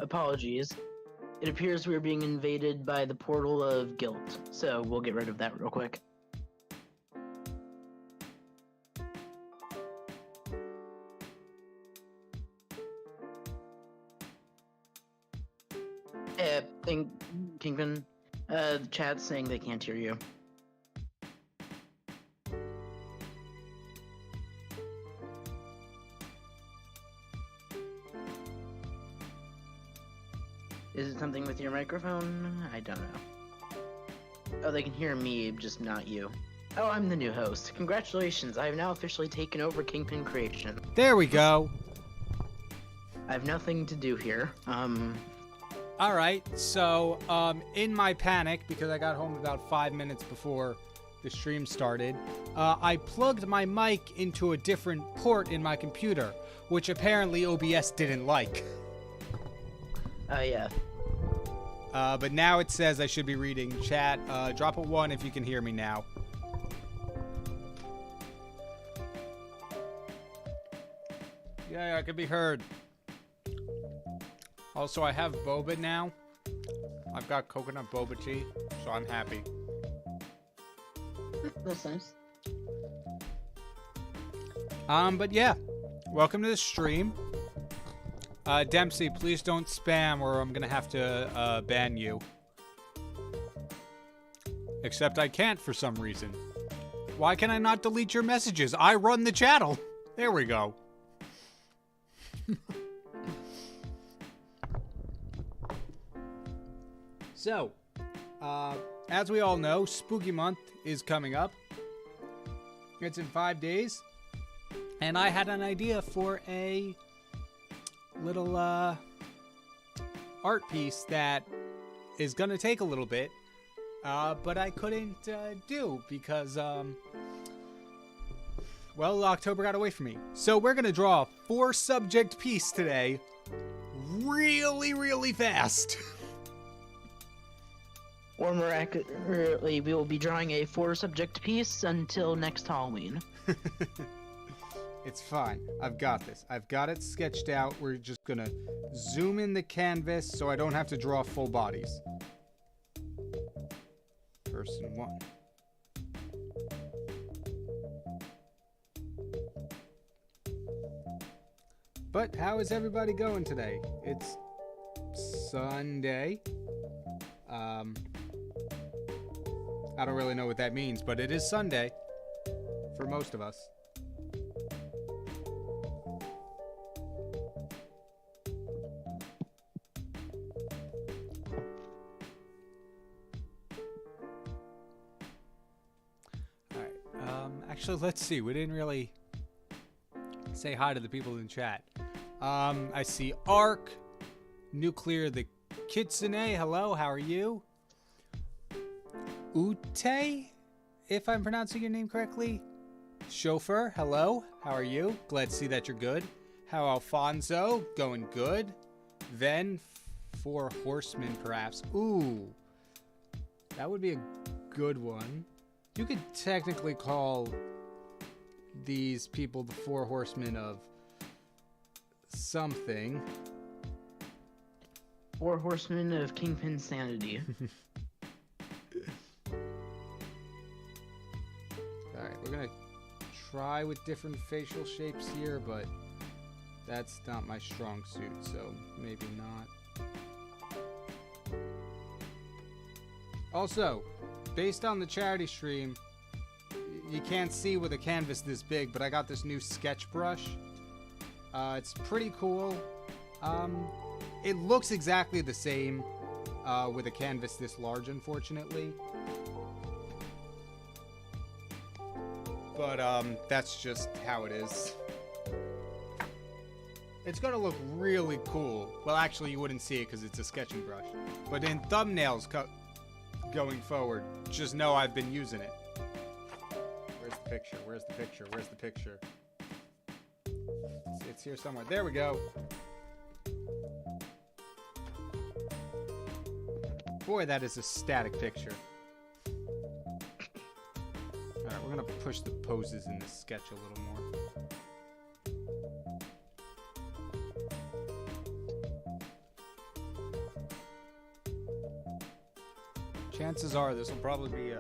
apologies. It appears we're being invaded by the portal of guilt, so we'll get rid of that real quick. KyngPin, the chat's saying they can't hear you. Is it something with your microphone? I don't know. Oh, they can hear me, just not you. Oh, I'm the new host. Congratulations, I have now officially taken over KyngPin Creation. There we go. I have nothing to do here. Alright, so, in my panic, because I got home about 5 minutes before the stream started, I plugged my mic into a different port in my computer, which apparently OBS didn't like. Yeah. But now it says I should be reading chat. Drop a 1 if you can hear me now. Yeah, I can be heard. Also, I have boba now. I've got coconut boba tea, so I'm happy. That's nice. But yeah, welcome to the stream. Dempsey, please don't spam or I'm gonna have to ban you. Except I can't for some reason. Why can I not delete your messages? I run the channel. There we go. So, as we all know, Spooky Month is coming up. It's in 5 days. And I had an idea for a little art piece that is gonna take a little bit, but I couldn't do because, well, October got away from me. So we're gonna draw a 4-subject piece today, really, really fast. Or more accurately, we will be drawing a 4-subject piece until next Halloween. It's fine. I've got this. I've got it sketched out. We're just gonna zoom in the canvas so I don't have to draw full bodies. Person 1. But how is everybody going today? It's Sunday. I don't really know what that means, but it is Sunday for most of us. Actually, let's see. We didn't really say hi to the people in chat. I see Ark, Nuclear the Kitsune. Hello, how are you? Ute, if I'm pronouncing your name correctly. Chauffeur, hello, how are you? Glad to see that you're good. How Alfonso? Going good. Then 4 Horsemen, perhaps. Ooh, that would be a good one. You could technically call these people the 4 Horsemen of something. 4 Horsemen of KyngPin Sanity. Alright, we're gonna try with different facial shapes here, but that's not my strong suit, so maybe not. Also, based on the charity stream, you can't see with a canvas this big, but I got this new sketch brush. It's pretty cool. It looks exactly the same with a canvas this large, unfortunately. But that's just how it is. It's gonna look really cool. Well, actually, you wouldn't see it because it's a sketching brush. But in thumbnails going forward, just know I've been using it. Where's the picture? Where's the picture? Where's the picture? It's here somewhere. There we go. Boy, that is a static picture. Alright, we're gonna push the poses in this sketch a little more. Chances are this will probably be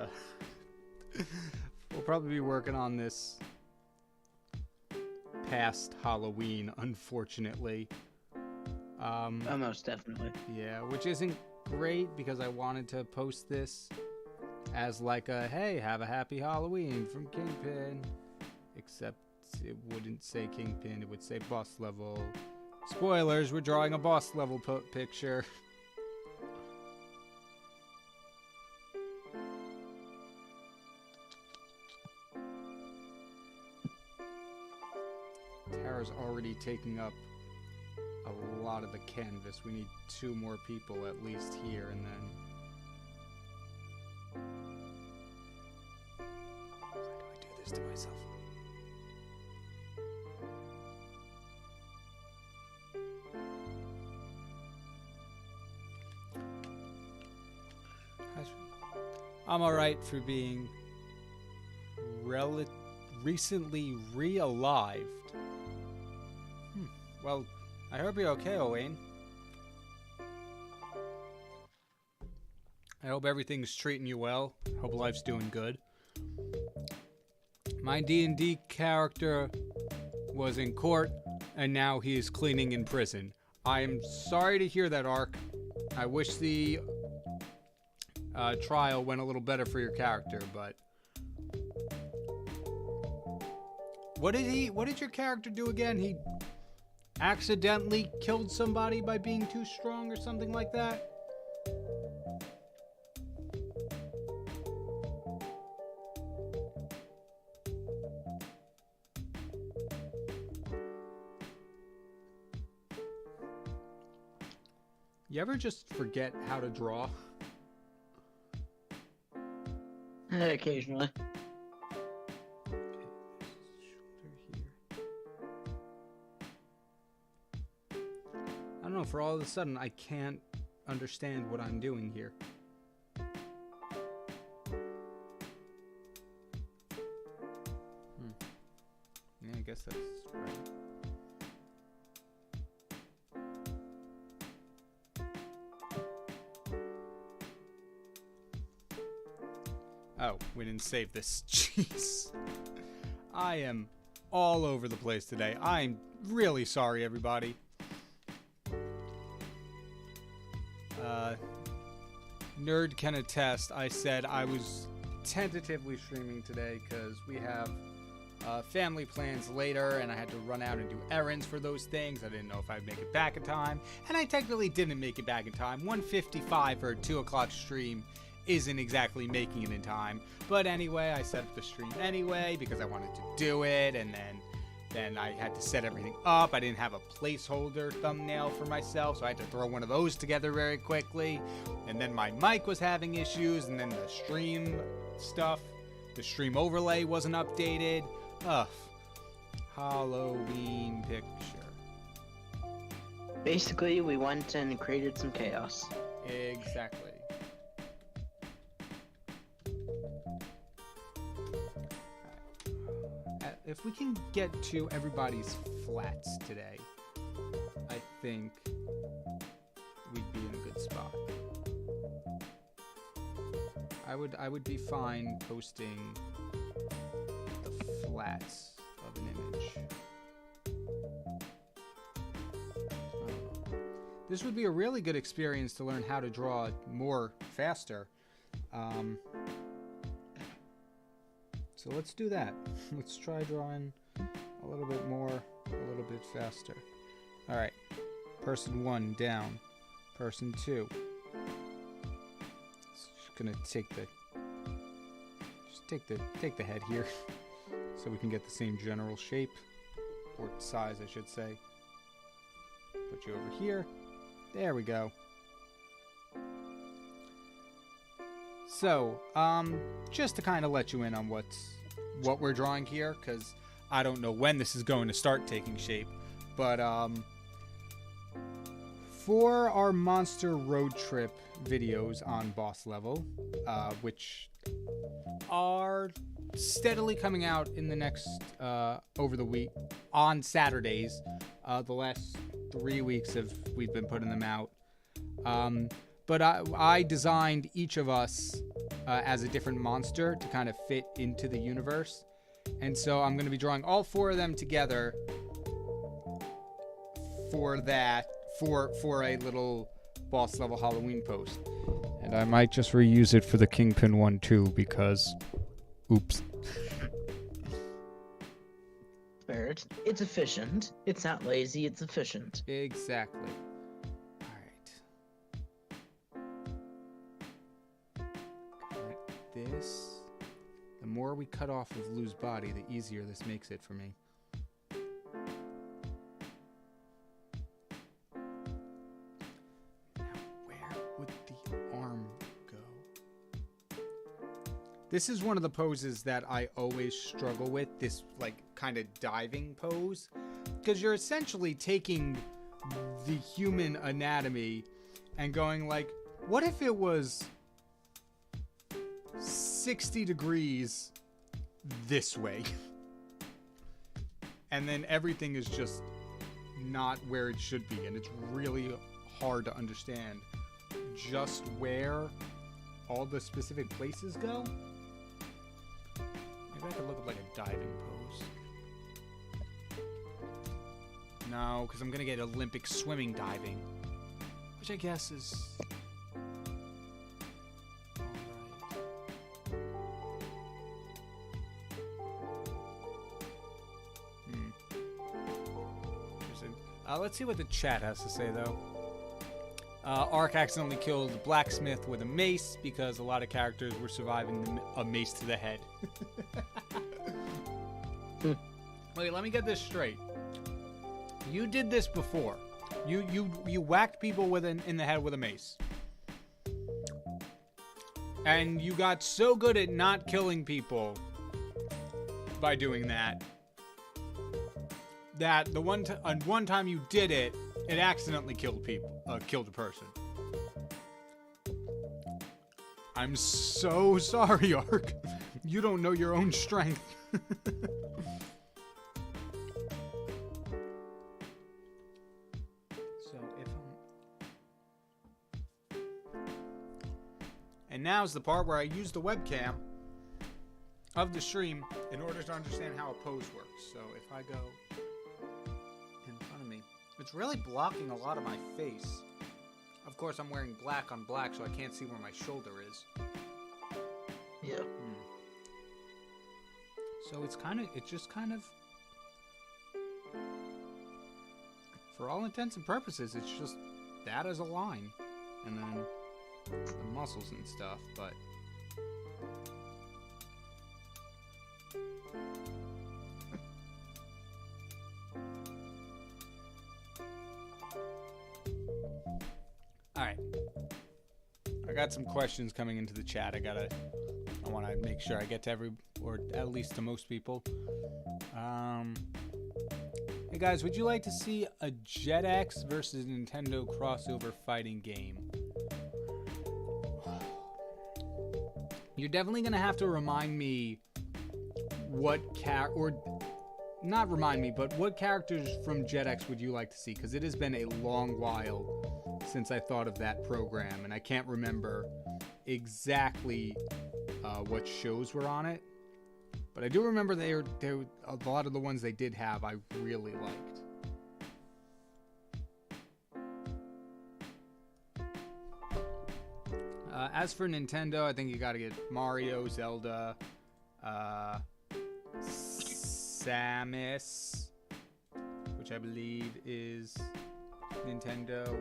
we'll probably be working on this past Halloween, unfortunately. Most definitely. Yeah, which isn't great because I wanted to post this as like a, hey, have a happy Halloween from KyngPin. Except it wouldn't say KyngPin, it would say boss level. Spoilers, we're drawing a boss level picture. Tara's already taking up a lot of the canvas. We need 2 more people at least here, and then... Why do I do this to myself? I'm alright for being recently re-alived. Well, I hope you're okay, Owain. I hope everything's treating you well. Hope life's doing good. My D&D character was in court, and now he is cleaning in prison. I am sorry to hear that, Ark. I wish the trial went a little better for your character, but... What did your character do again? He accidentally killed somebody by being too strong or something like that? You ever just forget how to draw? Occasionally. I don't know, for all of a sudden I can't understand what I'm doing here. Yeah, I guess that's right. Oh, we didn't save this. Jeez. I am all over the place today. I'm really sorry, everybody. Nerd can attest, I said I was tentatively streaming today because we have family plans later and I had to run out and do errands for those things. I didn't know if I'd make it back in time, and I technically didn't make it back in time. 1:55 for a 2 o'clock stream isn't exactly making it in time, but anyway, I set up the stream anyway because I wanted to do it, and then I had to set everything up. I didn't have a placeholder thumbnail for myself, so I had to throw one of those together very quickly. And then my mic was having issues, and then the stream stuff, the stream overlay wasn't updated. Ugh. Halloween picture. Basically, we went and created some chaos. Exactly. If we can get to everybody's flats today, I think we'd be in a good spot. I would be fine posting the flats of an image. This would be a really good experience to learn how to draw more faster. So let's do that. Let's try drawing a little bit more, a little bit faster. All right, person 1 down, person 2. Just gonna take the head here, so we can get the same general shape or size, I should say. Put you over here. There we go. So, just to kind of let you in on what we're drawing here, because I don't know when this is going to start taking shape, but for our monster road trip videos on boss level, which are steadily coming out in the next over the week on Saturdays, the last 3 weeks we've been putting them out. But I designed each of us as a different monster to kind of fit into the universe. And so I'm going to be drawing all 4 of them together for a little boss level Halloween post. And I might just reuse it for the KyngPin one too, because oops. Fair. It's efficient. It's not lazy, it's efficient. Exactly. This, the more we cut off of Lou's body, the easier this makes it for me. Now, where would the arm go? This is one of the poses that I always struggle with, this like kind of diving pose, because you're essentially taking the human anatomy and going like, what if it was 60 degrees this way? And then everything is just not where it should be, and it's really hard to understand just where all the specific places go. Maybe I could look at like a diving pose. No, because I'm gonna get Olympic swimming diving, which I guess is let's see what the chat has to say, though. Ark accidentally killed Blacksmith with a mace because a lot of characters were surviving a mace to the head. Wait, let me get this straight. You did this before. You whacked people in the head with a mace. And you got so good at not killing people by doing that, that the one time you did it, it accidentally killed a person. I'm so sorry, Ark. You don't know your own strength. And now's the part where I use the webcam of the stream in order to understand how a pose works. So if I go in front of me, it's really blocking a lot of my face. Of course, I'm wearing black on black, so I can't see where my shoulder is. Yeah. So it's just kind of, for all intents and purposes, it's just that as a line. And then the muscles and stuff, but alright. I got some questions coming into the chat. I want to make sure I get to or at least to most people. Hey guys, would you like to see a JetX versus Nintendo crossover fighting game? You're definitely going to have to remind me what not remind me, but what characters from JetX would you like to see? Because it has been a long while since I thought of that program, and I can't remember exactly what shows were on it. But I do remember they were a lot of the ones they did have I really liked. As for Nintendo, I think you gotta get Mario, Zelda, Samus, which I believe is Nintendo.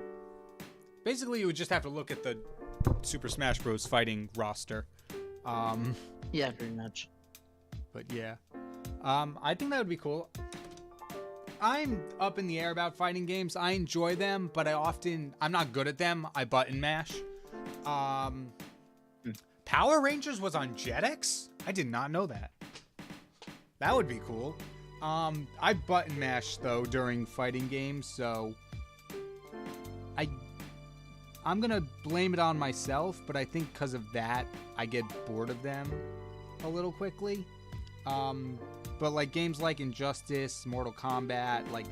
Basically, you would just have to look at the Super Smash Bros. Fighting roster. Yeah, pretty much. But yeah, I think that would be cool. I'm up in the air about fighting games. I enjoy them, but I'm not good at them. I button mash. Power Rangers was on JetX? I did not know that. That would be cool. I button mash though during fighting games, so I'm gonna blame it on myself, but I think because of that, I get bored of them a little quickly. But like games like Injustice, Mortal Kombat, like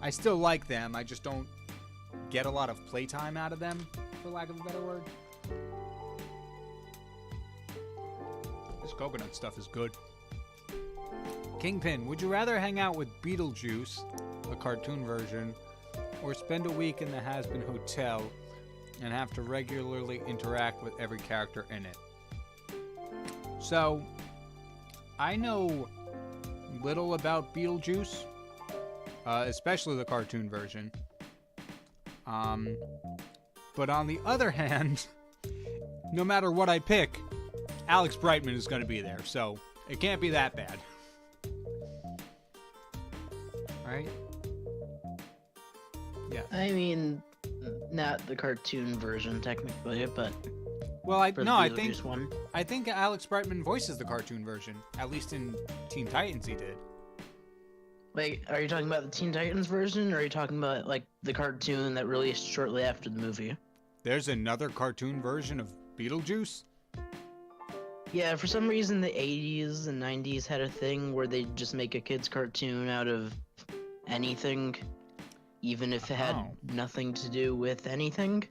I still like them. I just don't get a lot of playtime out of them for for lack of a better word. This coconut stuff is good. KyngPin, would you rather hang out with Beetlejuice, the cartoon version, or spend a week in the Has-Been Hotel and have to regularly interact with every character in it? So, I know little about Beetlejuice, especially the cartoon version. But on the other hand, no matter what I pick, Alex Brightman is going to be there, so it can't be that bad. Right? Yeah. I mean, not the cartoon version technically, but well, I think Alex Brightman voices the cartoon version. At least in Teen Titans, he did. Wait, are you talking about the Teen Titans version, or are you talking about like the cartoon that released shortly after the movie? There's another cartoon version of Beetlejuice? Yeah, for some reason the 80s and 90s had a thing where they'd just make a kid's cartoon out of anything, even if it had nothing to do with anything.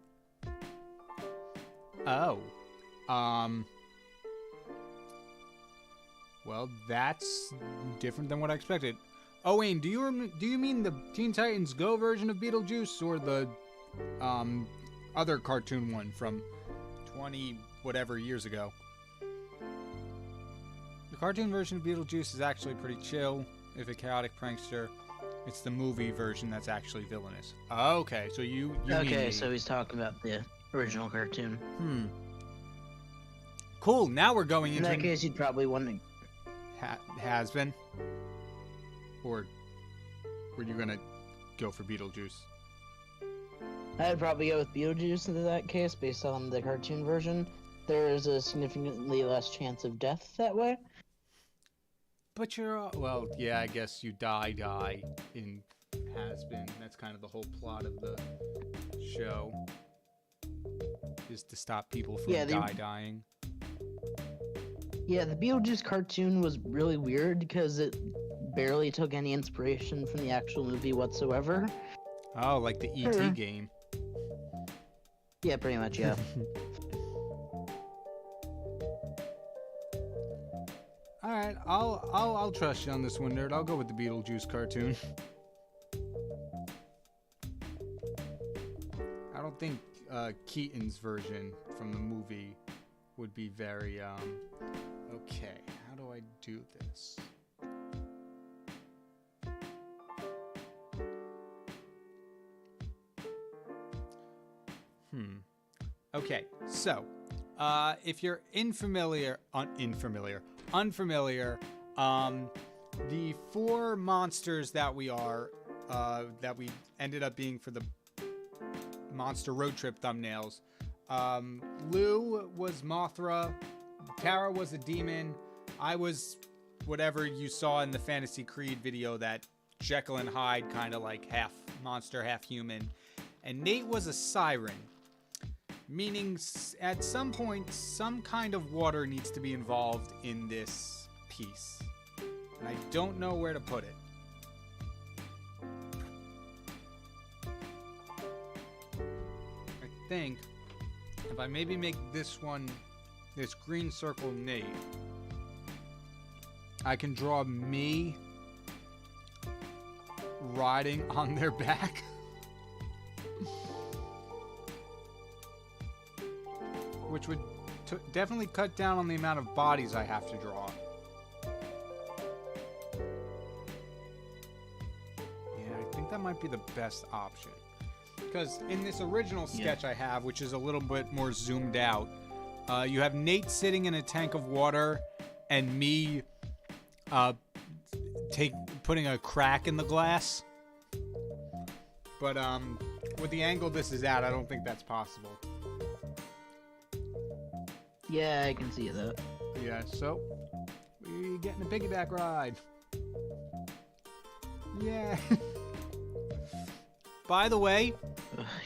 Oh. Well, that's different than what I expected. Oh, Wayne, do you mean the Teen Titans Go version of Beetlejuice, or the other cartoon one from 20 whatever years ago? The cartoon version of Beetlejuice is actually pretty chill. If a chaotic prankster, it's the movie version that's actually villainous. Okay, so you okay, mean so he's talking about the original cartoon. Cool. Now we're going into. In that case, you'd probably want to. Has been. Or were you gonna go for Beetlejuice? I'd probably go with Beetlejuice in that case, based on the cartoon version. There is a significantly less chance of death that way. But well, yeah, I guess you die in Has-Been. That's kind of the whole plot of the show, is to stop people from dying. Yeah, the Beetlejuice cartoon was really weird because it barely took any inspiration from the actual movie whatsoever. Oh, like the E.T. game. Yeah, pretty much, yeah. Alright, I'll trust you on this one, nerd. I'll go with the Beetlejuice cartoon. I don't think Keaton's version from the movie would be very, okay, how do I do this? Okay, so, if you're unfamiliar, the four monsters that we ended up being for the Monster Road Trip thumbnails, Lou was Mothra, Tara was a demon, I was whatever you saw in the Fantasy Creed video, that Jekyll and Hyde kind of like half monster, half human, and Nate was a siren. Meaning, at some point, some kind of water needs to be involved in this piece. And I don't know where to put it. I think, if I maybe make this one, this green circle Nate, I can draw me riding on their back. Which would definitely cut down on the amount of bodies I have to draw. Yeah, I think that might be the best option. Because in this original sketch I have, which is a little bit more zoomed out, you have Nate sitting in a tank of water and me putting a crack in the glass. But with the angle this is at, I don't think that's possible. Yeah, I can see that. Yeah, so we're getting a piggyback ride. Yeah. By the way,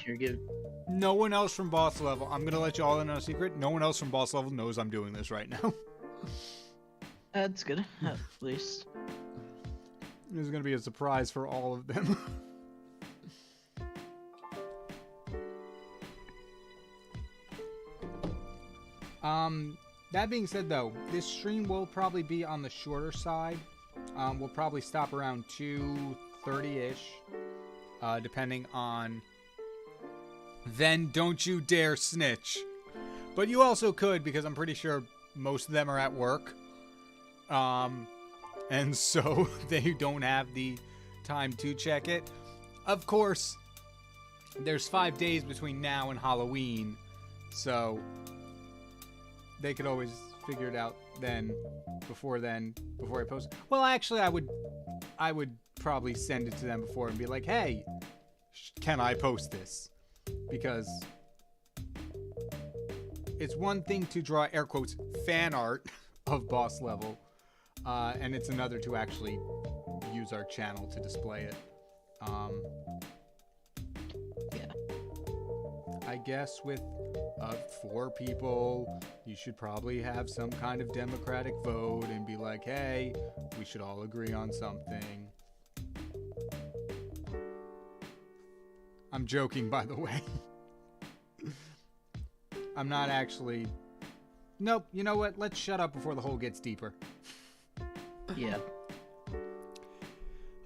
you're good. No one else from Boss Level. I'm gonna let you all in on a secret. No one else from Boss Level knows I'm doing this right now. That's good, at least. This is gonna be a surprise for all of them. That being said, though, this stream will probably be on the shorter side. We'll probably stop around 2:30-ish, depending on... Then don't you dare snitch. But you also could, because I'm pretty sure most of them are at work. And so they don't have the time to check it. Of course, there's 5 days between now and Halloween, so they could always figure it out before I post. Well, actually, I would probably send it to them before and be like, hey, can I post this? Because it's one thing to draw air quotes fan art of boss level, and it's another to actually use our channel to display it. Yeah. I guess with 4 people, you should probably have some kind of democratic vote and be like, hey, we should all agree on something. I'm joking, by the way. I'm not actually... Nope, you know what? Let's shut up before the hole gets deeper. Yeah.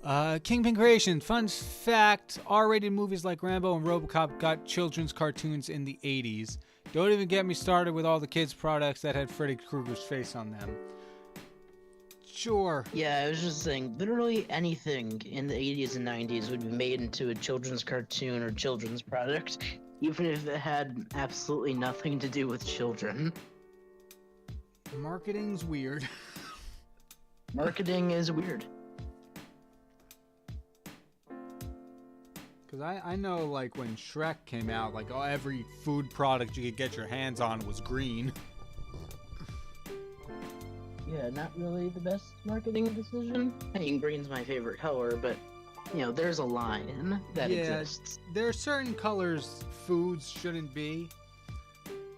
KyngPin Creations. Fun fact, R-rated movies like Rambo and RoboCop got children's cartoons in the 80s. Don't even get me started with all the kids' products that had Freddy Krueger's face on them. Sure. Yeah, I was just saying, literally anything in the 80s and 90s would be made into a children's cartoon or children's product, even if it had absolutely nothing to do with children. Marketing's weird. Marketing is weird. Because I know, like, when Shrek came out, like, every food product you could get your hands on was green. Yeah, not really the best marketing decision. I mean, green's my favorite color, but, you know, there's a line that exists. There are certain colors foods shouldn't be.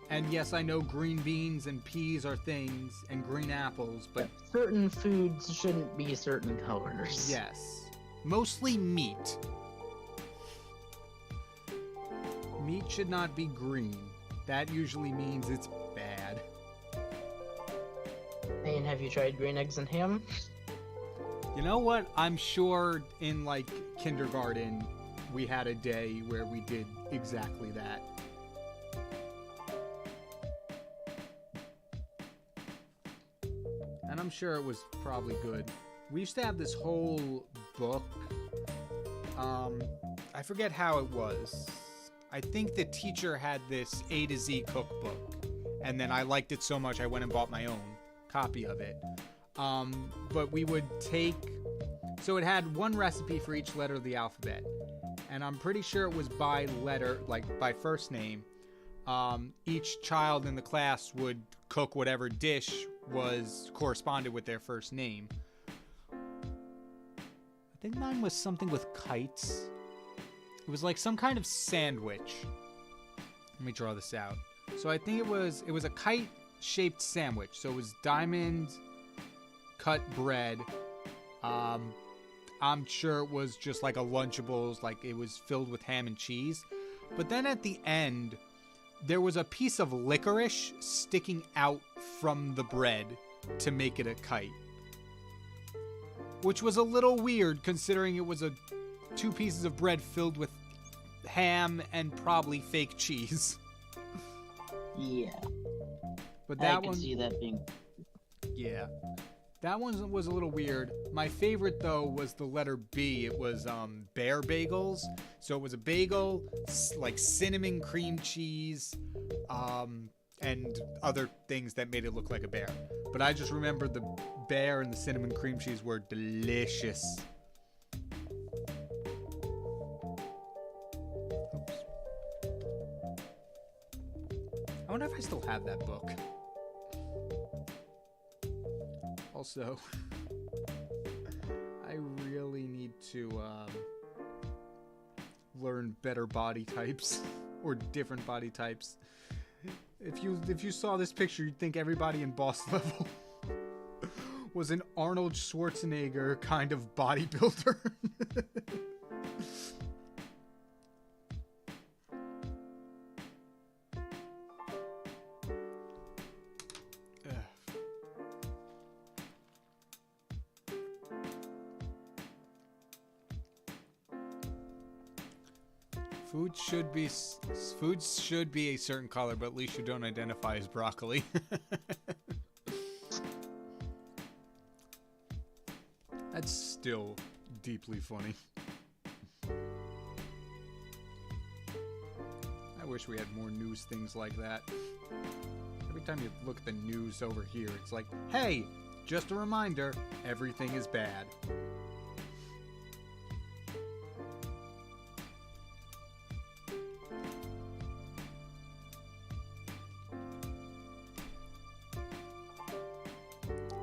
And yes, I know green beans and peas are things, and green apples, but... certain foods shouldn't be certain colors. Yes. Mostly meat. Meat should not be green. That usually means it's bad. And have you tried green eggs and ham? You know what? I'm sure in, like, kindergarten, we had a day where we did exactly that. And I'm sure it was probably good. We used to have this whole book. I forget how it was. I think the teacher had this A to Z cookbook. And then I liked it so much I went and bought my own copy of it. But we would take... So it had one recipe for each letter of the alphabet. And I'm pretty sure it was by letter, like by first name. Each child in the class would cook whatever dish was corresponded with their first name. I think mine was something with kites. It was like some kind of sandwich. Let me draw this out. So I think it was a kite-shaped sandwich. So it was diamond cut bread. I'm sure it was just like a Lunchables, like it was filled with ham and cheese. But then at the end, there was a piece of licorice sticking out from the bread to make it a kite. Which was a little weird considering it was two pieces of bread filled with ham and probably fake cheese. Yeah. But that I can see that being... Yeah. That one was a little weird. My favorite, though, was the letter B. It was bear bagels. So it was a bagel, like cinnamon cream cheese, and other things that made it look like a bear. But I just remember the bear and the cinnamon cream cheese were delicious. Oops. I wonder if I still have that book. Also, I really need to learn better body types or different body types. If you saw this picture, you'd think everybody in boss level was an Arnold Schwarzenegger kind of bodybuilder. Food should be a certain color, but at least you don't identify as broccoli. That's still deeply funny. I wish we had more news things like that. Every time you look at the news over here, it's like, hey, just a reminder, everything is bad.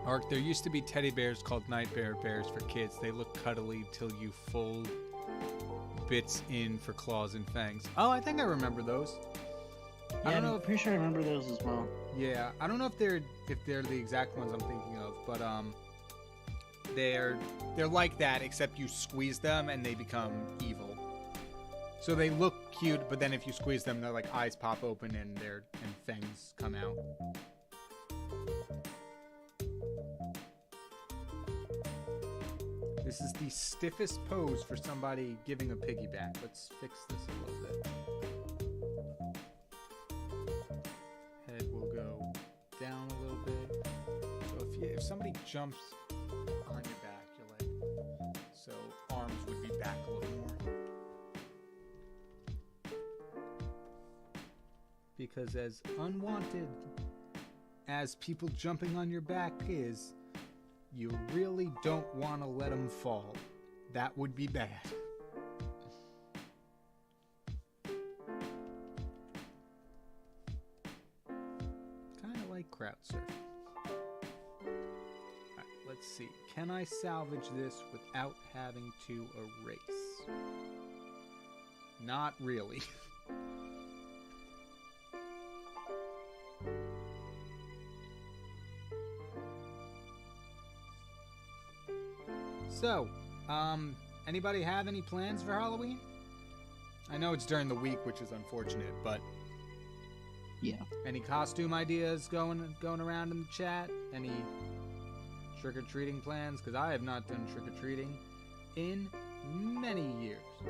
Ark, there used to be teddy bears called night bears for kids. They look cuddly till you fold bits in for claws and fangs. Oh, I think I remember those. Yeah, I don't know. I'm pretty sure I remember those as well. Yeah, I don't know if they're the exact ones I'm thinking of, but they're like that, except you squeeze them and they become evil. So they look cute, but then if you squeeze them, their like eyes pop open and fangs come out. This is the stiffest pose for somebody giving a piggyback. Let's fix this a little bit. Head will go down a little bit. So if somebody jumps on your back, you're like, so arms would be back a little more. Because as unwanted as people jumping on your back is, you really don't want to let them fall. That would be bad. Kind of like crowd surfing. Alright, let's see. Can I salvage this without having to erase? Not really. So, anybody have any plans for Halloween? I know it's during the week, which is unfortunate, but yeah. Any costume ideas going around in the chat? Any trick-or-treating plans? Because I have not done trick-or-treating in many years. So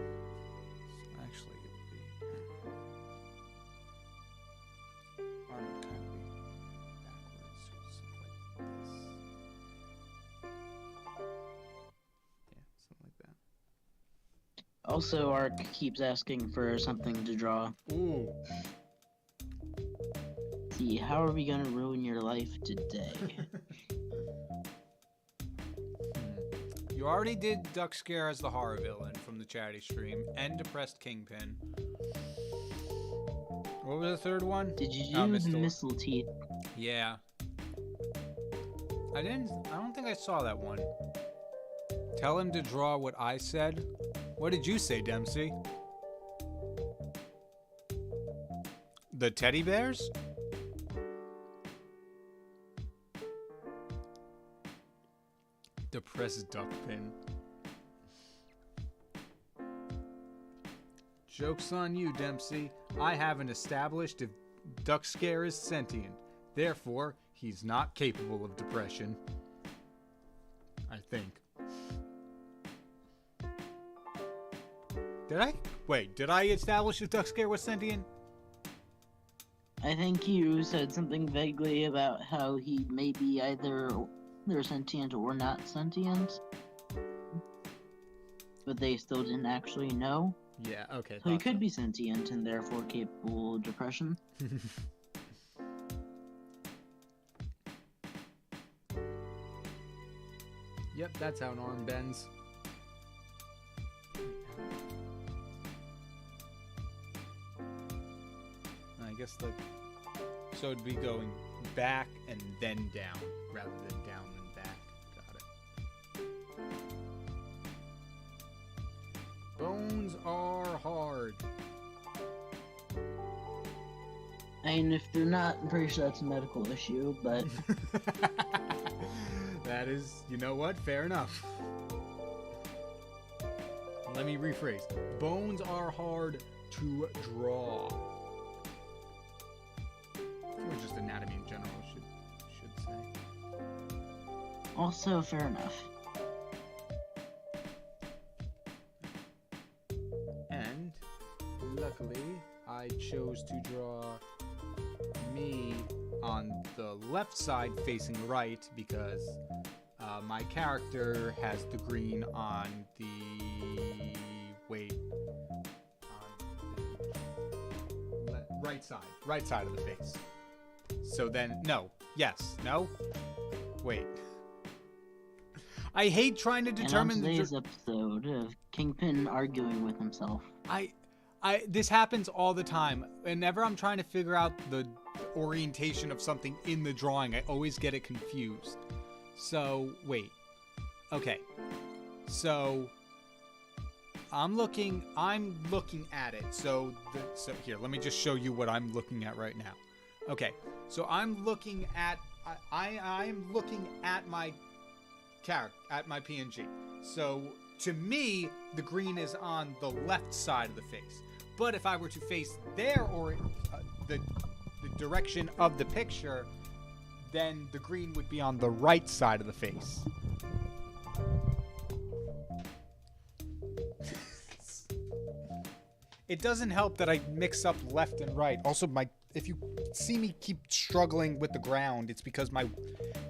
actually, it would be arm would kind of be backwards, something like this. Something like that. Also, Ark keeps asking for something to draw. Ooh. See, how are we gonna ruin your life today? You already did Duck Scare as the horror villain from the charity stream, and depressed KyngPin. What was the third one? Did you do Missile Teeth? Yeah. I don't think I saw that one. Tell him to draw what I said. What did you say, Dempsey? The teddy bears? Depressed duckpin. Joke's on you, Dempsey. I haven't established if Duck Scare is sentient. Therefore, he's not capable of depression. I think. Did I establish if Duck Scare was sentient? I think you said something vaguely about how he may be either they're sentient or not sentient. But they still didn't actually know. Yeah, okay. So he could be sentient and therefore capable of depression. Yep, that's how an arm bends. I guess so it'd be going back and then down, rather than down and back. Got it. Bones are hard. I mean, if they're not, I'm pretty sure that's a medical issue, but... That is, you know what? Fair enough. Let me rephrase. Bones are hard to draw. Or just anatomy in general, should say. Also, fair enough. And luckily, I chose to draw me on the left side facing right because my character has the green on the right side of the face. So then no, wait. I hate trying to determine and on today's episode of KyngPin arguing with himself. This happens all the time. Whenever I'm trying to figure out the orientation of something in the drawing, I always get it confused. So, wait. Okay. So, I'm looking at it. So here, let me just show you what I'm looking at right now. Okay. So I'm looking at I'm looking at my character, at my PNG. So to me, the green is on the left side of the face. But if I were to face there or the direction of the picture, then the green would be on the right side of the face. It doesn't help that I mix up left and right. Also, if you see me keep struggling with the ground, it's because my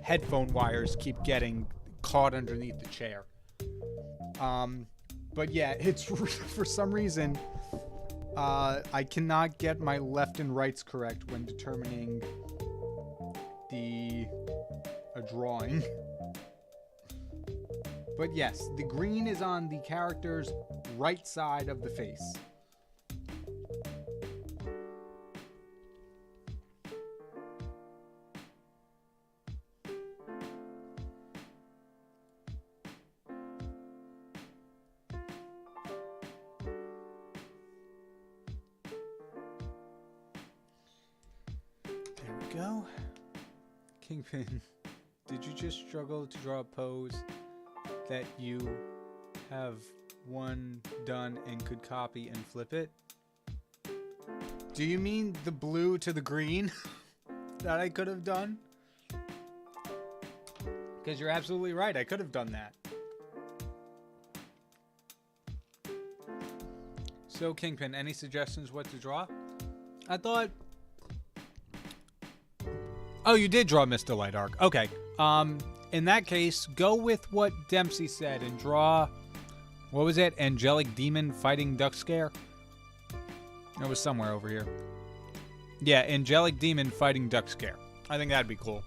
headphone wires keep getting caught underneath the chair. But yeah, it's for some reason I cannot get my left and rights correct when determining a drawing. But yes, the green is on the character's right side of the face. Go. KyngPin, did you just struggle to draw a pose that you have one done and could copy and flip it? Do you mean the blue to the green that I could have done? Because you're absolutely right, I could have done that. So KyngPin, any suggestions what to draw? I thought... Oh, you did draw Mr. Light Arc. Okay. In that case, go with what Dempsey said and draw... What was it? Angelic Demon Fighting Duck Scare? It was somewhere over here. Yeah, Angelic Demon Fighting Duck Scare. I think that'd be cool.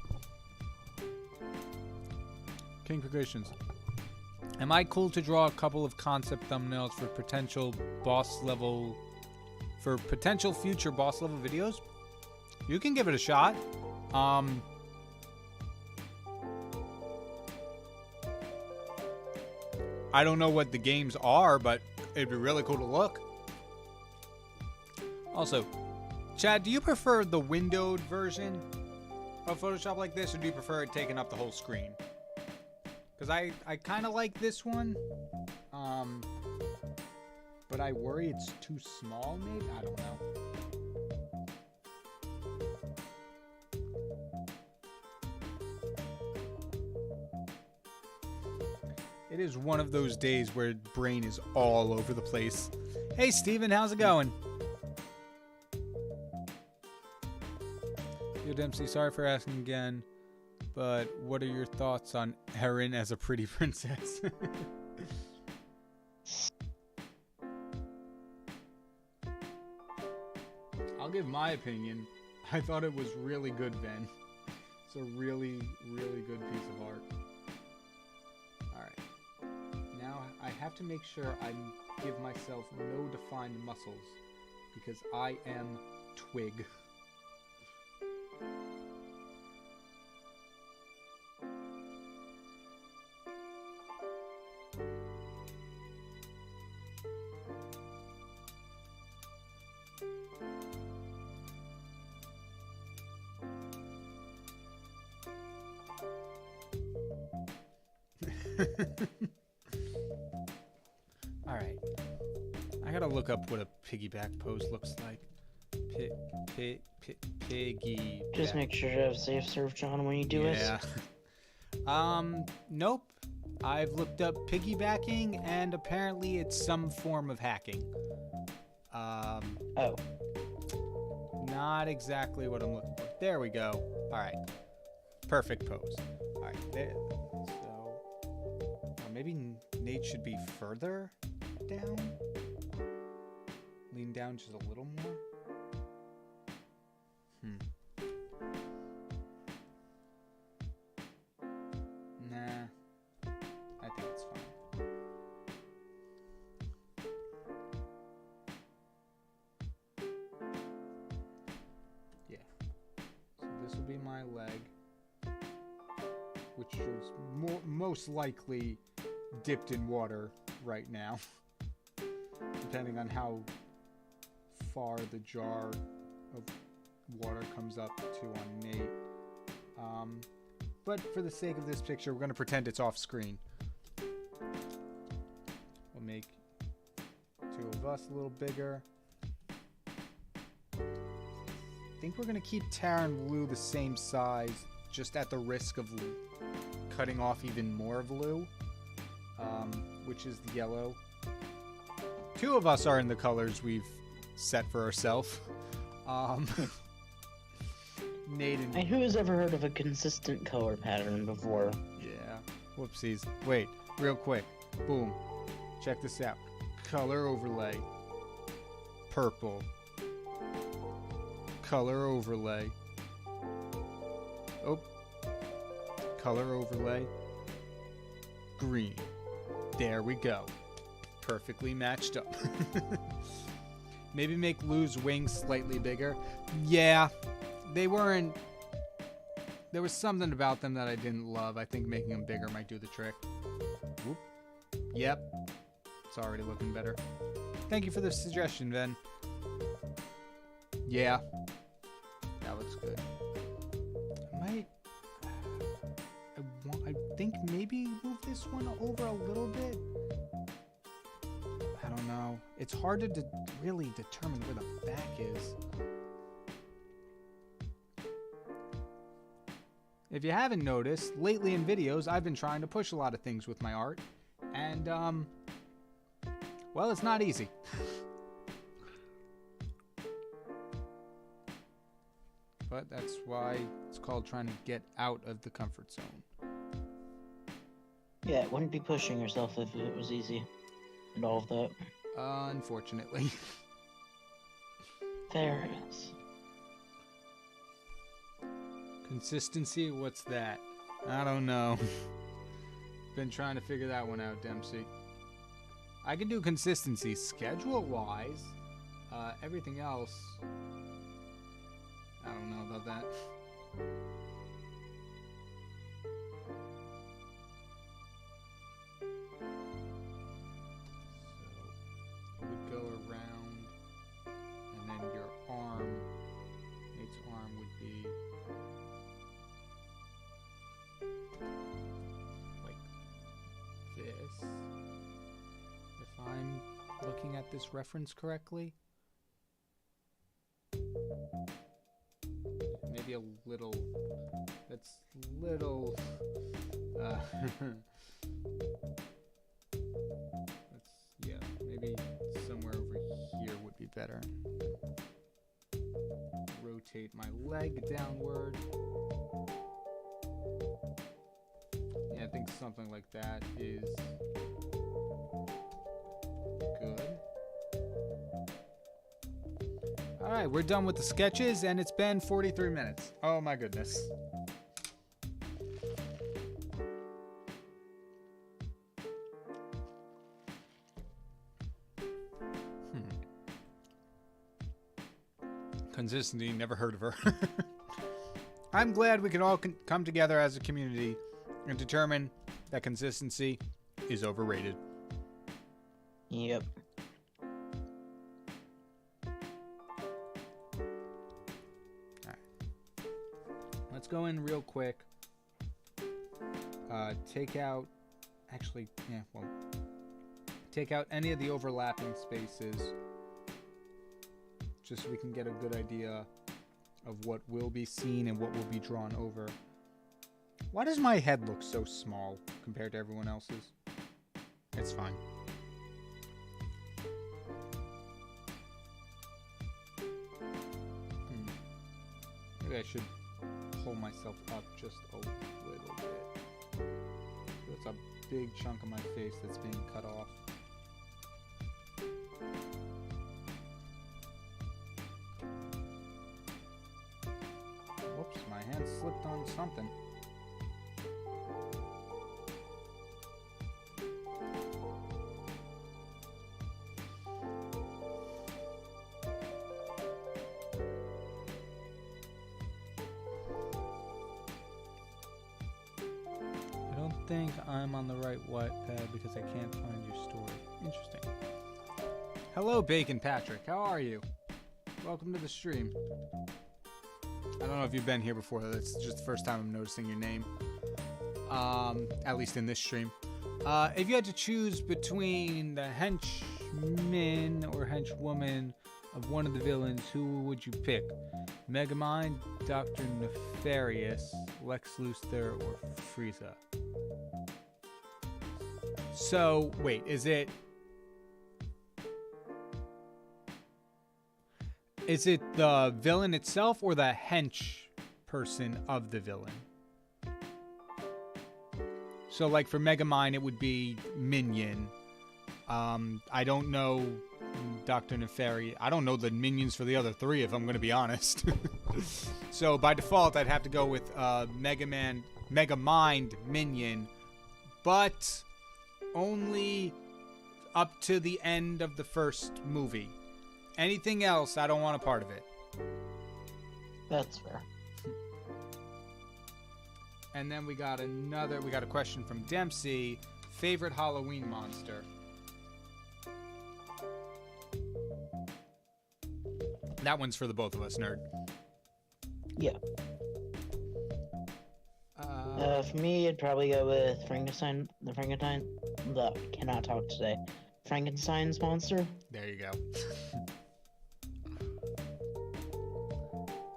KyngPin. Am I cool to draw a couple of concept thumbnails for potential future boss level videos? You can give it a shot. I don't know what the games are, but it'd be really cool to look. Also, Chad, do you prefer the windowed version of Photoshop like this, or do you prefer it taking up the whole screen? Because I kind of like this one, but I worry it's too small, maybe? I don't know. It is one of those days where brain is all over the place. Hey, Steven, how's it going? Yo, Dempsey, sorry for asking again, but what are your thoughts on Erin as a pretty princess? I'll give my opinion. I thought it was really good, Ben. It's a really, really good piece of art. Alright. Now, I have to make sure I give myself no defined muscles, because I am Twig. Alright. I gotta look up what a piggyback pose looks like. Piggy. Just make sure to have safe serve John when you do it. Yeah. Nope. I've looked up piggybacking, and apparently it's some form of hacking. Oh. Not exactly what I'm looking for. There we go. All right. Perfect pose. All right. There. So maybe Nate should be further down. Lean down just a little more. Nah. I think it's fine. Yeah. So this will be my leg, which is most likely dipped in water right now, depending on how far the jar of water comes up to on Nate. But for the sake of this picture, we're going to pretend it's off screen. We'll make two of us a little bigger. I think we're going to keep Tara and Lou the same size, just at the risk of cutting off even more of Lou, which is the yellow. Two of us are in the colors we've set for ourselves. Nate and who has ever heard of a consistent color pattern before? Yeah. Whoopsies. Wait, real quick. Boom. Check this out. Color overlay. Purple. Color overlay. Oh. Color overlay. Green. There we go. Perfectly matched up. Maybe make Lou's wings slightly bigger. Yeah. They weren't... There was something about them that I didn't love. I think making them bigger might do the trick. Whoop. Yep. It's already looking better. Thank you for the suggestion, Ben. Yeah. That looks good. I think maybe move this one over a little bit. I don't know. It's hard to really determine where the back is. If you haven't noticed, lately in videos, I've been trying to push a lot of things with my art. And, well, it's not easy. But that's why it's called trying to get out of the comfort zone. Yeah, it wouldn't be pushing yourself if it was easy. And all of that. Unfortunately. There it is. Consistency? What's that? I don't know. Been trying to figure that one out, Dempsey. I can do consistency schedule-wise. Everything else... I don't know about that. So, it would go around, and then your arm, Nate's arm would be like this. If I'm looking at this reference correctly. Maybe a little, that's little, yeah, maybe somewhere over here would be better. Rotate my leg downward. Yeah, I think something like that is good. Alright, we're done with the sketches, and it's been 43 minutes. Oh my goodness. Consistency, never heard of her. I'm glad we could all come together as a community and determine that consistency is overrated. Yep. Let's go in real quick. Take out... Actually, yeah, well... Take out any of the overlapping spaces. Just so we can get a good idea of what will be seen and what will be drawn over. Why does my head look so small compared to everyone else's? It's fine. Maybe I should pull myself up just a little bit. That's a big chunk of my face that's being cut off. Whoops, my hand slipped on something. I think I'm on the right pad because I can't find your story. Interesting. Hello, Bacon Patrick. How are you? Welcome to the stream. I don't know if you've been here before. That's just the first time I'm noticing your name. At least in this stream. If you had to choose between the henchman or henchwoman of one of the villains, who would you pick? Megamind, Dr. Nefarious, Lex Luthor, or Frieza? So, wait, is it the villain itself or the hench person of the villain? So, like, for Megamind, it would be Minion. I don't know Dr. Nefarious. I don't know the minions for the other three, if I'm going to be honest. So, by default, I'd have to go with Megamind Minion. But only up to the end of the first movie. Anything else, I don't want a part of it. That's fair. And then we got a question from Dempsey. Favorite Halloween monster? That one's for the both of us, nerd. Yeah. For me, I'd probably go with Frankenstein. Cannot talk today. Frankenstein's monster. There you go.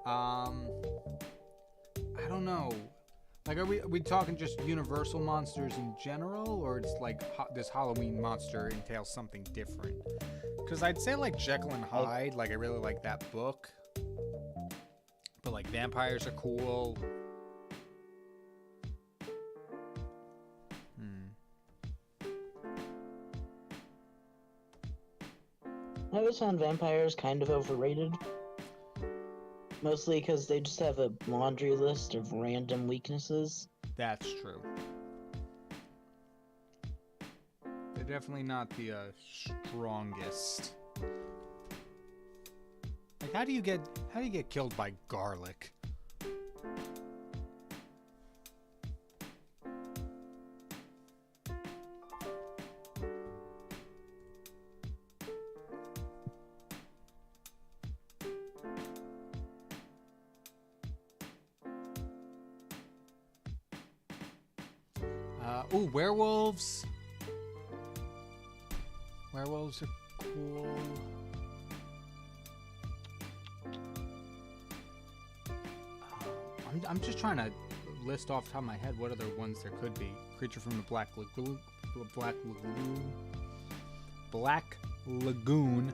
I don't know. Like, are we talking just universal monsters in general, or it's like this Halloween monster entails something different? Because I'd say like Jekyll and Hyde. Like, I really like that book. But like vampires are cool. I always found vampires kind of overrated. Mostly because they just have a laundry list of random weaknesses. That's true. They're definitely not the strongest. Like, how do you get killed by garlic? Ooh, werewolves. Werewolves are cool. I'm just trying to list off the top of my head what other ones there could be. Creature from the Black Lagoon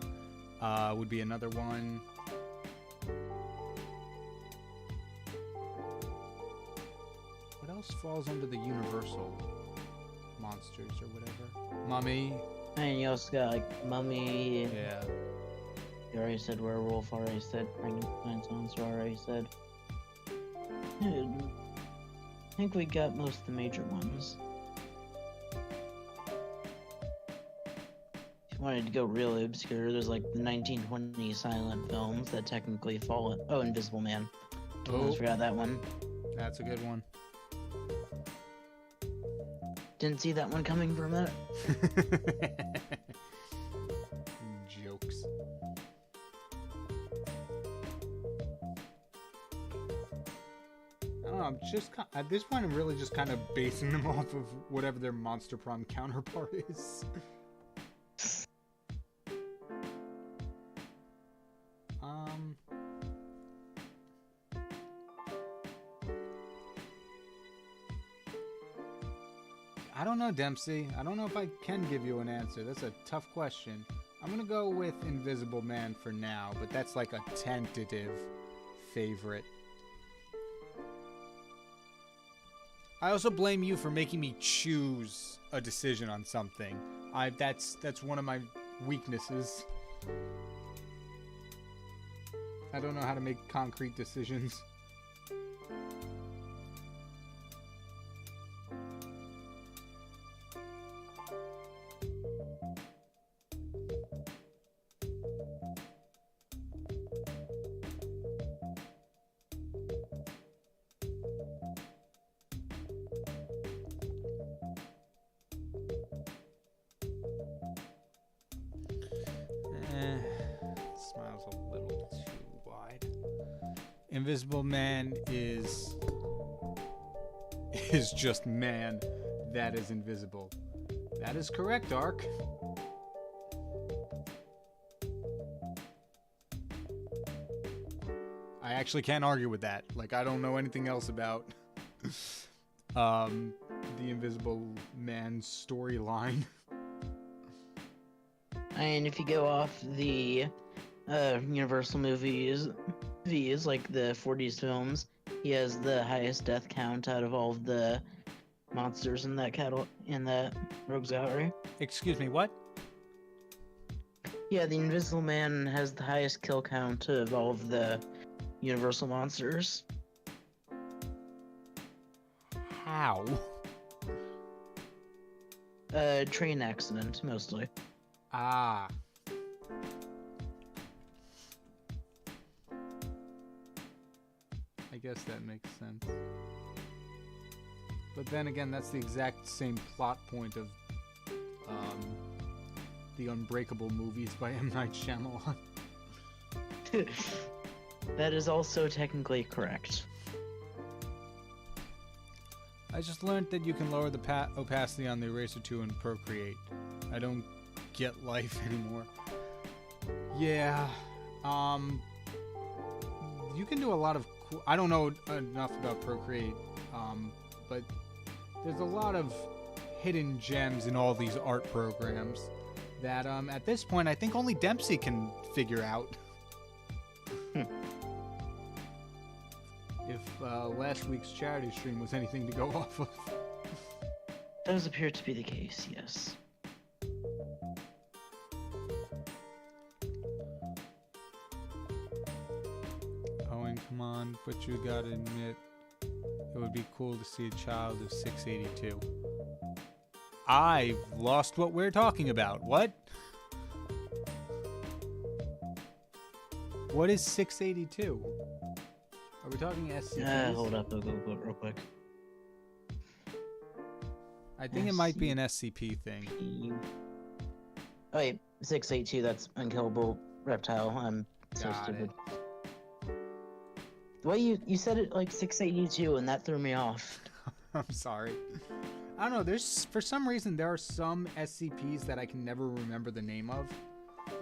would be another one. What else falls under the universal monsters or whatever? Mummy. And you also got like Mummy. Yeah. You already said werewolf. Already said Frankenstein's monster. Already said. I think we got most of the major ones. If you wanted to go really obscure, there's like the 1920 silent films that technically fall. Oh, Invisible Man. I almost forgot that one. That's a good one. Didn't see that one coming for a minute. Jokes. I don't know, I'm just at this point I'm really just kind of basing them off of whatever their Monster Prom counterpart is. I don't know, Dempsey. I don't know if I can give you an answer. That's a tough question. I'm gonna go with Invisible Man for now, but that's like a tentative favorite. I also blame you for making me choose a decision on something. That's one of my weaknesses. I don't know how to make concrete decisions. Smile's a little too wide. Invisible Man is just man that is invisible. That is correct, Ark. I actually can't argue with that. Like, I don't know anything else about the Invisible Man storyline. And if you go off the Universal movies, like the 40s films, he has the highest death count out of all of the monsters in that Rogues Gallery. Excuse me, what? Yeah, the Invisible Man has the highest kill count of all of the Universal monsters. How? Train accident, mostly. Ah. I guess that makes sense. But then again, that's the exact same plot point of the Unbreakable movies by M. Night Shyamalan. That is also technically correct. I just learned that you can lower the opacity on the Eraser 2 and Procreate. I don't get life anymore. Yeah, you can do a lot of cool... I don't know enough about Procreate, but there's a lot of hidden gems in all these art programs that, at this point, I think only Dempsey can figure out. If last week's charity stream was anything to go off of. Does appear to be the case, yes. Owen, come on, but you gotta admit, it would be cool to see a child of 682. I've lost what we're talking about. What? What is 682? Are we talking SCPs? Hold up, I'll go real quick. I think it might be an SCP thing. Oh wait, 682, that's Unkillable Reptile. I'm so Got stupid. it. The way you said it like 682 and that threw me off. I'm sorry. I don't know, for some reason there are some SCPs that I can never remember the name of.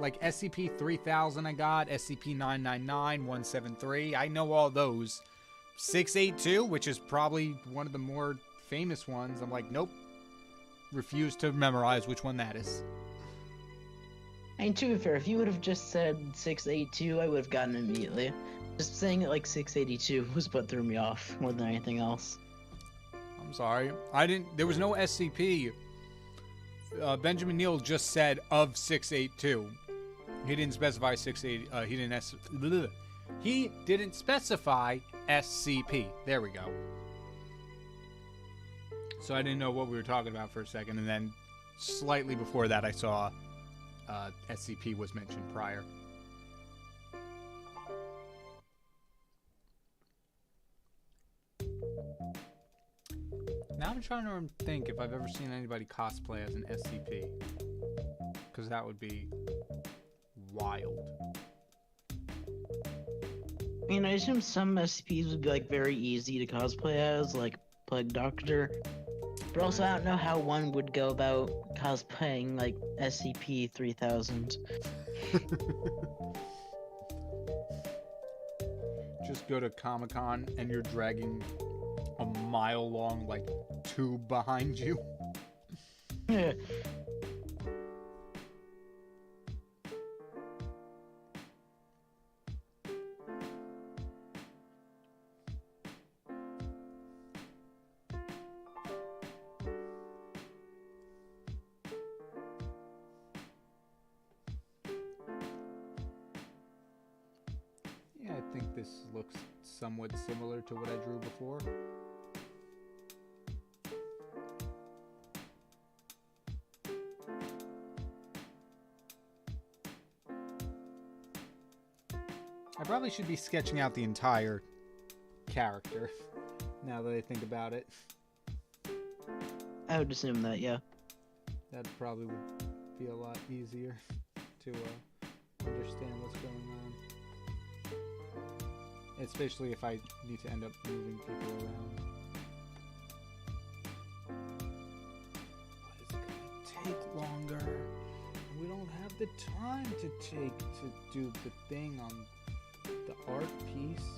Like SCP-3000 I got, SCP-999-173, I know all those. 682, which is probably one of the more famous ones, I'm like, nope. Refuse to memorize which one that is. I mean, to be fair, if you would have just said 682, I would have gotten it immediately. Just saying it like 682 was what threw me off more than anything else. I'm sorry. There was no SCP. Benjamin Neal just said of 682. He didn't specify 680. He didn't specify SCP. There we go. So I didn't know what we were talking about for a second, and then slightly before that I saw SCP was mentioned prior. Now I'm trying to think if I've ever seen anybody cosplay as an SCP. Because that would be wild. I mean, I assume some SCPs would be like very easy to cosplay as, like Plague Doctor. But also, I don't know how one would go about cosplaying like SCP-3000. Just go to Comic-Con and you're dragging a mile-long, like, tube behind you. Yeah. Yeah, I think this looks somewhat similar to what I drew before. I probably should be sketching out the entire character, now that I think about it. I would assume that, yeah. That probably would be a lot easier to understand what's going on. Especially if I need to end up moving people around. But it's gonna take longer. We don't have the time to do the thing on the art piece.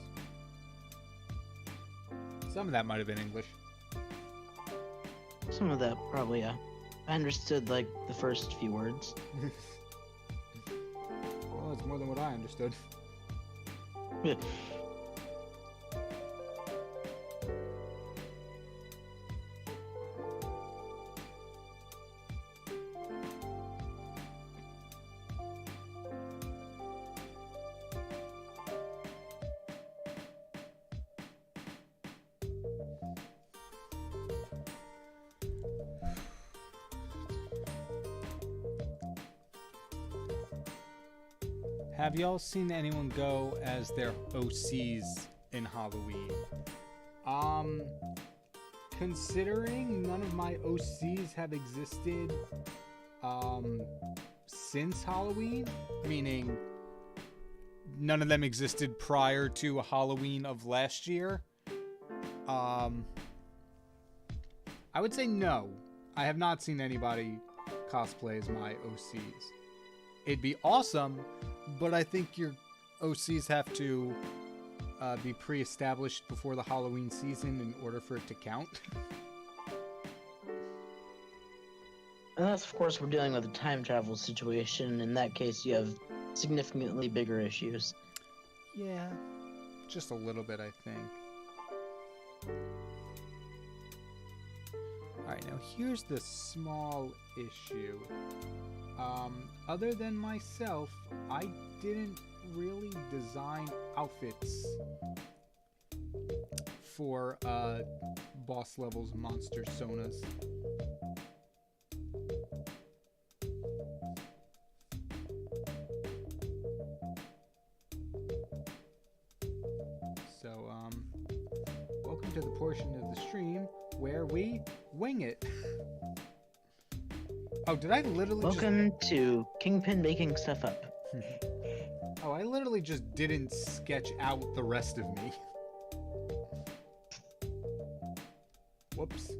Some of that might have been English. Some of that, probably, yeah. I understood, like, the first few words. Well, it's more than what I understood. Yeah. Have y'all seen anyone go as their OCs in Halloween? Considering none of my OCs have existed since Halloween, meaning none of them existed prior to Halloween of last year, I would say no. I have not seen anybody cosplay as my OCs. It'd be awesome, but I think your OCs have to be pre-established before the Halloween season in order for it to count. Unless, of course, we're dealing with a time travel situation. In that case, you have significantly bigger issues. Yeah, just a little bit, I think. Alright, now here's the small issue. Other than myself, I didn't really design outfits for boss levels monster sonas. So, welcome to the portion of the stream where we wing it. Oh, did I literally Welcome to KyngPin making stuff up. Oh, I literally just didn't sketch out the rest of me. Whoops.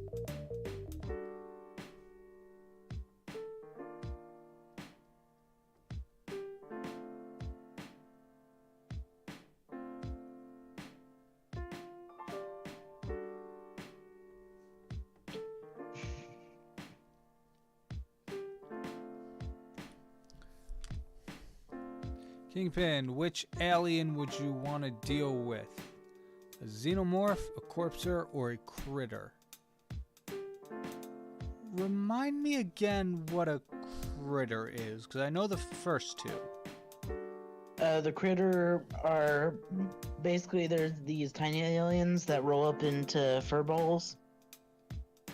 KyngPin, which alien would you want to deal with? A xenomorph, a corpser, or a critter? Remind me again what a critter is, because I know the first two. The critter are basically, there's these tiny aliens that roll up into fur balls.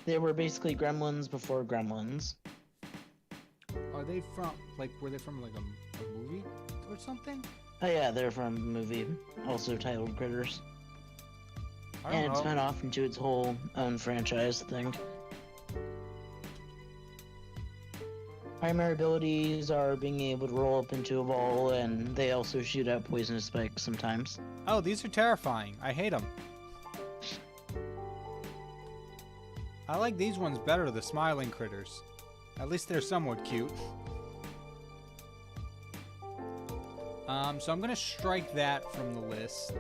They were basically gremlins before gremlins. Are they from, like, were they from, like, a movie or something? Oh yeah, they're from a movie, also titled Critters. I And don't it know. spun off into its whole own franchise thing. Primary abilities are being able to roll up into a ball, and they also shoot out poisonous spikes sometimes. Oh, these are terrifying. I hate them. I like these ones better, the smiling critters. At least they're somewhat cute. So I'm gonna strike that from the list.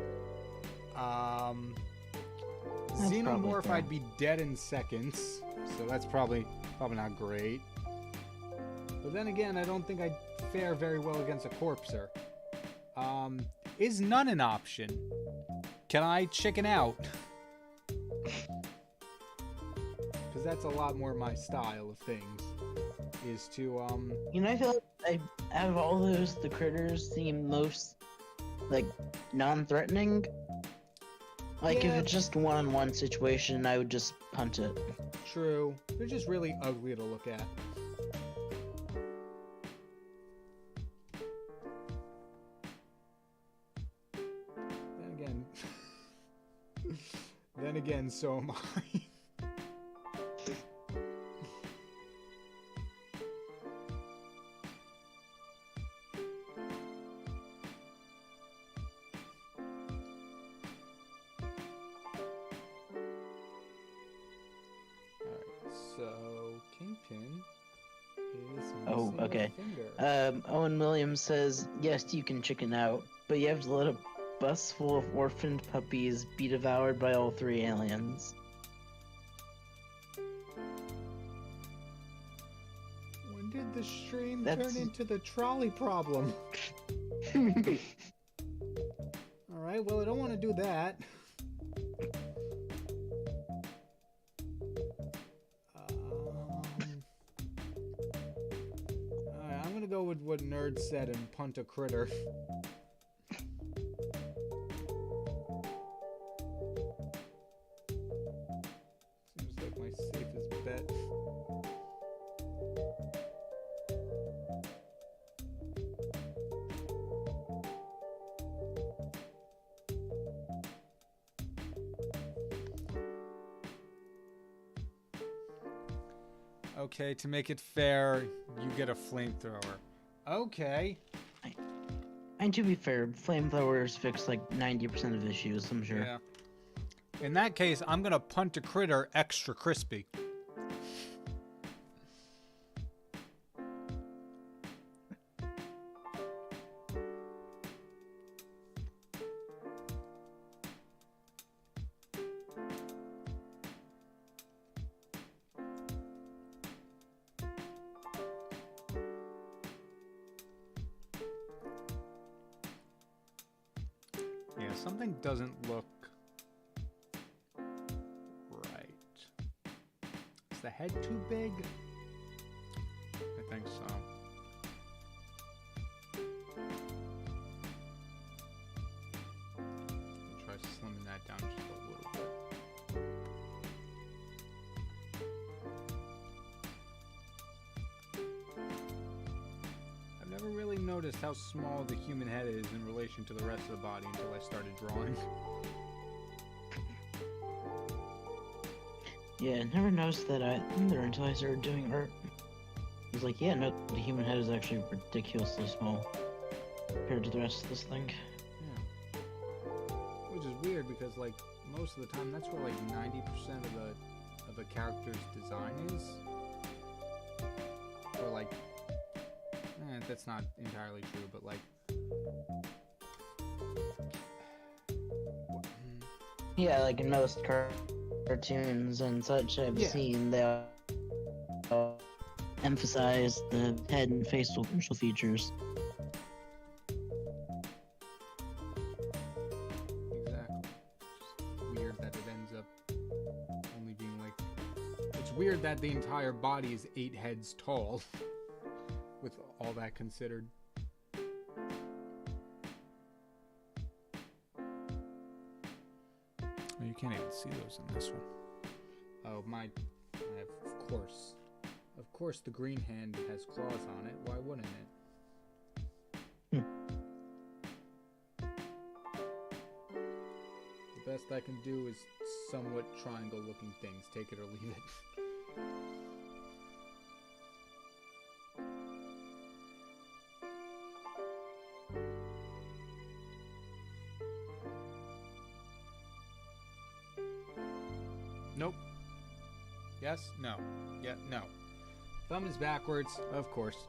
Xenomorph, I'd be dead in seconds, so that's probably not great. But then again, I don't think I'd fare very well against a corpser. Is none an option? Can I chicken out? Because that's a lot more my style of things. Is to You know, I feel like out of all those, the critters seem most like, non-threatening. Like, if Yeah. it's just one-on-one situation, I would just punt it. True. They're just really ugly to look at. Then again, so am I. So, KyngPin is missing okay. a finger. Owen Williams says, yes, you can chicken out, but you have to let a bus full of orphaned puppies be devoured by all three aliens. When did the stream turn into the trolley problem? Alright, well, I don't want to do that. Alright, I'm gonna go with what Nerd said and punt a critter. Seems like my safest bet. Okay, to make it fair, you get a flamethrower. Okay. And to be fair, flamethrowers fix like 90% of issues, I'm sure. Yeah. In that case, I'm gonna punt a critter extra crispy. Yeah, something doesn't look right. Is the head too big? I think so. I'll try slimming that down just a little bit. I've never really noticed how small the human head is in relation to the rest of the body until I started drawing. Yeah, I never noticed that either until I started doing art. I was like, yeah, no, the human head is actually ridiculously small compared to the rest of this thing. Yeah. Which is weird because, like, most of the time that's where, like, 90% of a character's design is. Or, like, that's not entirely true, but, like... Yeah, like in most cartoons and such I've seen, they all emphasize the head and facial features. Exactly. It's weird that it ends up only being like... It's weird that the entire body is 8 heads tall, with all that considered. Well, you can't even see those in this one. Oh, of course. Of course the green hand has claws on it. Why wouldn't it? The best I can do is somewhat triangle-looking things. Take it or leave it. Nope. Yes? No. Yeah, no. Thumb is backwards, of course.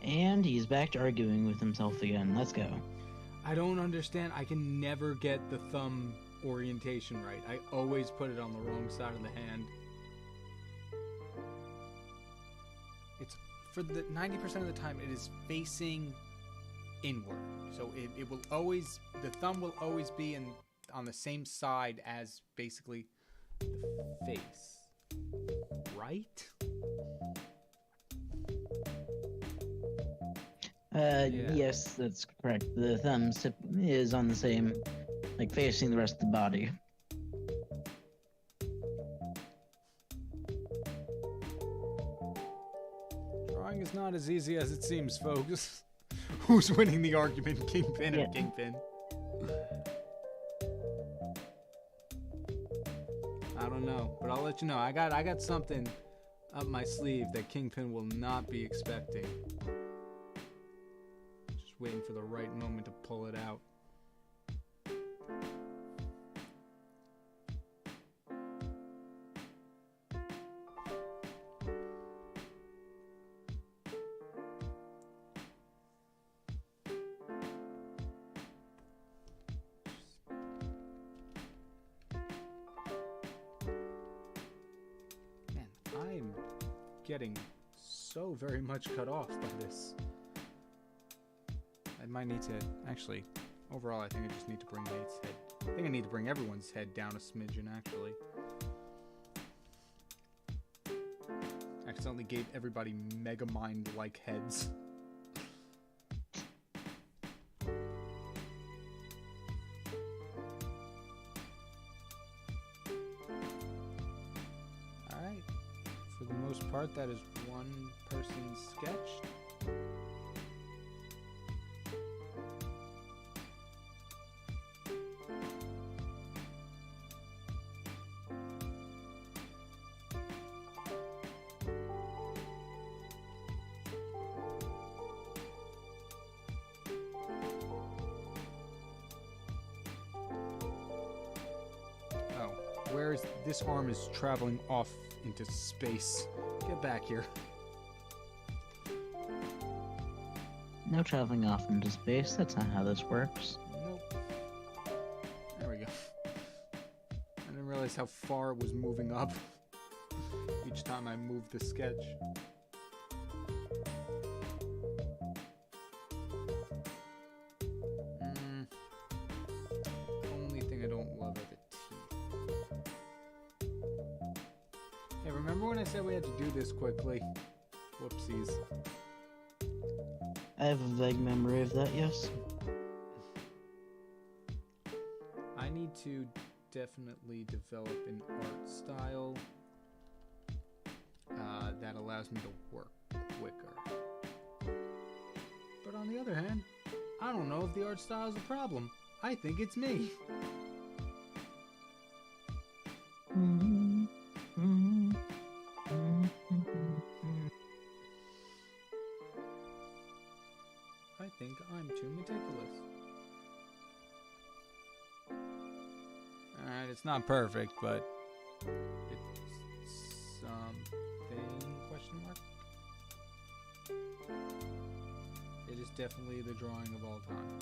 And he's back to arguing with himself again. Let's go. I don't understand. I can never get the thumb orientation right. I always put it on the wrong side of the hand. It's for the 90% of the time it is facing inward. So it will always, the thumb will always be on the same side as basically the face. Right? Yes, that's correct. The thumb is on the same, like, facing the rest of the body. Drawing is not as easy as it seems, folks. Who's winning the argument, KyngPin or KyngPin? I don't know, but I'll let you know. I got something up my sleeve that KyngPin will not be expecting. Just waiting for the right moment to pull it out. I'm getting so very much cut off by this. I might need to, actually, overall I think I just need to bring Nate's head. I think I need to bring everyone's head down a smidgen, actually. Accidentally gave everybody Megamind-like heads. For the most part, that is one person sketched. Oh, where is this arm is traveling off into space. Get back here. No traveling off into space. That's not how this works. Nope. There we go. I didn't realize how far it was moving up each time I moved the sketch. Only thing I don't love are the teeth. Hey, remember when I said we had to do this quickly? Whoopsies. I have a vague memory of that, yes. I need to definitely develop an art style that allows me to work quicker. But on the other hand, I don't know if the art style is a problem. I think it's me. I think I'm too meticulous. Alright, it's not perfect, but it's something, question mark? It is definitely the drawing of all time.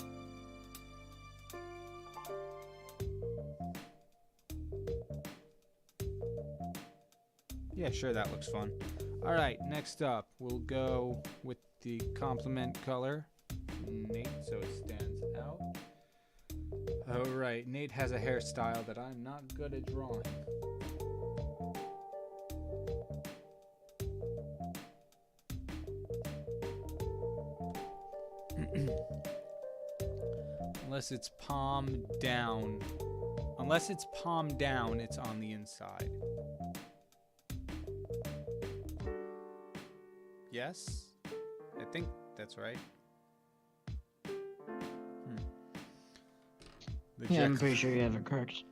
Yeah, sure, that looks fun. Alright, next up, we'll go with the complement color. Nate, so it stands out. Alright, Nate has a hairstyle that I'm not good at drawing. Unless it's palm down. Unless it's palm down, it's on the inside. Yes? I think that's right. Yeah, I'm pretty sure you have it correct.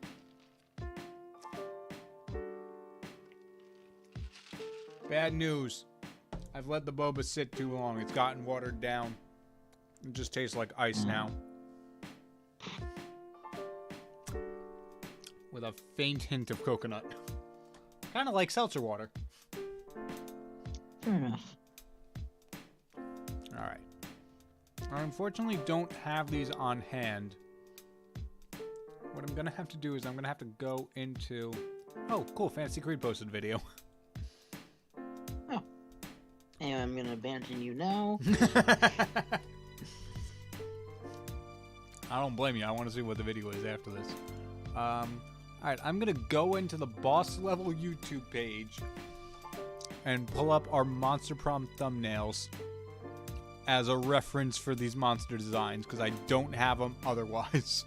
Bad news. I've let the boba sit too long. It's gotten watered down. It just tastes like ice now. With a faint hint of coconut. Kind of like seltzer water. Fair enough. Alright. I unfortunately don't have these on hand. What I'm gonna have to do is I'm gonna have to go into... Oh, cool. Fantasy Creed posted a video. Oh. Anyway, I'm gonna abandon you now. I don't blame you. I want to see what the video is after this. Alright, I'm gonna go into the boss level YouTube page and pull up our Monster Prom thumbnails as a reference for these monster designs because I don't have them otherwise.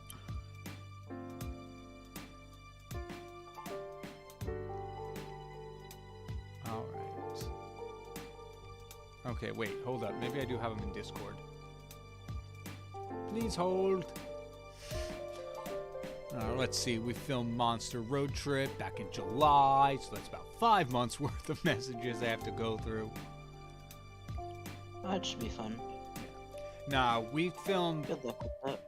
Alright. Okay, wait, hold up. Maybe I do have them in Discord. Please hold. Let's see, we filmed Monster Road Trip back in July, so that's about 5 months worth of messages I have to go through. That should be fun. Nah, we filmed... Good luck with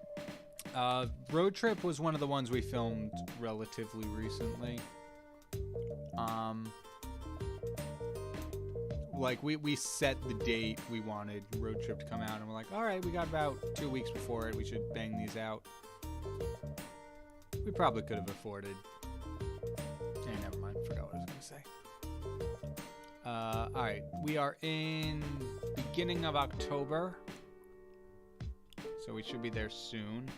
that. Road Trip was one of the ones we filmed relatively recently. Like, we set the date we wanted Road Trip to come out, and we're like, alright, we got about 2 weeks before it, we should bang these out. We probably could have afforded. Hey, never mind. Forgot what I was going to say. Alright. We are in beginning of October. So we should be there soon.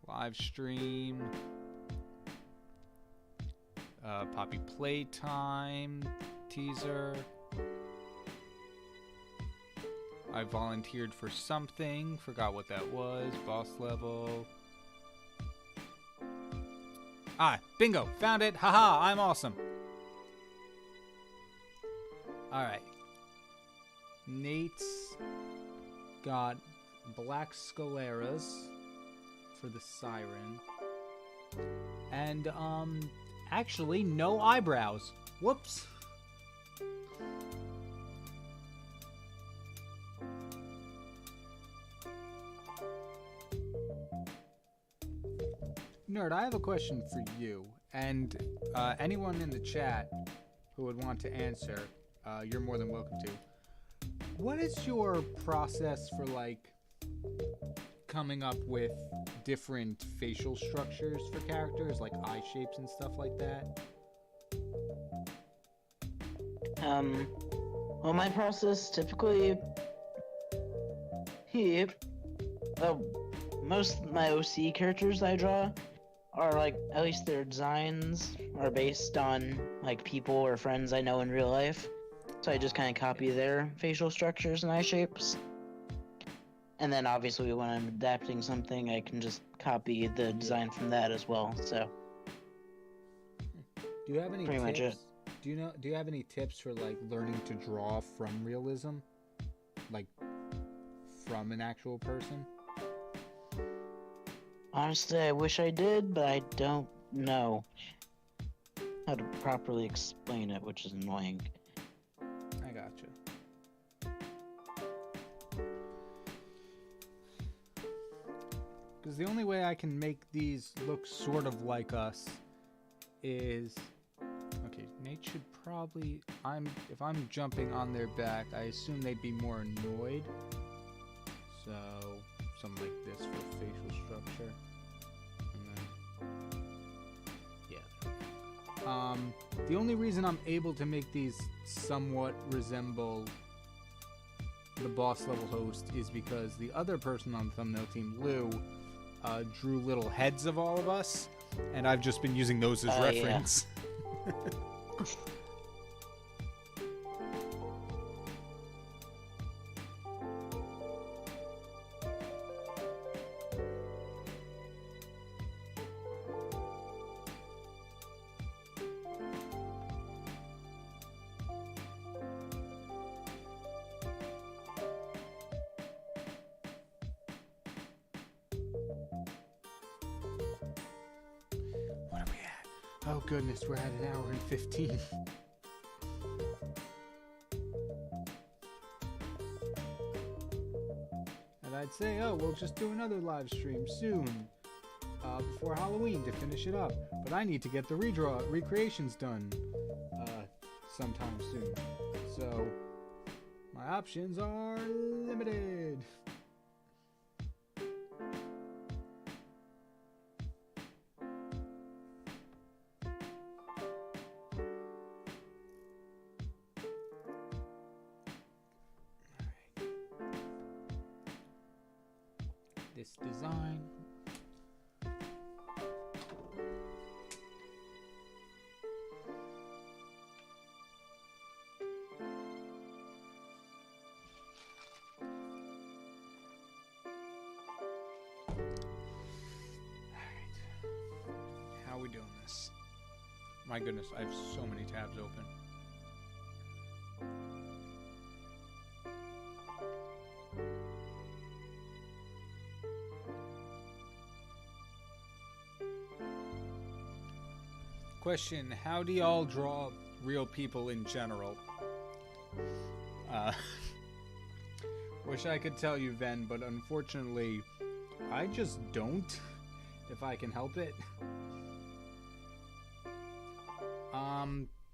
Live stream. Poppy Playtime teaser. I volunteered for something. Forgot what that was. Boss level. Ah, bingo, found it. Haha, I'm awesome. Alright. Nate's got black scaleras for the siren. And, actually, no eyebrows. Whoops. Nerd, I have a question for you, and anyone in the chat who would want to answer, you're more than welcome to. What is your process for, like, coming up with different facial structures for characters, like eye shapes and stuff like that? Well, my process typically... most of my OC characters I draw are, like, at least their designs are based on, like, people or friends I know in real life. So I just kind of copy their facial structures and eye shapes. And then obviously when I'm adapting something, I can just copy the design from that as well, so. Do you have any Pretty much tips? Do you have any tips for, like, learning to draw from realism? Like, from an actual person? Honestly, I wish I did, but I don't know how to properly explain it, which is annoying. I gotcha. Because the only way I can make these look sort of like us is... Okay, Nate should probably... If I'm jumping on their back, I assume they'd be more annoyed. So, something like this for facial structure. And then... Yeah. The only reason I'm able to make these somewhat resemble the boss level host is because the other person on the thumbnail team, Lou, drew little heads of all of us, and I've just been using those as reference. Yeah. Oh goodness, we're at 1 hour and 15. And I'd say, oh, we'll just do another live stream soon, before Halloween to finish it up. But I need to get the recreations done, sometime soon. So, my options are limited. This design. we doing this? My goodness, I have so many tabs open. Question, how do y'all draw real people in general? Wish I could tell you, Ven, but unfortunately, I just don't, if I can help it.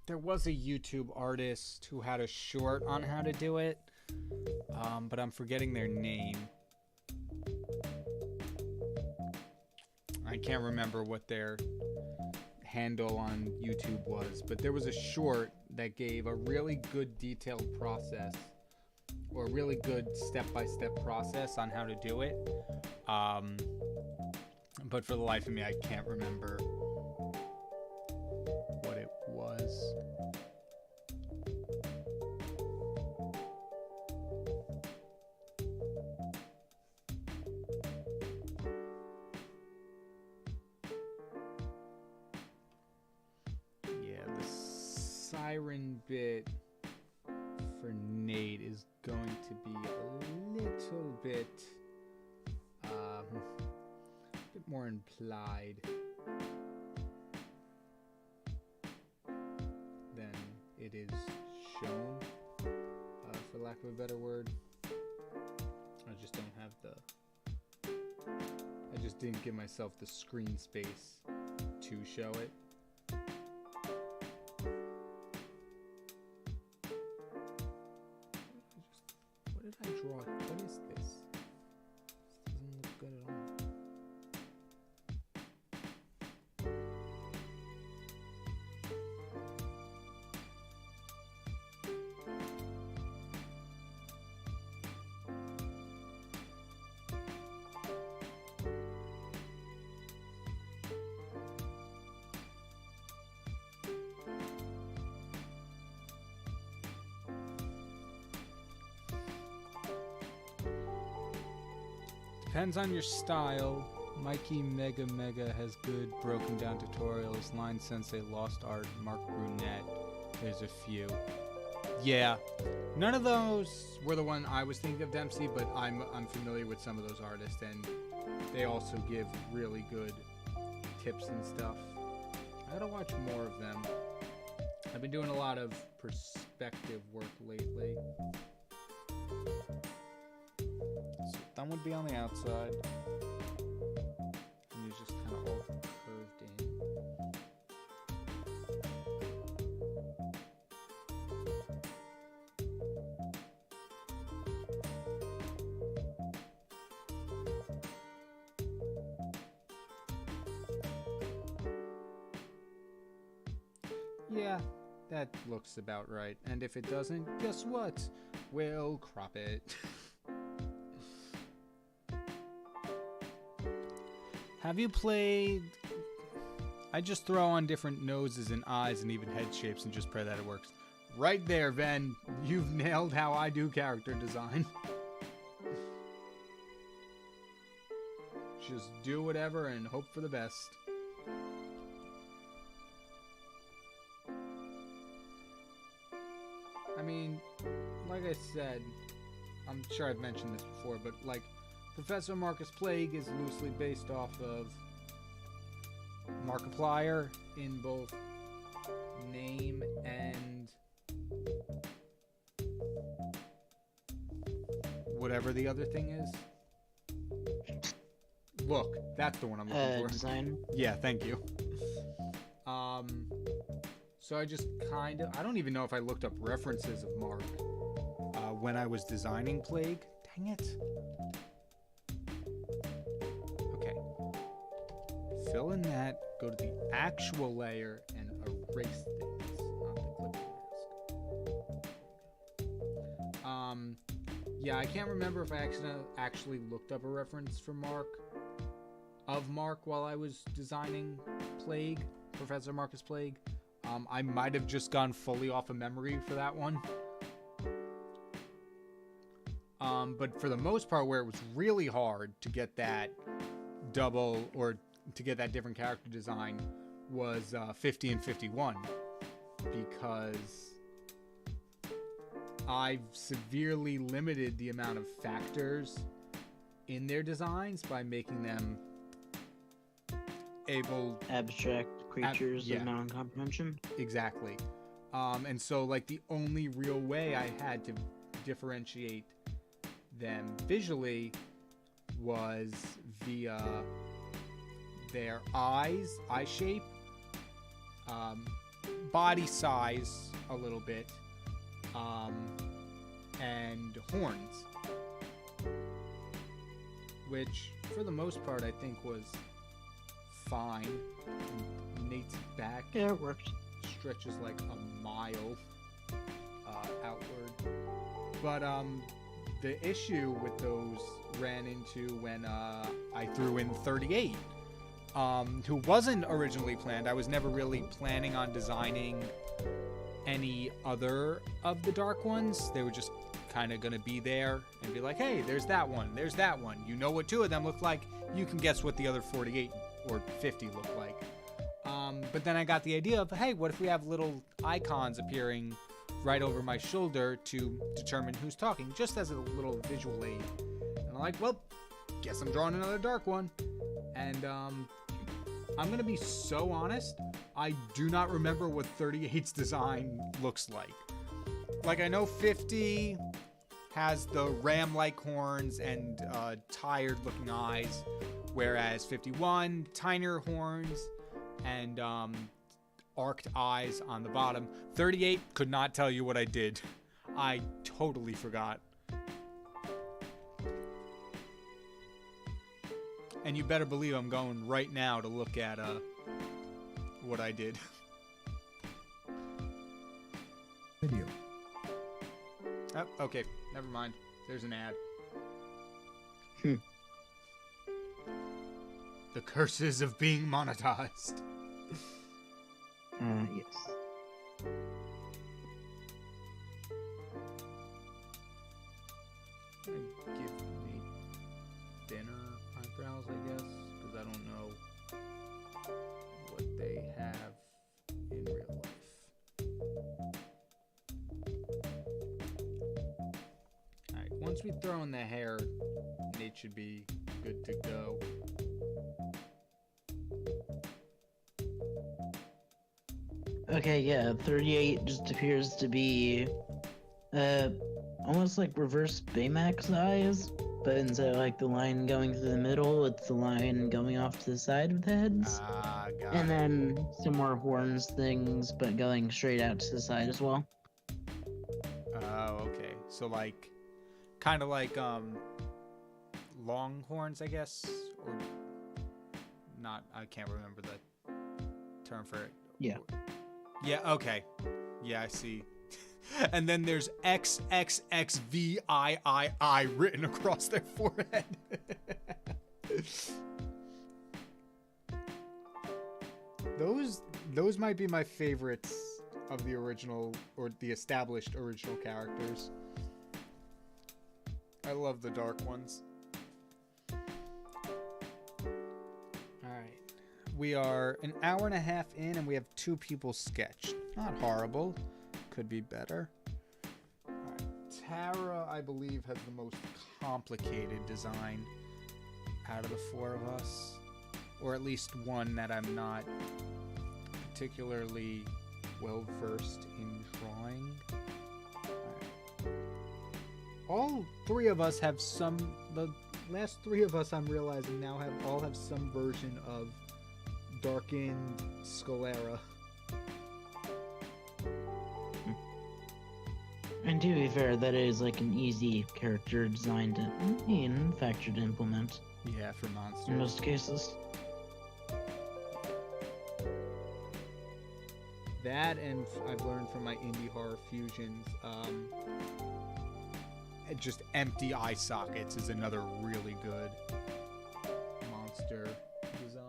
There was a YouTube artist who had a short on how to do it, but I'm forgetting their name. I can't remember what their handle on YouTube was, but there was a short that gave a really good detailed process, or a really good step-by-step process on how to do it. But for the life of me, I can't remember what it was. Siren bit for Nate is going to be a little bit more implied than it is shown, for lack of a better word. I just don't have I just didn't give myself the screen space to show it. What is this? This doesn't look good at all. Depends on your style. Mikey Mega has good broken down tutorials. Line Sensei, Lost Art, Mark Brunette. There's a few. Yeah, none of those were the one I was thinking of, Dempsey, but I'm familiar with some of those artists, and they also give really good tips and stuff. I gotta watch more of them. I've been doing a lot of perspective work lately. So thumb would be on the outside. And he's just kind of all curved in. Yeah, that looks about right. And if it doesn't, guess what? We'll crop it. Have you played... I just throw on different noses and eyes and even head shapes and just pray that it works. Right there, Ven. You've nailed how I do character design. Just do whatever and hope for the best. I mean, like I said, I'm sure I've mentioned this before, but like, Professor Marcus Plague is loosely based off of Markiplier in both name and whatever the other thing is. Look, that's the one I'm looking for. Design. Yeah, thank you. So I just kind of... I don't even know if I looked up references of Mark when I was designing Plague. Dang it. Okay. Fill in that, go to the actual layer, and erase things, not the clipping mask. Yeah, I can't remember if I actually looked up a reference for Mark while I was designing Plague, Professor Marcus Plague. I might have just gone fully off of memory for that one. But for the most part, where it was really hard to get that double or to get that different character design was 50 and 51 because I've severely limited the amount of factors in their designs by making them abstract creatures of non-comprehension. Exactly. And so like the only real way I had to differentiate them visually was via their eye shape, body size a little bit, and horns, which for the most part I think was fine. Nate's back it worked. Stretches like a mile outward, but the issue with those ran into when I threw in 38, who wasn't originally planned. I was never really planning on designing any other of the dark ones. They were just kind of gonna be there and be like, hey, there's that one, there's that one. You know what 2 of them look like, you can guess what the other 48 or 50 look like. But then I got the idea of, hey, what if we have little icons appearing right over my shoulder to determine who's talking, just as a little visual aid. And I'm like, well, guess I'm drawing another dark one. And I'm going to be so honest, I do not remember what 38's design looks like. Like, I know 50 has the ram-like horns and tired-looking eyes, whereas 51, tinier horns and arced eyes on the bottom. 38, could not tell you what I did. I totally forgot. And you better believe I'm going right now to look at what I did. Video. Oh, okay, never mind. There's an ad. The curses of being monetized. Yes. Give me thinner eyebrows, I guess, because I don't know what they have in real life. Alright, once we throw in the hair, Nate should be good to go. Okay, yeah, 38 just appears to be almost like reverse Baymax eyes, but instead of like the line going through the middle, it's the line going off to the side of the heads. Ah, got And it. then some more horns things, but going straight out to the side as well. Oh, okay. So like, kind of like longhorns, I guess, or not. I can't remember the term for it. Yeah. Yeah. Okay. Yeah, I see. And then there's XXXVIII written across their forehead. Those might be my favorites of the original, or the established original characters. I love the dark ones. Alright. We are an hour and a half in and we have 2 people sketched. Not horrible. Could be better. Alright. Tara, I believe, has the most complicated design out of the 4 of us. Or at least one that I'm not particularly well versed in drawing. All 3 of us have some. The last 3 of us, I'm realizing now, all have some version of darkened sclera. And to be fair, that is like an easy character design to, in factor to implement Yeah, for monsters. in most cases. That, and I've learned from my indie horror fusions, just empty eye sockets is another really good monster design.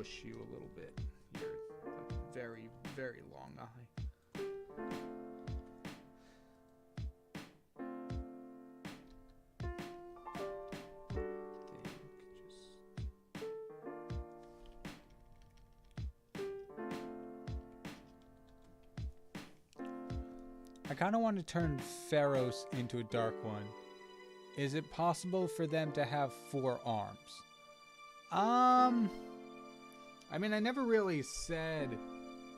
push you a little bit. You're a very, very long eye. I kind of want to turn Pharaohs into a dark one. Is it possible for them to have 4 arms? I mean, I never really said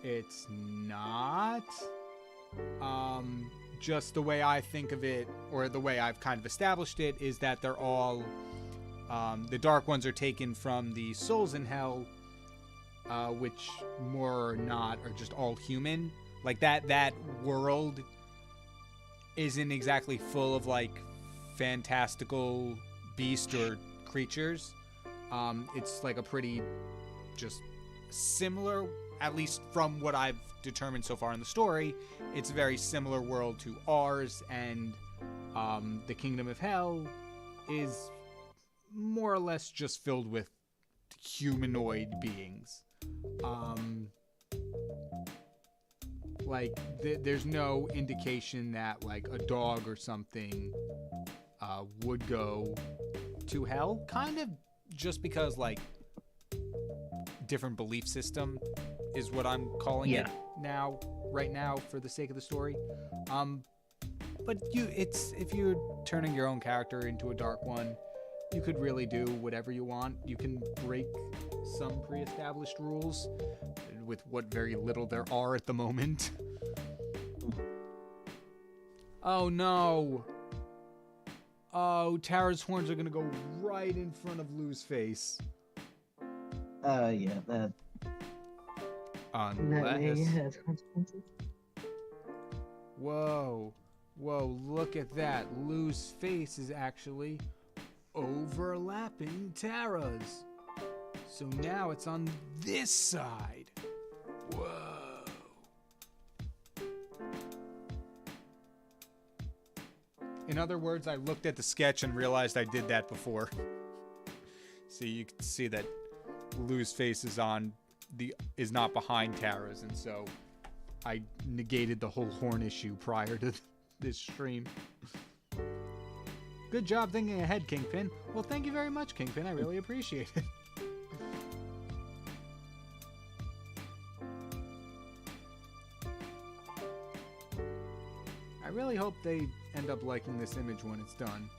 it's not. Just the way I think of it, or the way I've kind of established it, is that they're all, the dark ones are taken from the souls in hell, which more or not are just all human. Like that world isn't exactly full of like fantastical beast or creatures. It's like a pretty just similar, at least from what I've determined so far in the story, it's a very similar world to ours, and the Kingdom of Hell is more or less just filled with humanoid beings. There's no indication that like a dog or something would go to hell, kind of just because like different belief system is what I'm calling it now, right now, for the sake of the story. But if you're turning your own character into a dark one, you could really do whatever you want. You can break some pre-established rules with what very little there are at the moment. Oh no! Oh, Tara's horns are gonna go right in front of Lou's face. Yeah, that may have consequences. Whoa, look at that. Lou's face is actually overlapping Tara's. So now it's on this side. Whoa. In other words, I looked at the sketch and realized I did that before. So you can see that Lou's face is not behind Tara's, and so I negated the whole horn issue prior to this stream. Good job thinking ahead, KyngPin. Well, thank you very much, KyngPin. I really appreciate it. I really hope they end up liking this image when it's done.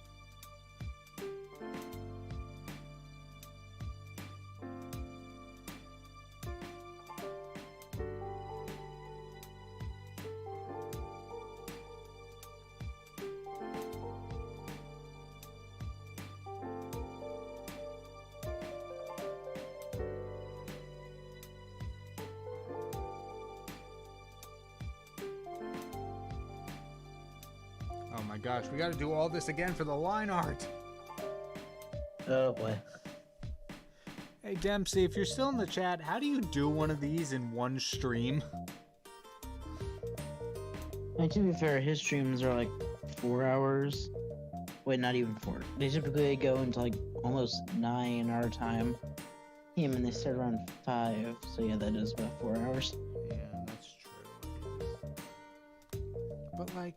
Oh my gosh, we gotta do all this again for the line art. Oh boy. Hey Dempsey, if you're still in the chat, how do you do one of these in one stream? To be fair, his streams are like 4 hours. Wait, not even 4. They typically go into like almost 9 our time. Him and they start around 5, so yeah, that is about 4 hours. Yeah, that's true. But like,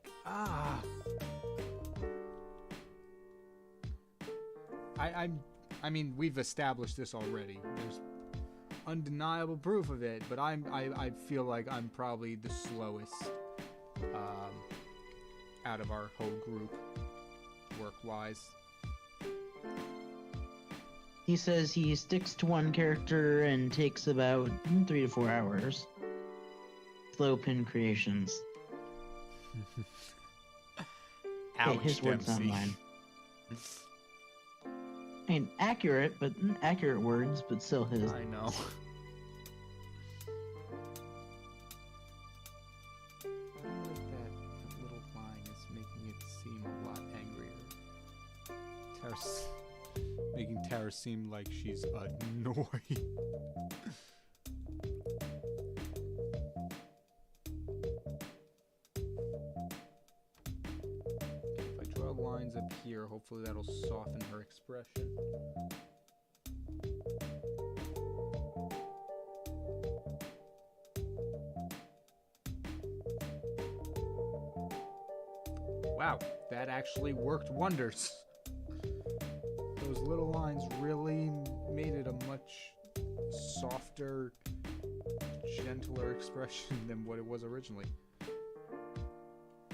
I mean, we've established this already. There's undeniable proof of it, but I feel like I'm probably the slowest out of our whole group, work-wise. He says he sticks to one character and takes about 3 to 4 hours. Slow pin creations. Ouch, Okay, his words, not Dempsey. mine. I mean, accurate words, but still his. I know. I don't like that little line is making it seem a lot angrier. Making Tara seem like she's annoyed. If I draw lines up here, hopefully that'll soften her expression. Wow, that actually worked wonders. Those little lines really made it a much softer, gentler expression than what it was originally.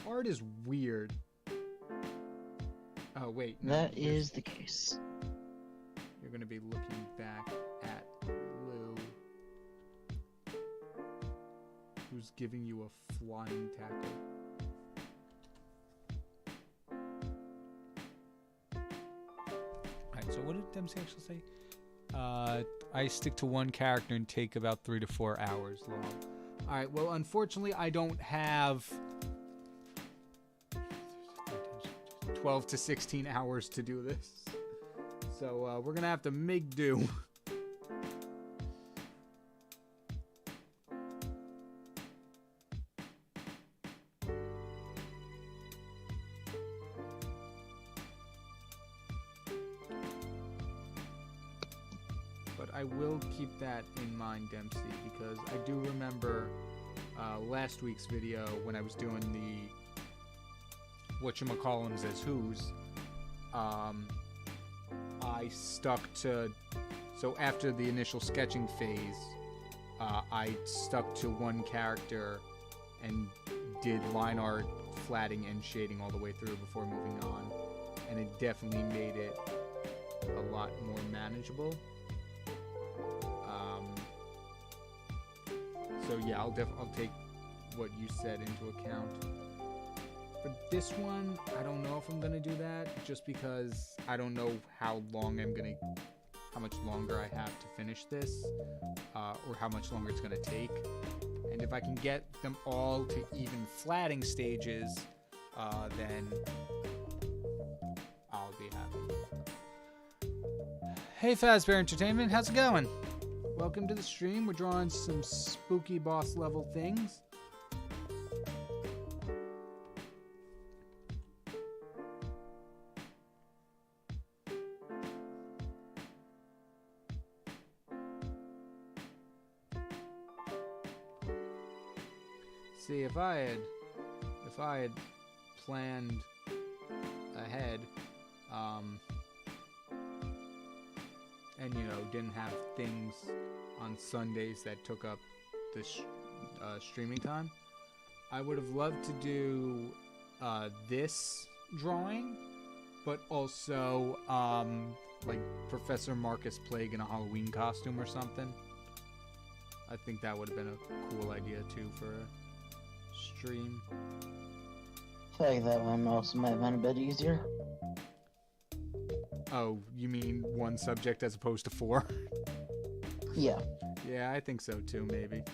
Art is weird. Oh, wait. No, That is the case. you're going to be looking back at Lou, who's giving you a flying tackle. Alright, so what did Dempsey actually say? I stick to one character and take about 3 to 4 hours long. Alright, well, unfortunately, I don't have 12 to 16 hours to do this. So, we're gonna have to make do. But I will keep that in mind, Dempsey, because I do remember last week's video when I was doing the whatchamacallums as who's, I stuck to, so after the initial sketching phase, I stuck to one character and did line art, flatting, and shading all the way through before moving on, and it definitely made it a lot more manageable. So yeah, I'll take what you said into account. For this one, I don't know if I'm gonna do that, just because I don't know how much longer I have to finish this, or how much longer it's gonna take. And if I can get them all to even flatting stages, then I'll be happy. Hey Fazbear Entertainment, how's it going? Welcome to the stream. We're drawing some spooky boss level things. See, if I had planned ahead, and didn't have things on Sundays that took up the streaming time, I would have loved to do this drawing, but also like Professor Marcus Plague in a Halloween costume or something. I think that would have been a cool idea too for a stream. I think that one also might have been a bit easier. Oh, you mean one subject as opposed to 4? Yeah. Yeah, I think so too, maybe.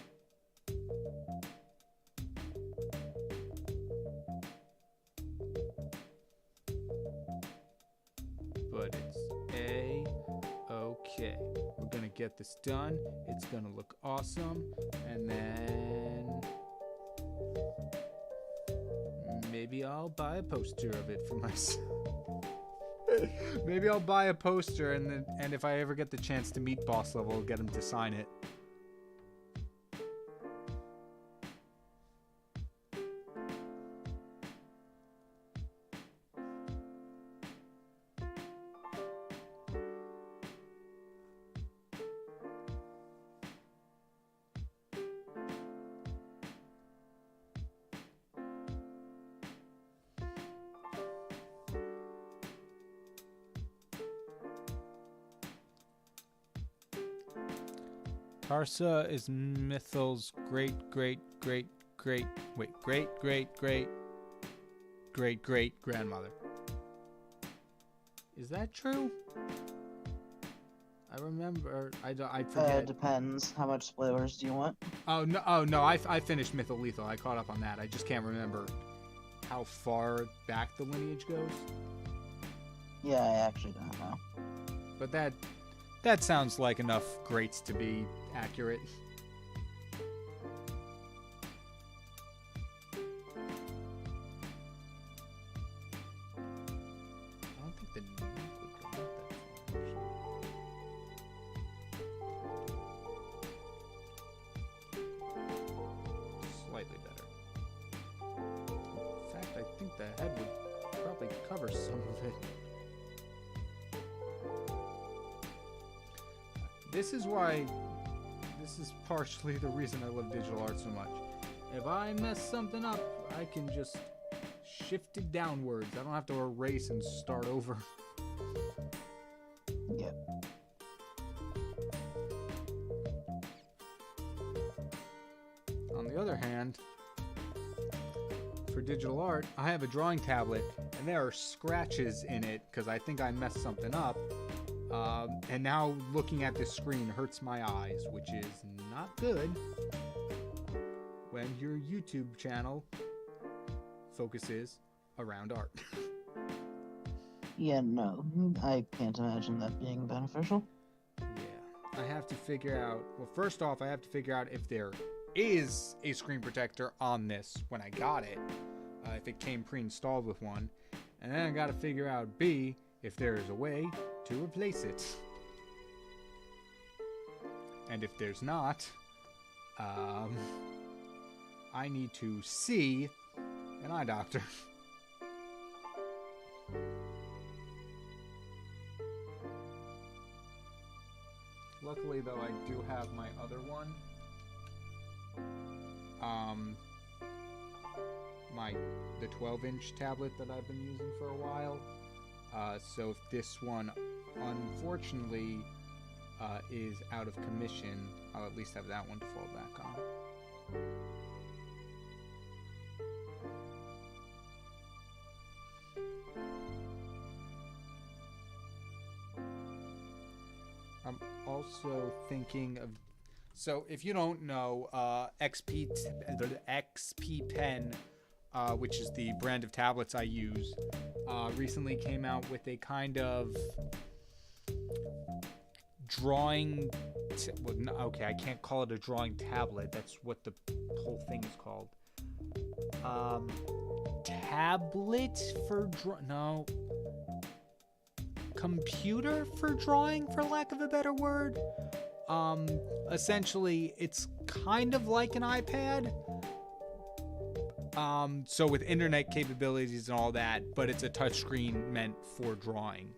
But it's A-okay. We're gonna get this done. It's gonna look awesome. And then maybe I'll buy a poster of it for myself. Maybe I'll buy a poster, and if I ever get the chance to meet boss level, I'll get him to sign it. Tarsa is Mythal's great grandmother. Is that true? I remember. I forget. Depends. How much spoilers do you want? Oh no! I finished Mythal Lethal. I caught up on that. I just can't remember how far back the lineage goes. Yeah, I actually don't know. But that sounds like enough greats to be accurate. I don't think the neck would go that far, actually. Slightly better. In fact, I think the head would cover some of it. This is partially the reason I love digital art so much. If I mess something up, I can just shift it downwards. I don't have to erase and start over. Yep. On the other hand, for digital art, I have a drawing tablet, and there are scratches in it because I think I messed something up. And now looking at this screen hurts my eyes, which is not good when your YouTube channel focuses around art. Yeah, no, I can't imagine that being beneficial. Yeah, I have to figure out, well, first off, I have to figure out if there is a screen protector on this when I got it, if it came pre-installed with one, and then I gotta figure out, B, if there is a way to replace it. And if there's not, I need to see an eye doctor. Luckily, though, I do have my other one. The 12-inch tablet that I've been using for a while. So if this one, unfortunately, is out of commission, I'll at least have that one to fall back on. I'm also thinking of, so if you don't know, XP Pen, which is the brand of tablets I use, recently came out with a kind of drawing, okay, I can't call it a drawing tablet, that's what the whole thing is called. Tablet for computer for drawing, for lack of a better word. Essentially, it's kind of like an iPad. So with internet capabilities and all that, but it's a touchscreen meant for drawing.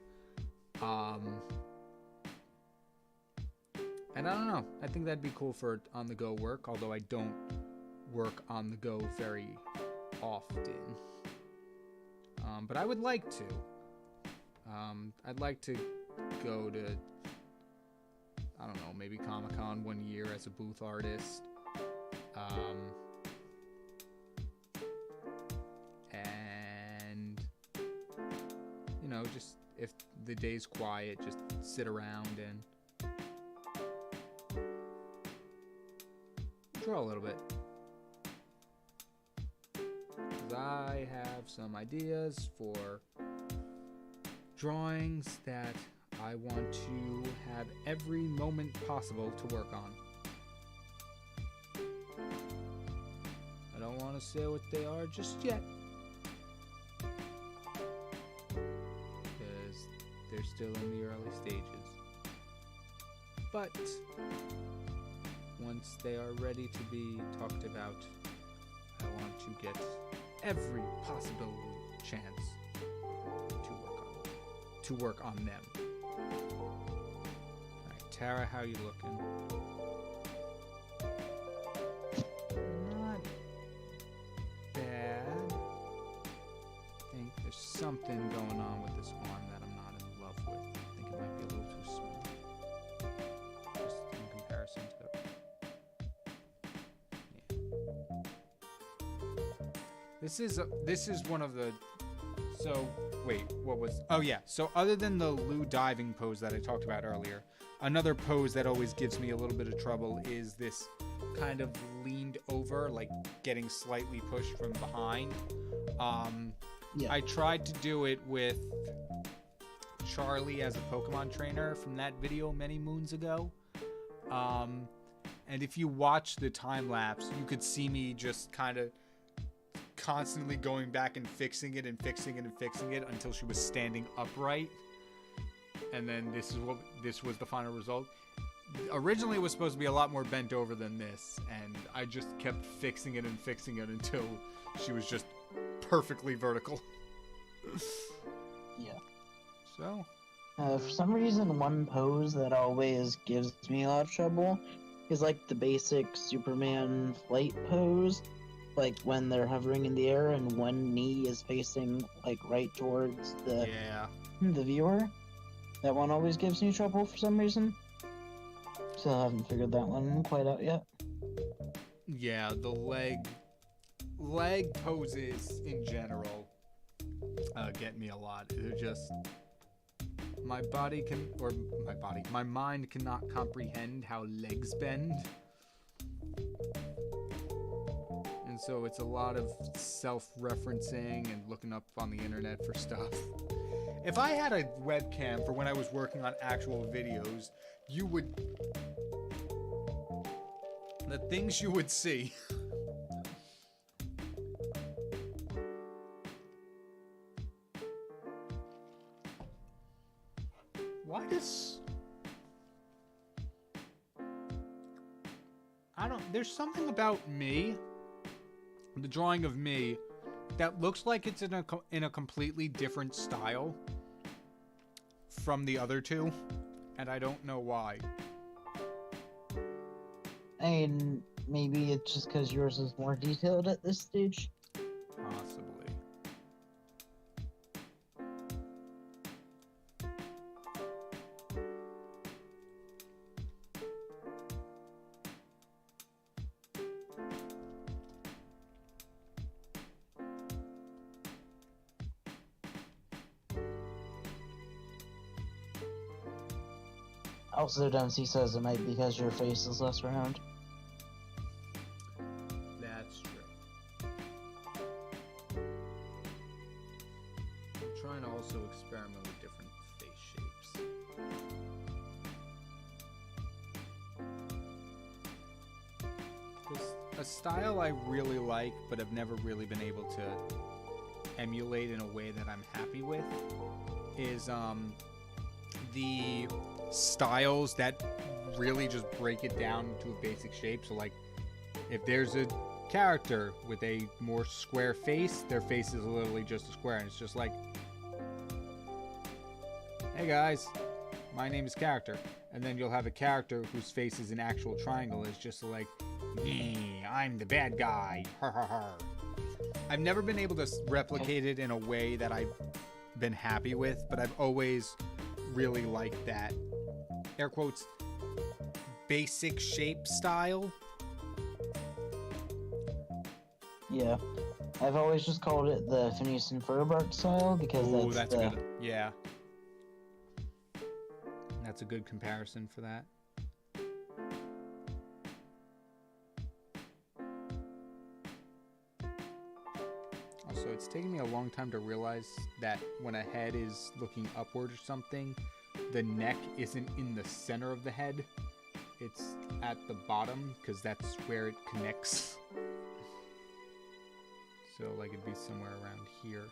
And I don't know. I think that'd be cool for on-the-go work, although I don't work on the go very often. But I would like to. I'd like to go to, I don't know, maybe Comic-Con one year as a booth artist. And, you know, just if the day's quiet, just sit around and draw a little bit. 'Cause I have some ideas for drawings that I want to have every moment possible to work on. I don't want to say what they are just yet, because they're still in the early stages. But once they are ready to be talked about, I want to get every possible chance to work on them. Alright, Tara, how you looking? Not bad. I think there's something going on with this arm that I'm not in love with. I think it might be a little too small. Just in comparison to This is one of the, so wait, what was, oh yeah, so other than the Lou diving pose that I talked about earlier, another pose that always gives me a little bit of trouble is this kind of leaned over, like getting slightly pushed from behind. Yeah. I tried to do it with Charlie as a Pokemon trainer from that video many moons ago. And if you watch the time lapse, you could see me just kind of constantly going back and fixing it and fixing it and fixing it until she was standing upright. And then this was the final result. Originally it was supposed to be a lot more bent over than this, and I just kept fixing it and fixing it until she was just perfectly vertical. Yeah. So, For some reason, one pose that always gives me a lot of trouble is like the basic Superman flight pose, like when they're hovering in the air and one knee is facing like right towards yeah. the viewer. That one always gives me trouble for some reason. Still haven't figured that one quite out yet. Yeah, the leg poses in general get me a lot. They're just my mind cannot comprehend how legs bend. And so it's a lot of self-referencing and looking up on the internet for stuff. If I had a webcam for when I was working on actual videos, the things you would see. Why does... There's something about me, the drawing of me, that looks like it's in a completely different style from the other two, and I don't know why. I mean, maybe it's just because yours is more detailed at this stage. Possibly. Also, Dempsey says it might be because your face is less round. That's true. I'm trying to also experiment with different face shapes. There's a style I really like, but I've never really been able to emulate in a way that I'm happy with, is the styles that really just break it down to a basic shape. So like if there's a character with a more square face, their face is literally just a square, and it's just like, hey guys, my name is character. And then you'll have a character whose face is an actual triangle. It's just like, me, I'm the bad guy. Har har har. I've never been able to replicate it in a way that I've been happy with, but I've always really liked that, air quotes, basic shape style. Yeah. I've always just called it the Phineas and Ferb style because that's good. Yeah. That's a good comparison for that. Also, it's taken me a long time to realize that when a head is looking upward or something, the neck isn't in the center of the head. It's at the bottom, because that's where it connects. So, like, it'd be somewhere around here.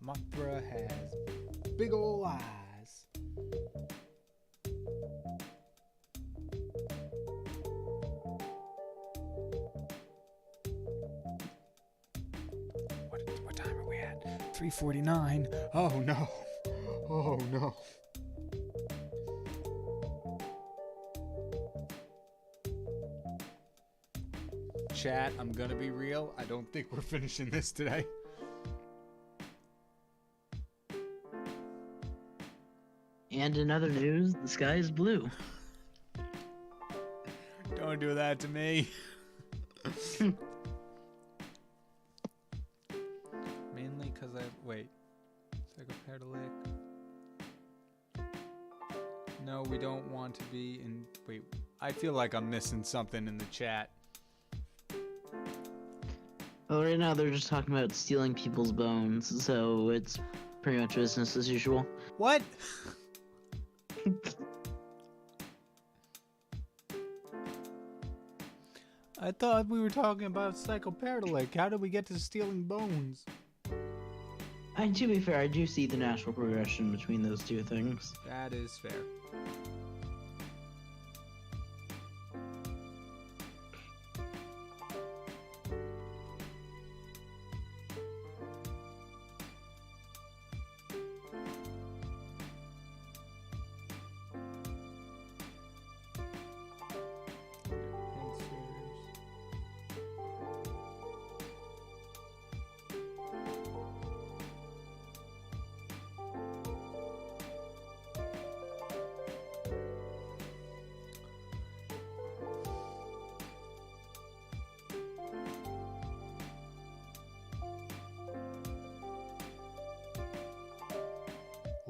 Mothra has big ol' eyes. What time are we at? 3:49. Oh no. Oh no. Chat, I'm gonna be real. I don't think we're finishing this today. And in other news, the sky is blue. Don't do that to me. Mainly because wait. Psychopath lick. No, we don't want to be in... Wait, I feel like I'm missing something in the chat. Well, right now they're just talking about stealing people's bones, so it's pretty much business as usual. What? I thought we were talking about psychoparadolic. How did we get to stealing bones? And to be fair, I do see the natural progression between those two things. That is fair.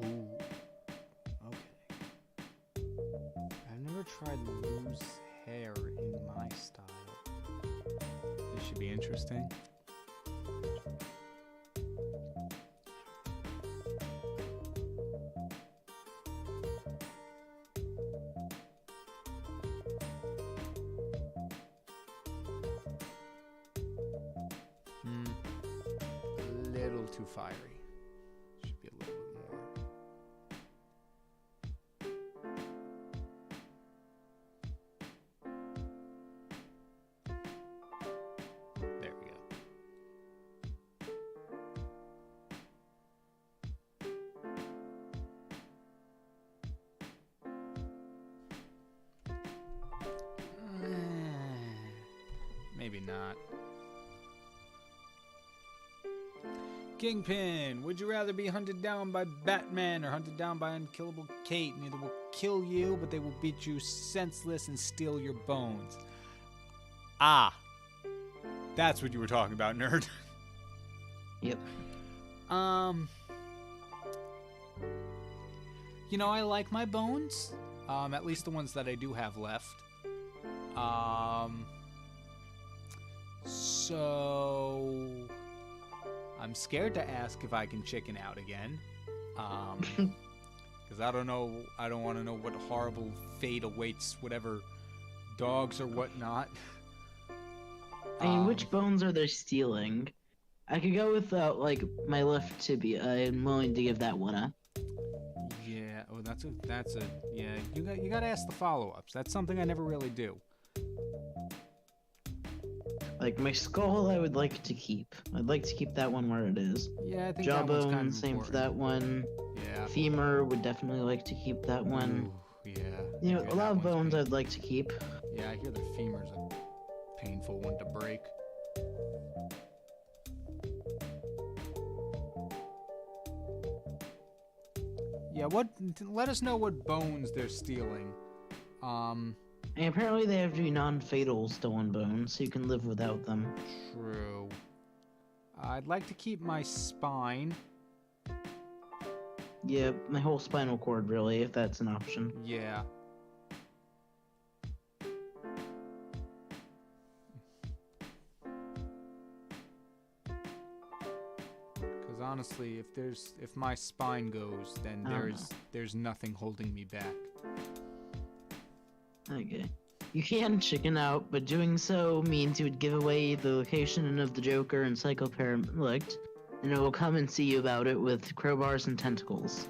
Ooh. Okay. I've never tried loose hair in my style. This should be interesting. A little too fiery. Should be a little bit more. There we go. Maybe not. KyngPin, would you rather be hunted down by Batman or hunted down by unkillable Kate? Neither will kill you, but they will beat you senseless and steal your bones. Ah. That's what you were talking about, nerd. Yep. You know, I like my bones. At least the ones that I do have left. So I'm scared to ask if I can chicken out again. Because I don't know. I don't want to know what horrible fate awaits whatever dogs or whatnot. I mean, which bones are they stealing? I could go with like my left tibia. I'm willing to give that one a. Yeah. Oh, that's a. Yeah. You gotta ask the follow-ups. That's something I never really do. Like my skull, I would like to keep. I'd like to keep that one where it is. Yeah, I think that one's Jawbone, kind of same important. for that one. Yeah. Femur would definitely like to keep that one. Ooh, yeah. You know, Yeah, a lot that of one's bones pain- I'd like to keep. Yeah, I hear the femur's a painful one to break. Yeah, let us know what bones they're stealing. And apparently they have to be non-fatal stolen bones, so you can live without them. True. I'd like to keep my spine. Yeah, my whole spinal cord, really, if that's an option. Yeah. Because honestly, if my spine goes, then there's nothing holding me back. Okay. You can chicken out, but doing so means you would give away the location of the Joker and Psychoparadolic, and it will come and see you about it with crowbars and tentacles.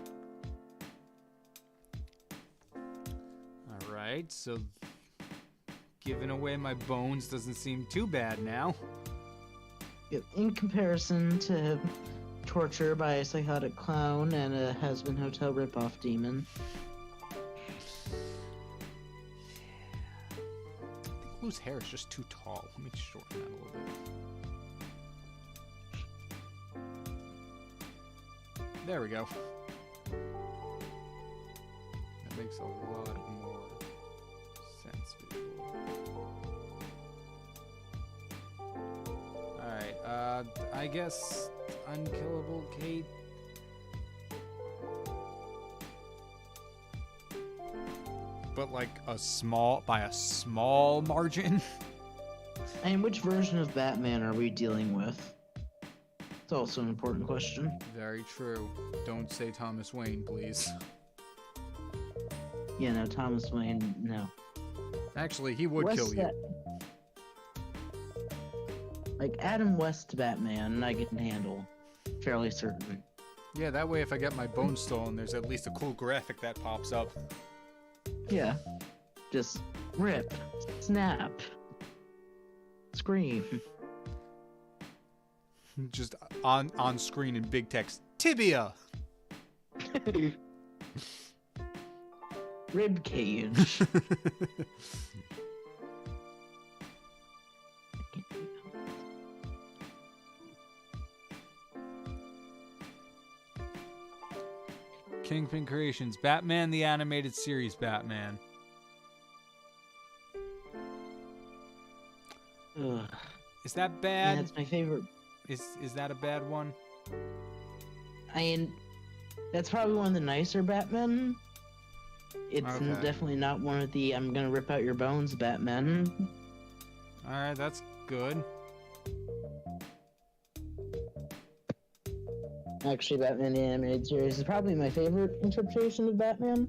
Alright, so giving away my bones doesn't seem too bad now. In comparison to torture by a psychotic clown and a has-been hotel ripoff demon. I think Blue's hair is just too tall. Let me shorten that a little bit. There we go. That makes a lot more sense visual. Alright, I guess unkillable Kate. But like by a small margin. And which version of Batman are we dealing with? It's also an important question. Very true. Don't say Thomas Wayne, please. Yeah, no, Thomas Wayne, no. Actually, he would West kill you. Like Adam West Batman, I can handle. Fairly certain. Yeah, that way if I get my bone stolen, there's at least a cool graphic that pops up. Yeah. Just rip, snap, scream. Just on screen in big text. Tibia! Rib cage. KyngPin Creations. Batman the Animated Series Batman. Ugh. Is that Yeah, bad? that's my favorite. Is that a bad one? I mean, that's probably one of the nicer Batmen. It's Okay. definitely not one of the I'm gonna rip out your bones Batman. Alright, that's good. Actually, Batman the Animated Series is probably my favorite interpretation of Batman,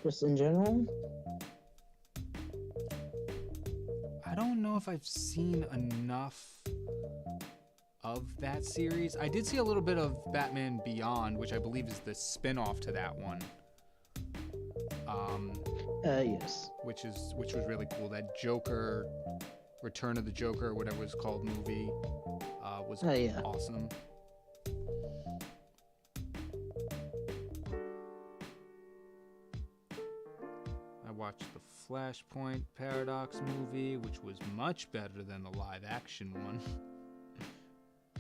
just in general. I don't know if I've seen enough of that series. I did see a little bit of Batman Beyond, which I believe is the spin-off to that one. Yes. Which was really cool. That Joker, Return of the Joker, or whatever it's called, movie was Yeah. awesome. I watched the Flashpoint Paradox movie, which was much better than the live-action one.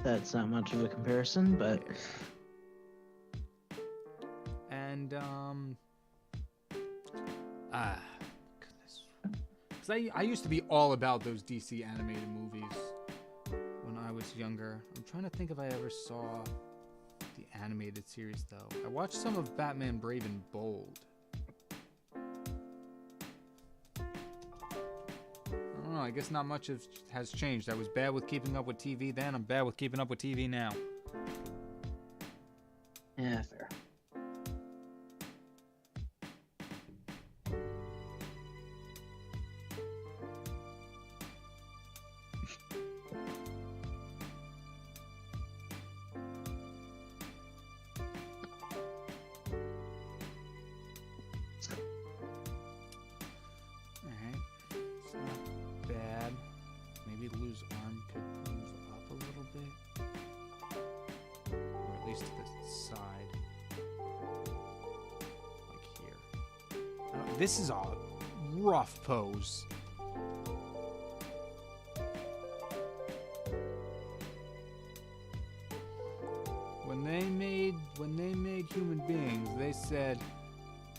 That's not much of a comparison, but And goodness, because I used to be all about those DC animated movies when I was younger. I'm trying to think if I ever saw the animated series though. I watched some of Batman Brave and Bold. I don't know. I guess not much has changed. I was bad with keeping up with TV then. I'm bad with keeping up with TV now. yeah, fair. Alright, it's not bad. Maybe Lou's arm could move up a little bit. Or at least to the side. Like here. I don't, this is a rough pose. When they made human beings, they said,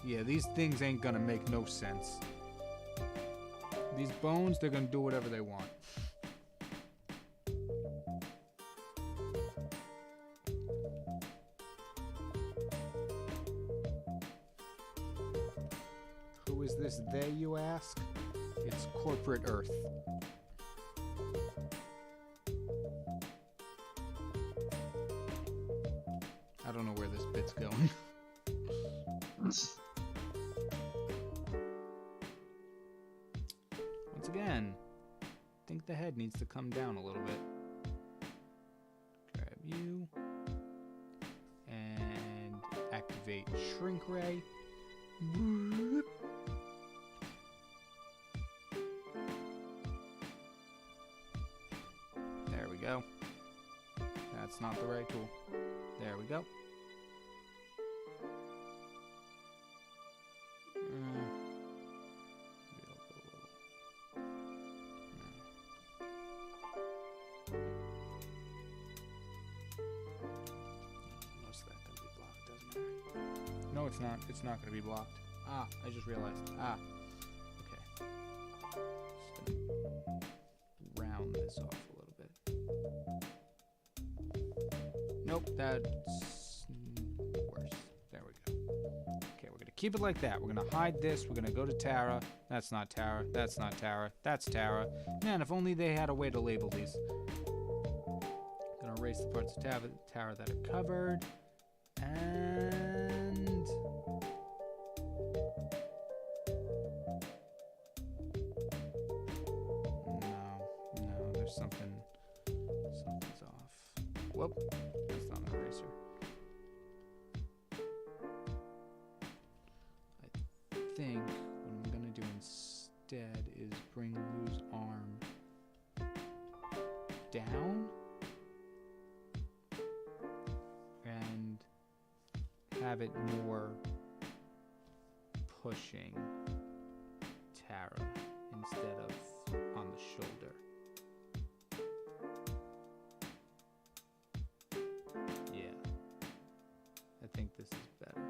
yeah, these things ain't gonna make no sense. These bones, they're gonna do whatever they want. Who is this they, you ask? It's corporate Earth. I don't know where this bit's going. Once again, I think the head needs to come down a little bit. Grab you. And activate Shrink Ray. There we go. That's not the right tool. There we go. No, it's not. It's not going to be blocked. Ah, I just realized. Ah. Okay. Just gonna round this off a little bit. Nope, that's worse. There we go. Okay, we're going to keep it like that. We're going to hide this. We're going to go to Tara. That's not Tara. That's not Tara. That's Tara. Man, if only they had a way to label these. Going to erase the parts of the tower that are covered. And... No, there's something's off. Whoop, that's not an eraser. I think what I'm gonna do instead is bring Lou's arm down and have it more pushing Tara instead of on the shoulder. Yeah, I think this is better.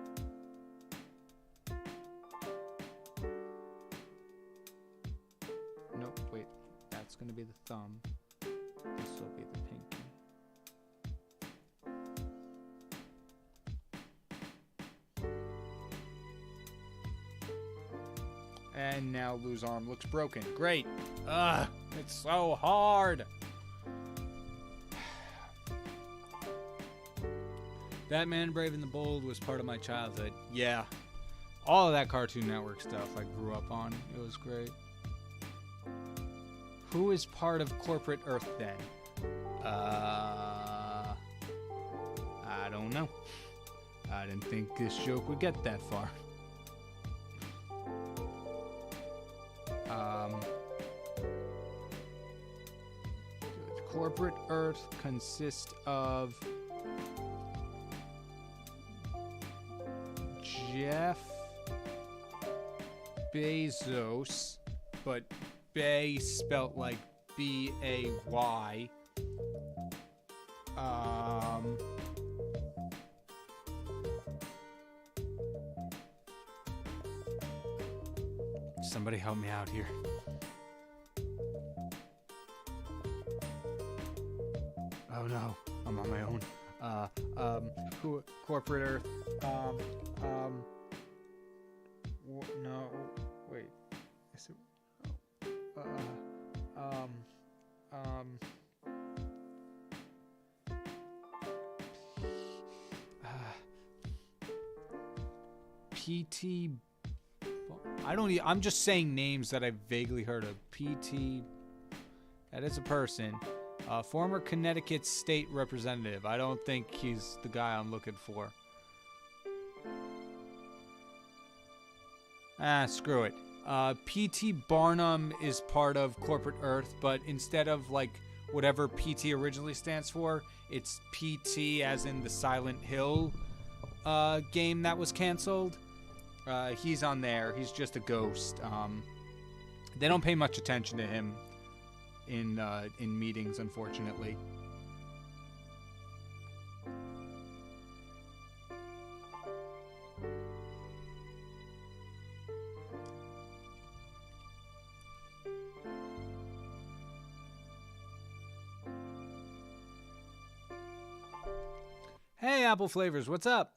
Nope, wait, that's gonna be the thumb. This will be the pinky. And now Lou's arm looks broken. Great. Ugh, it's so hard. Batman Brave and the Bold was part of my childhood. Yeah. All of that Cartoon Network stuff I grew up on. It was great. Who is part of corporate Earth then? I don't know. I didn't think this joke would get that far. Corporate Earth consists of Jeff Bezos, but Bay spelt like B-A-Y. Somebody help me out here. Oh no, I'm on my own. Corporate Earth. No, wait. Is it? PT. I don't. I'm just saying names that I've vaguely heard of. PT. That is a person. Former Connecticut State Representative. I don't think he's the guy I'm looking for. Screw it. PT Barnum is part of Corporate Earth, but instead of like whatever PT originally stands for, it's PT as in the Silent Hill game that was canceled. He's on there. He's just a ghost. They don't pay much attention to him in meetings, unfortunately. Hey, Apple Flavors, what's up?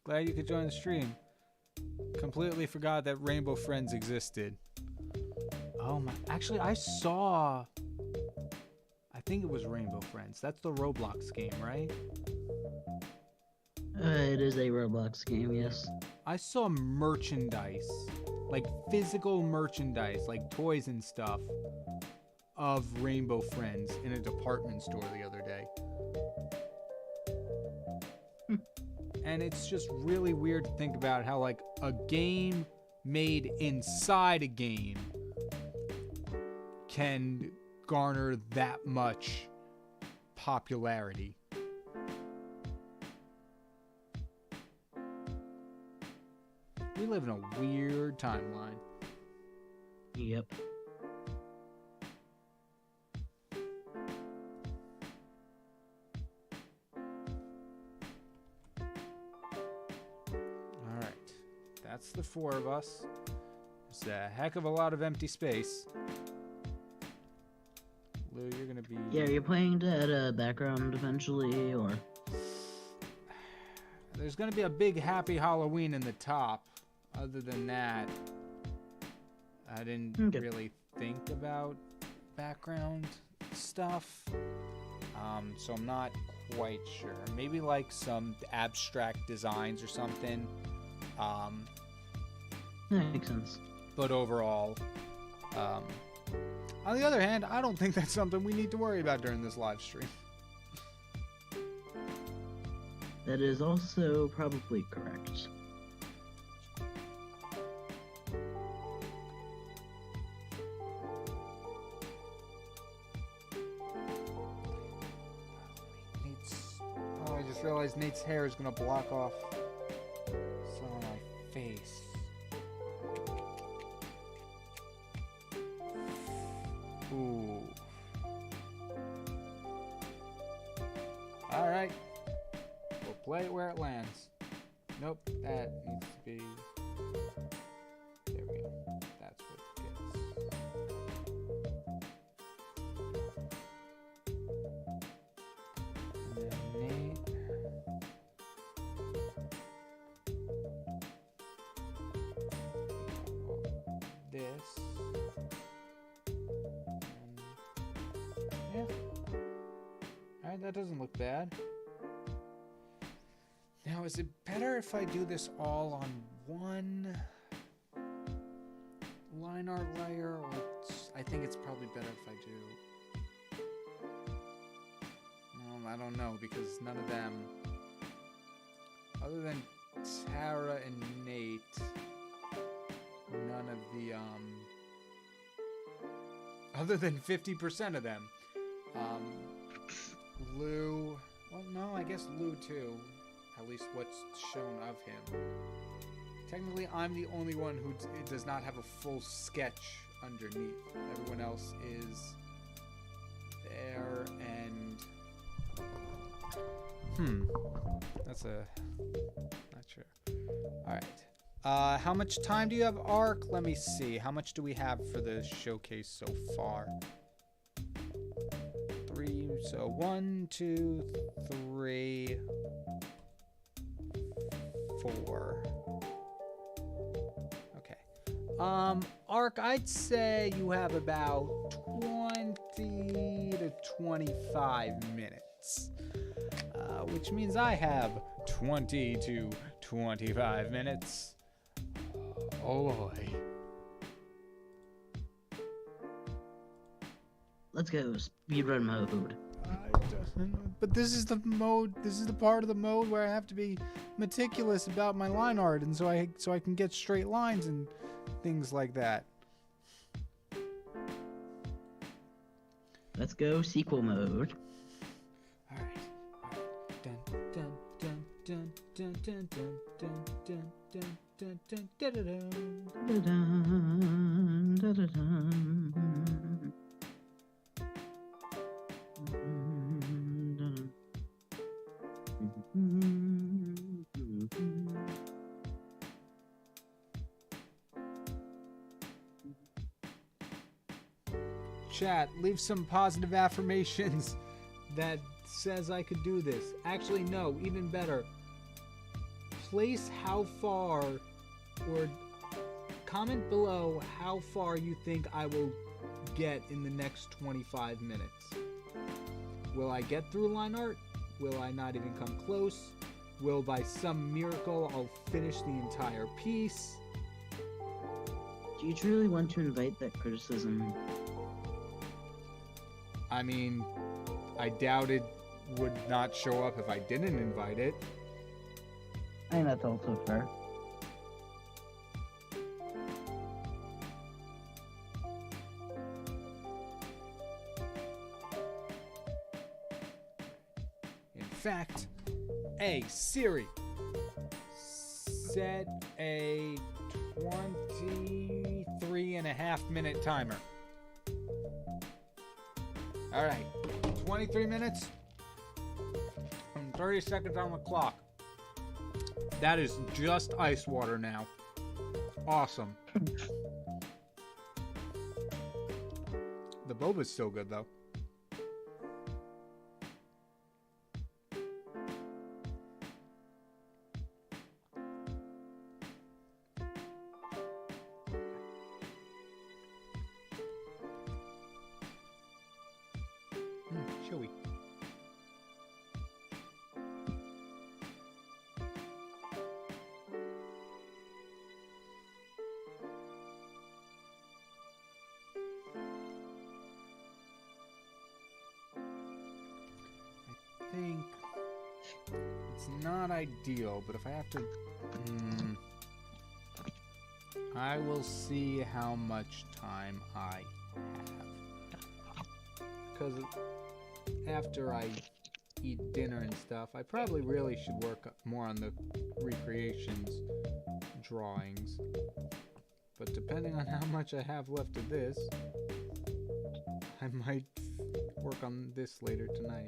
Glad you could join the stream. Completely forgot that Rainbow Friends existed. Oh my, actually I think it was Rainbow Friends. That's the Roblox game, right? It is a Roblox game, yes. I saw merchandise, like physical merchandise, like toys and stuff of Rainbow Friends in a department store the other day. And it's just really weird to think about how like a game made inside a game can garner that much popularity. We live in a weird timeline. Yep. Alright. That's the four of us. There's a heck of a lot of empty space. Lou, you're gonna be... Yeah, are you planning to add a background eventually, or...? There's gonna be a big happy Halloween in the top. Other than that, I didn't really think about background stuff. So I'm not quite sure. Maybe like some abstract designs or something. That makes sense. But overall, on the other hand, I don't think that's something we need to worry about during this live stream. That is also probably correct. Oh, I just realized Nate's hair is gonna block off some of my face. Ooh. Alright. We'll play it where it lands. Nope, that needs to be... There we go. That's what it gets. And then Nate... This... Yeah. Alright, that doesn't look bad. Now, is it better if I do this all on one line art layer, or I think it's probably better if I do... Well, I don't know, because none of them, other than Tara and Nate, none of the, other than 50% of them, Lou, well, no, I guess Lou too, at least what's shown of him. Technically, I'm the only one who does not have a full sketch underneath. Everyone else is there, and... That's a... Not sure. Alright. How much time do you have, Arc? Let me see. How much do we have for the showcase so far? 3, so 1, 2, 3, 4. Okay. Arc, I'd say you have about 20 to 25 minutes. Which means I have 20 to 25 minutes. Oh boy. Let's go speedrun mode. But this is the mode. This is the part of the mode where I have to be meticulous about my line art, and so I can get straight lines and things like that. Let's go sequel mode. All right. Dun dun dun dun dun dun dun dun dun dun dun dun dun dun. Da-da-dun. Chat, leave some positive affirmations that says I could do this. Actually, no, even better. Place how far, or comment below how far you think I will get in the next 25 minutes. Will I get through line art? Will I not even come close? Will by some miracle I'll finish the entire piece? Do you truly want to invite that criticism? I mean, I doubt it would not show up if I didn't invite it. I think that's also fair. In fact, hey Siri, set a 23.5-minute timer. All right, 23 minutes and 30 seconds on the clock. That is just ice water now. Awesome. The boba's still good though. Chewy. It's not ideal, but if I have to... I will see how much time I have. Because after I eat dinner and stuff, I probably really should work more on the recreations drawings. But depending on how much I have left of this, I might work on this later tonight.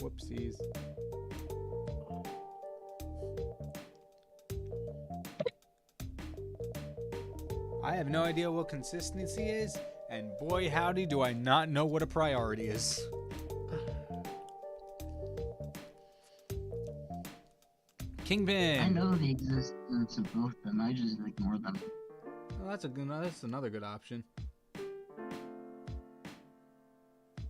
Whoopsies. I have no idea what consistency is, and boy howdy do I not know what a priority is. KyngPin! I know the existence of both of them, I just ignore them. Well, that's another good option.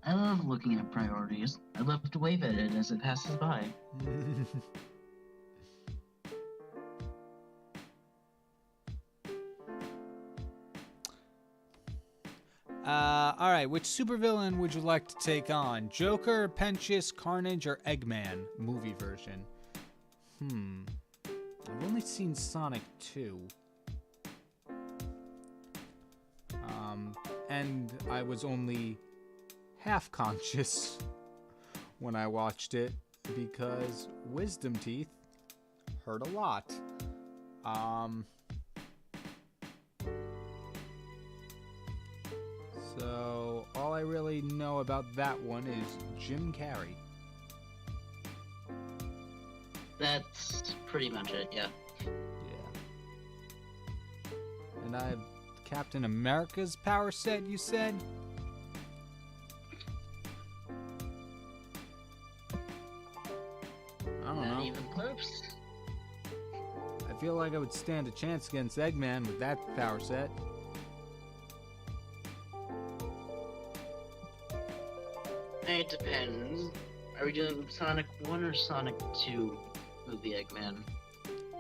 I love looking at priorities. I love to wave at it as it passes by. Alright, which supervillain would you like to take on? Joker, Pensius, Carnage, or Eggman? Movie version. I've only seen Sonic 2. And I was only half conscious when I watched it because wisdom teeth hurt a lot. So all I really know about that one is Jim Carrey. That's pretty much it, yeah. Yeah. And I have Captain America's power set, you said? I don't Not know. even close. I feel like I would stand a chance against Eggman with that power set. It depends. Are we doing Sonic 1 or Sonic 2 movie Eggman?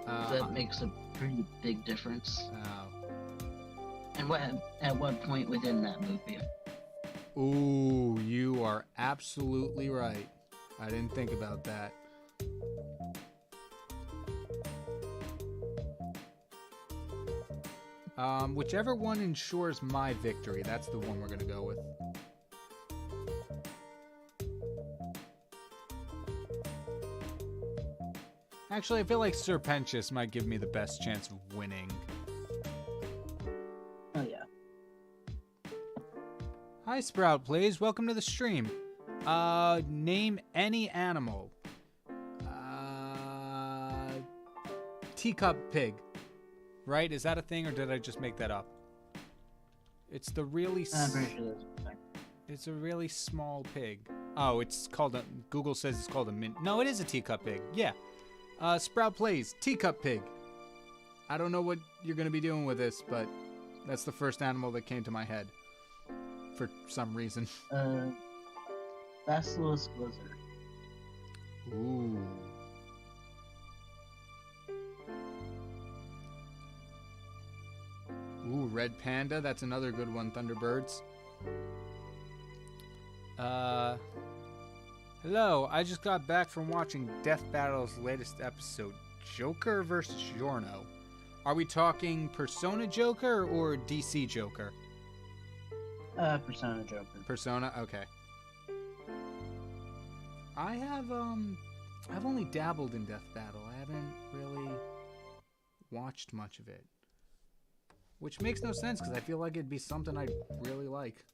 That makes a pretty big difference. And at what point within that movie? Ooh, you are absolutely right. I didn't think about that. Whichever one ensures my victory, that's the one we're gonna go with. Actually, I feel like Sir Pensius might give me the best chance of winning. Oh yeah. Hi, Sprout, please. Welcome to the stream. Name any animal. Teacup pig. Right? Is that a thing, or did I just make that up? It's the really... I'm pretty sure that's a thing. It's a really small pig. Oh, it's called a... Google says it's called a mint... No, it is a teacup pig. Yeah. Sprout plays teacup pig. I don't know what you're going to be doing with this, but that's the first animal that came to my head. For some reason. Basilisk lizard. Ooh. Ooh, red panda. That's another good one, Thunderbirds. Hello, I just got back from watching Death Battle's latest episode, Joker versus Giorno. Are we talking Persona Joker or DC Joker? Persona Joker. Persona? Okay. I've only dabbled in Death Battle. I haven't really watched much of it. Which makes no sense, because I feel like it'd be something I'd really like.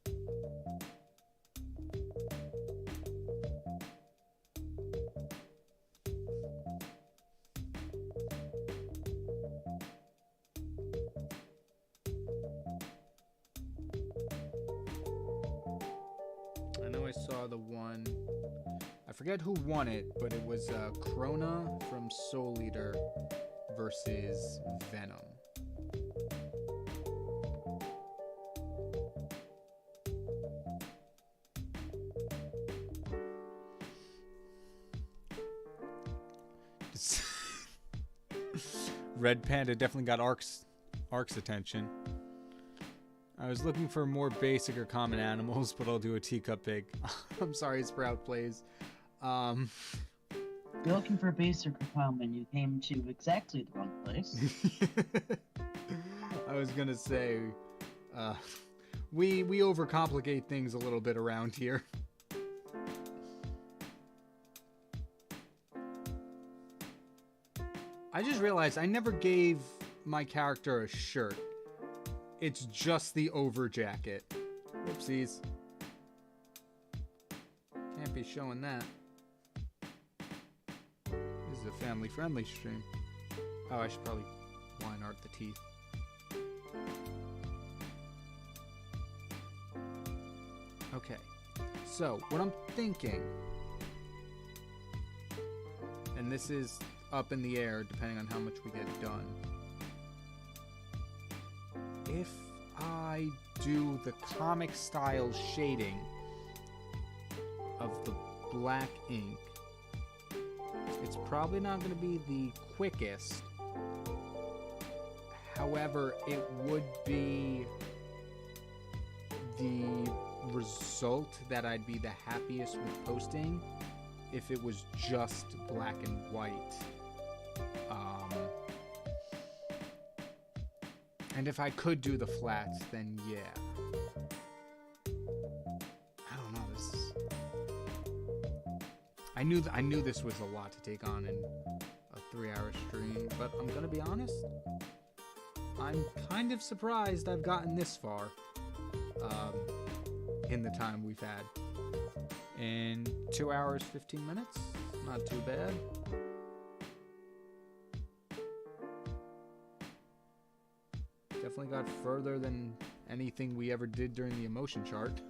I know I saw the one... I forget who won it, but it was Krona from Soul Eater versus Venom. Red Panda definitely got Ark's attention. I was looking for more basic or common animals, but I'll do a teacup pig. I'm sorry, Sprout plays. You're looking for a basic requirement, you came to exactly the wrong place. I was gonna say, we overcomplicate things a little bit around here. I just realized I never gave my character a shirt. It's just the over jacket. Whoopsies. Can't be showing that. This is a family-friendly stream. Oh, I should probably line art the teeth. Okay, so what I'm thinking, and this is up in the air depending on how much we get done. If I do the comic style shading of the black ink, it's probably not going to be the quickest. However, it would be the result that I'd be the happiest with posting if it was just black and white. And if I could do the flats, then yeah. I don't know. This is... I knew this was a lot to take on in a 3-hour stream, but I'm gonna be honest. I'm kind of surprised I've gotten this far in the time we've had. In 2 hours, 15 minutes, not too bad. Definitely got further than anything we ever did during the emotion chart.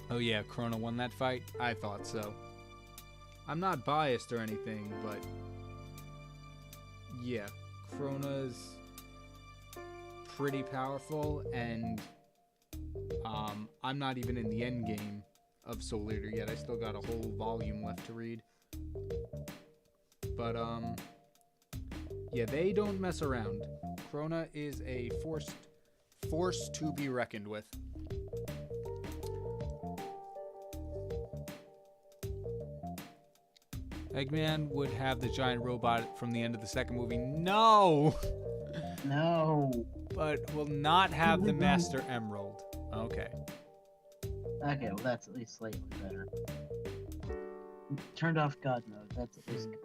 Oh yeah, Krona won that fight? I thought so. I'm not biased or anything, but yeah, Krona's pretty powerful, and I'm not even in the end game of Soul Eater yet. I still got a whole volume left to read. But yeah, they don't mess around. Krona is a force to be reckoned with. Eggman would have the giant robot from the end of the second movie. No! No. But will not have the Master Emerald. Okay. Okay, well that's at least slightly better. Turned off God mode, that's at least good.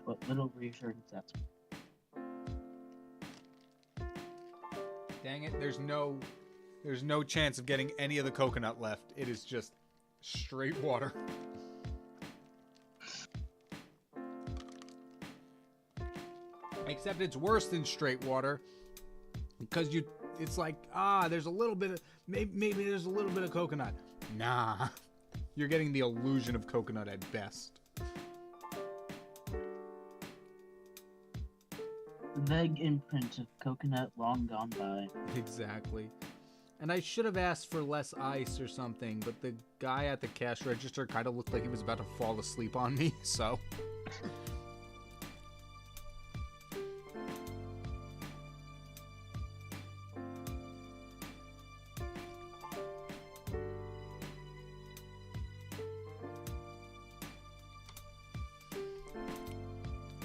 What little reassurance that's. Dang it, there's no chance of getting any of the coconut left. It is just straight water. Except it's worse than straight water because it's like, there's a little bit of, maybe there's a little bit of coconut. Nah, you're getting the illusion of coconut at best. The vague imprint of coconut long gone by. Exactly. And I should have asked for less ice or something, but the guy at the cash register kind of looked like he was about to fall asleep on me, so.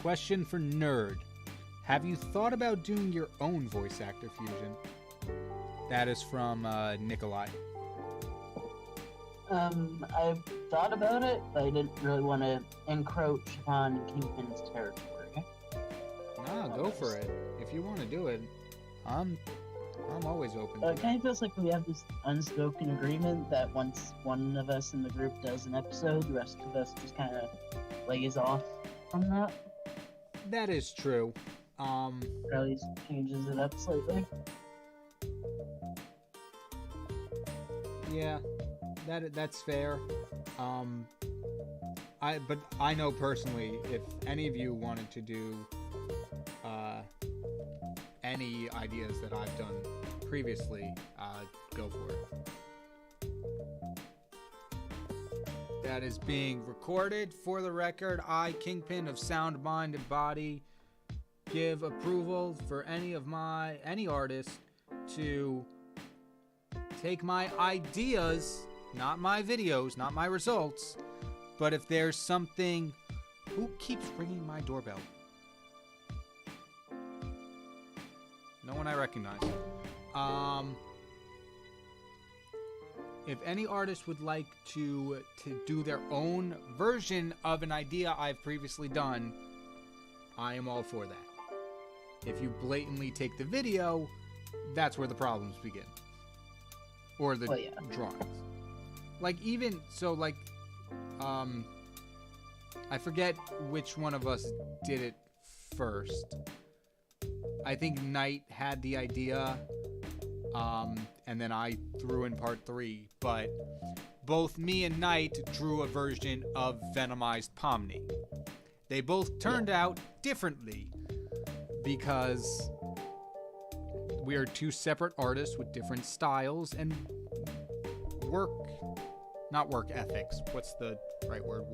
Question for Nerd. Have you thought about doing your own voice actor fusion? That is from Nikolai. I've thought about it, but I didn't really want to encroach upon KyngPin's territory. Nah, go for it. If you want to do it, I'm always open to It kind of feels like we have this unspoken agreement that once one of us in the group does an episode, the rest of us just kind of lays off from that. That is true. Or at least changes it up slightly. But I know personally, if any of you wanted to do any ideas that I've done previously, go for it. That is being recorded. For the record, I, KyngPin of Sound, Mind, and Body, give approval for any artist to take my ideas, not my videos, not my results, but if there's something... Who keeps ringing my doorbell? No one I recognize. If any artist would like to do their own version of an idea I've previously done, I am all for that. If you blatantly take the video, that's where the problems begin. Or the drawings. Like, even, so, like, I forget which one of us did it first. I think Knight had the idea, and then I threw in part 3, but both me and Knight drew a version of Venomized Pomni. They both turned out differently because we are two separate artists with different styles and not work ethics. What's the right word?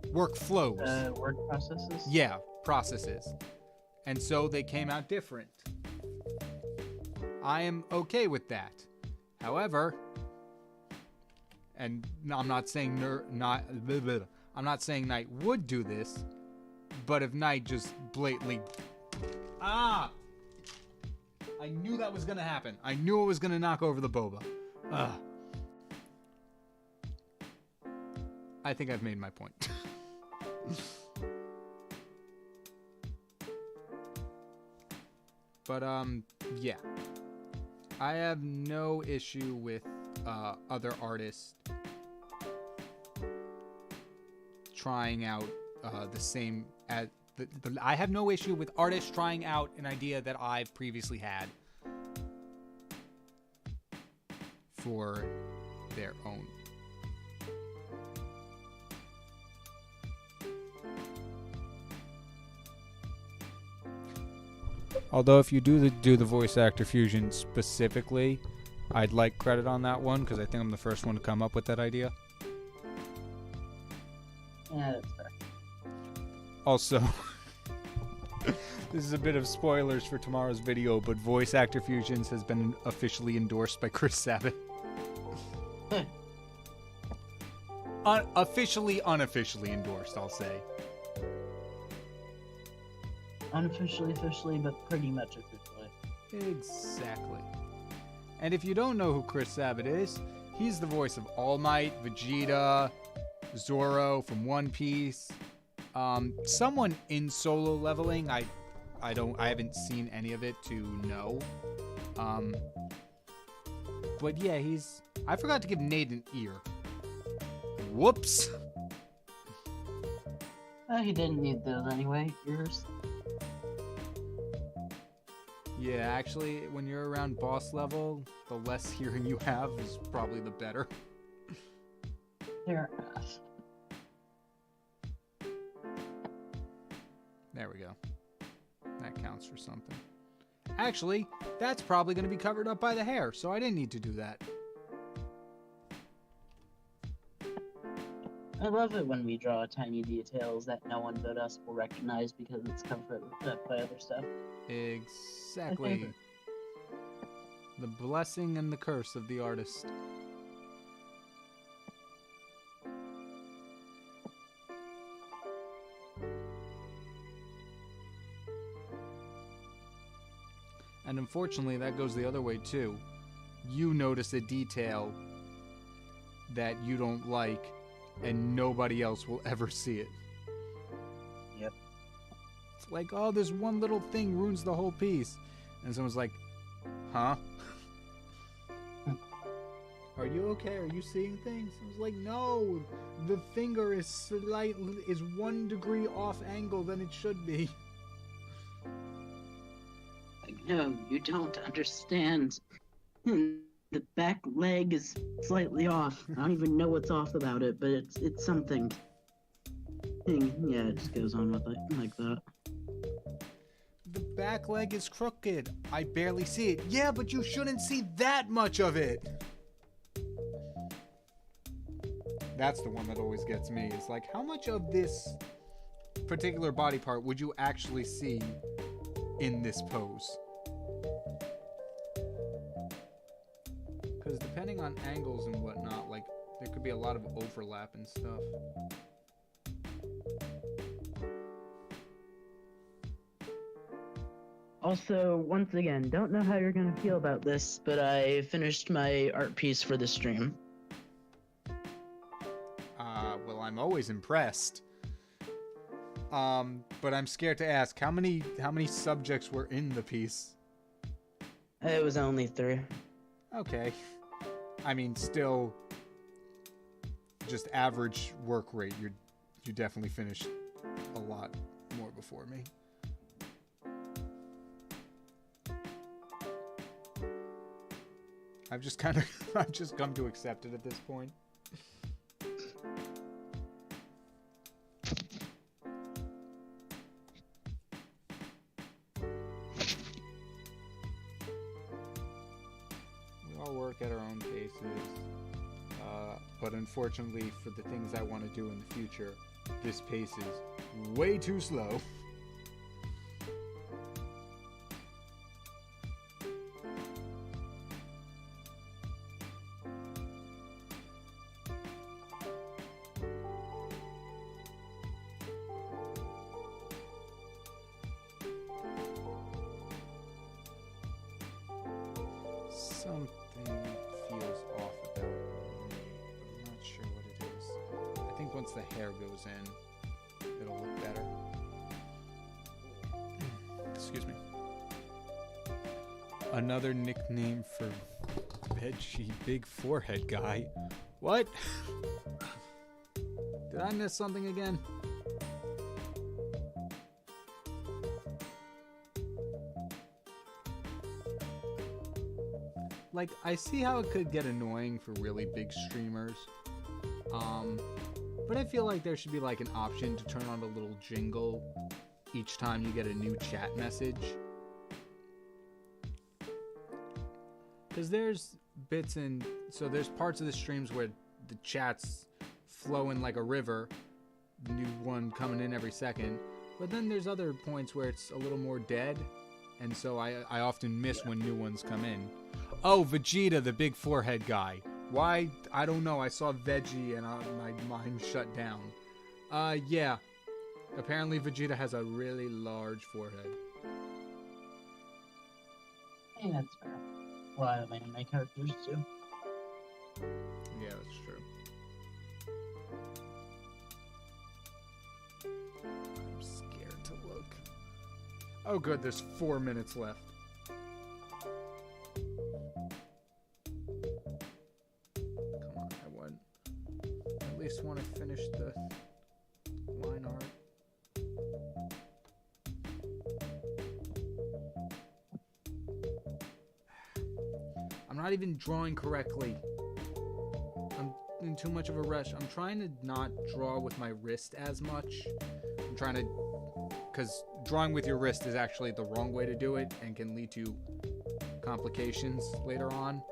Workflows. Work processes? Yeah, processes. And so they came out different. I am okay with that. However, and I'm not saying I'm not saying Knight would do this, but if Knight just blatantly... I knew that was gonna happen. I knew it was gonna knock over the boba. I think I've made my point. But, yeah. I have no issue with other artists trying out the same... I have no issue with artists trying out an idea that I've previously had for their own. Although if you do the voice actor fusion specifically, I'd like credit on that one because I think I'm the first one to come up with that idea. Yeah, that's fair. Also, this is a bit of spoilers for tomorrow's video, but voice actor fusions has been officially endorsed by Chris Sabat. Unofficially endorsed, I'll say. Unofficially, officially, but pretty much officially. Exactly. And if you don't know who Chris Sabat is, he's the voice of All Might, Vegeta, Zoro from One Piece. Someone in Solo Leveling. I haven't seen any of it to know. But yeah, I forgot to give Nate an ear. Whoops. He didn't need those anyway, ears. Yeah, actually, when you're around boss level, the less hearing you have is probably the better. Fair enough. There we go. That counts for something. Actually, that's probably going to be covered up by the hair, so I didn't need to do that. I love it when we draw tiny details that no one but us will recognize because it's covered up by other stuff. Exactly. The blessing and the curse of the artist. And unfortunately, that goes the other way too. You notice a detail that you don't like, and nobody else will ever see it. Yep. It's like, oh, this one little thing ruins the whole piece. And someone's like, huh? Are you okay? Are you seeing things? I was like, no, the finger is 1 degree off angle than it should be. No, you don't understand. The back leg is slightly off. I don't even know what's off about it, but it's something. Yeah, it just goes on with it like that. The back leg is crooked. I barely see it. Yeah, but you shouldn't see that much of it. That's the one that always gets me. It's like, how much of this particular body part would you actually see in this pose? Because depending on angles and whatnot, like, there could be a lot of overlap and stuff. Also, once again, don't know how you're gonna feel about this, but I finished my art piece for the stream. Well, I'm always impressed. But I'm scared to ask, how many subjects were in the piece? It was only 3. Okay. I mean, still, just average work rate. You definitely finished a lot more before me. I've just come to accept it at this point. We all work at our own paces, but unfortunately for the things I want to do in the future, this pace is way too slow. Something feels off about me, but I'm not sure what it is. I think once the hair goes in, it'll look better. Excuse me. Another nickname for Veggie Big Forehead Guy. What? Did I miss something again? Like, I see how it could get annoying for really big streamers. But I feel like there should be like an option to turn on a little jingle each time you get a new chat message. Because there's bits in, so there's parts of the streams where the chat's flowing like a river, new one coming in every second. But then there's other points where it's a little more dead, and so I often miss when new ones come in. Oh, Vegeta, the big forehead guy. Why? I don't know. I saw Veggie and my mind shut down. Yeah. Apparently Vegeta has a really large forehead. Hey, that's fair. A lot of anime characters too. Yeah, that's true. I'm scared to look. Oh good, there's 4 minutes left. Come on, I at least want to finish the line art. I'm not even drawing correctly. I'm in too much of a rush. I'm trying to not draw with my wrist as much. I'm trying to, because drawing with your wrist is actually the wrong way to do it and can lead to complications later on.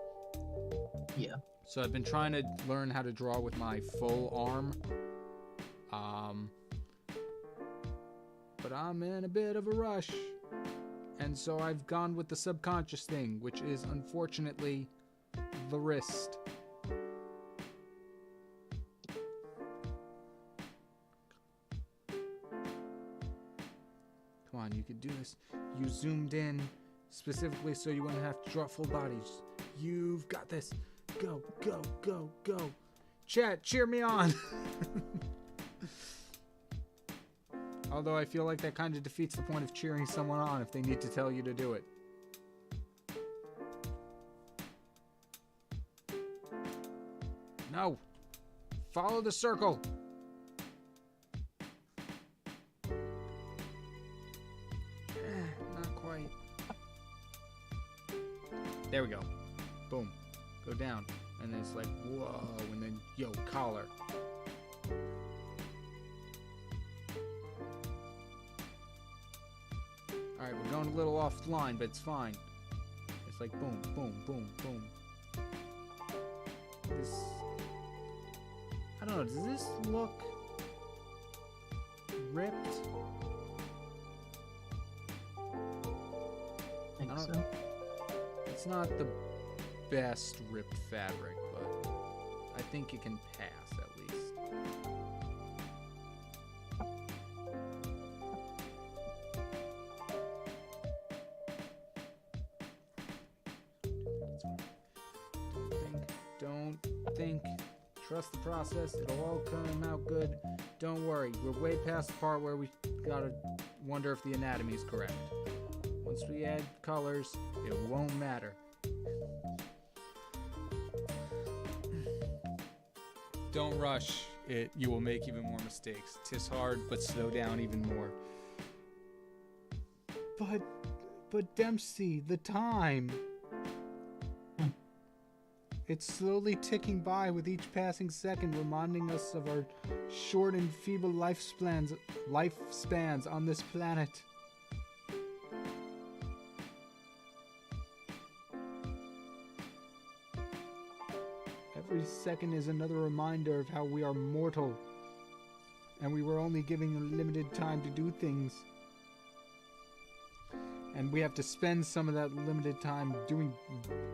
Yeah. So I've been trying to learn how to draw with my full arm. But I'm in a bit of a rush. And so I've gone with the subconscious thing, which is unfortunately the wrist. Come on, you could do this. You zoomed in specifically so you wouldn't have to draw full bodies. You've got this. Go, go, go, go. Chat, cheer me on. Although I feel like that kind of defeats the point of cheering someone on if they need to tell you to do it. No. Follow the circle. Not quite. There we go. Boom. Go down. And then it's like, whoa. And then, yo, collar. Alright, we're going a little offline, but it's fine. It's like boom, boom, boom, boom. This... I don't know, does this look... ripped? I think so. It's not the best ripped fabric, but I think it can pass at least. Don't think. Trust the process. It'll all come out good. Don't worry. We're way past the part where we gotta wonder if the anatomy is correct. Once we add colors, it won't matter. Don't rush it. You will make even more mistakes. 'Tis hard, but slow down even more. But Dempsey, the time. It's slowly ticking by with each passing second, reminding us of our short and feeble lifespans on this planet. Every second is another reminder of how we are mortal, and we were only given a limited time to do things. And we have to spend some of that limited time doing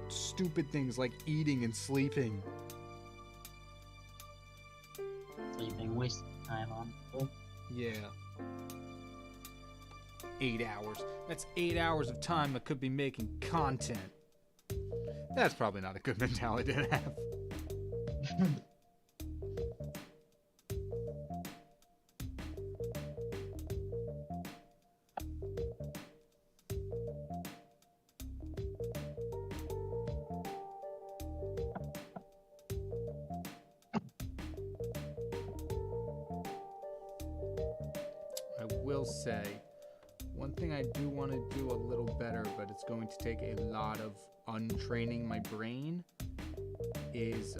stupid things like eating and sleeping. Sleeping, wasting time on it. Yeah. 8 hours. That's 8 hours of time that could be making content. That's probably not a good mentality to have. I will say, one thing I do want to do a little better, but it's going to take a lot of untraining my brain, is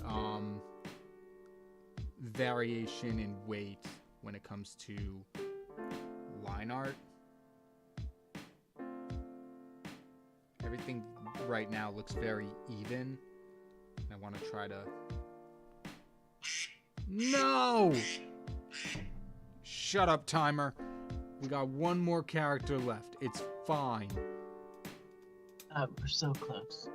variation in weight when it comes to line art. Everything right now looks very even. I want to try to... No! Shut up, timer. We got one more character left. It's fine. We're so close.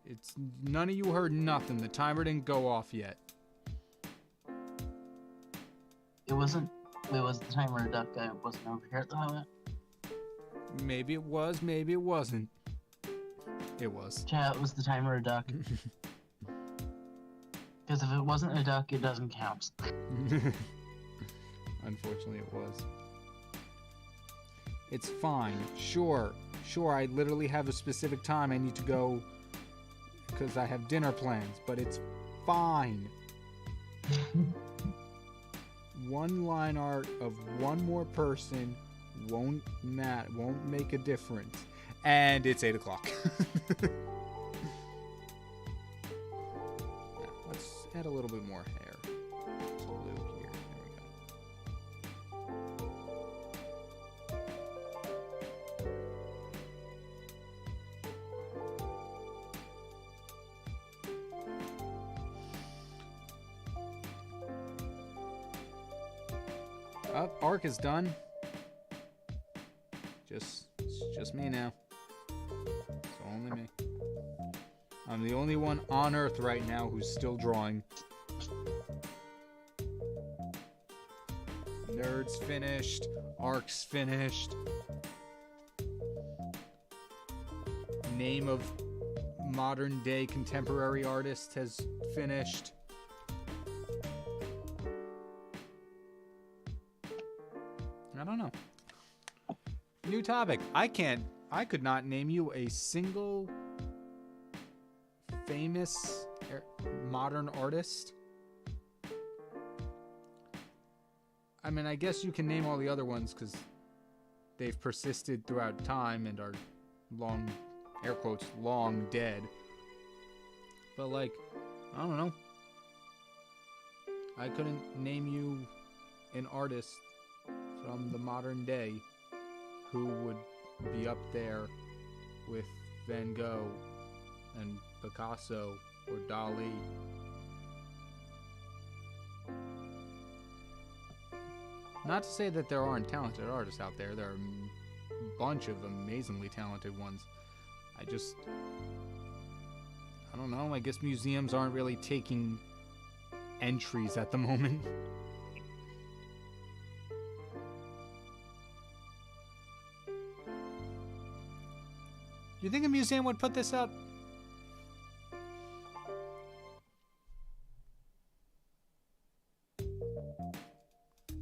It's none of you heard nothing. The timer didn't go off yet. It wasn't. Wait, was the timer a duck? I wasn't over here at the moment. Maybe it was, maybe it wasn't. It was. Chat, was the timer a duck? Because if it wasn't a duck, it doesn't count. Unfortunately, it was. It's fine. Sure, I literally have a specific time I need to go because I have dinner plans, but it's fine. One line art of one more person won't make a difference. And it's 8 o'clock. Yeah, let's add a little bit more hair. It's blue here. There we go. Arc is done. It's just me now. It's only me. I'm the only one on Earth right now who's still drawing. Nerd's finished. Arc's finished. Name of modern day contemporary artist has finished. I don't know. New topic. I could not name you a single famous modern artist. I mean, I guess you can name all the other ones because they've persisted throughout time and are long, air quotes, long dead. But like, I don't know. I couldn't name you an artist from the modern day who would be up there with Van Gogh and Picasso or Dali. Not to say that there aren't talented artists out there. There are a bunch of amazingly talented ones. I don't know. I guess museums aren't really taking entries at the moment. You think a museum would put this up?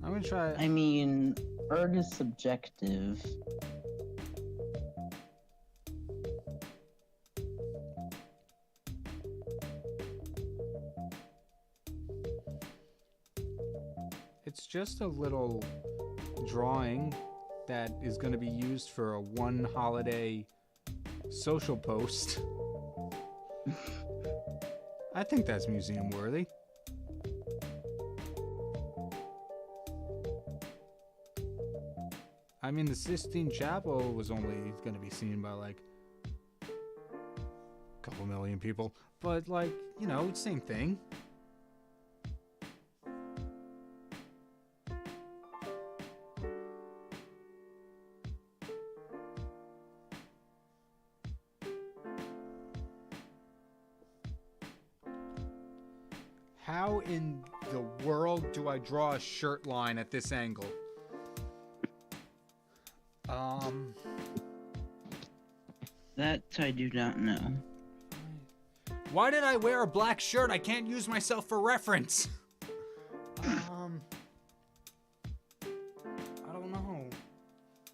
I'm gonna try. I mean, art is subjective. It's just a little drawing that is going to be used for a one holiday social post. I think that's museum worthy. I mean, the Sistine Chapel was only going to be seen by like a couple million people, but like, you know, same thing. How in the world do I draw a shirt line at this angle? That I do not know. Why did I wear a black shirt? I can't use myself for reference. I don't know.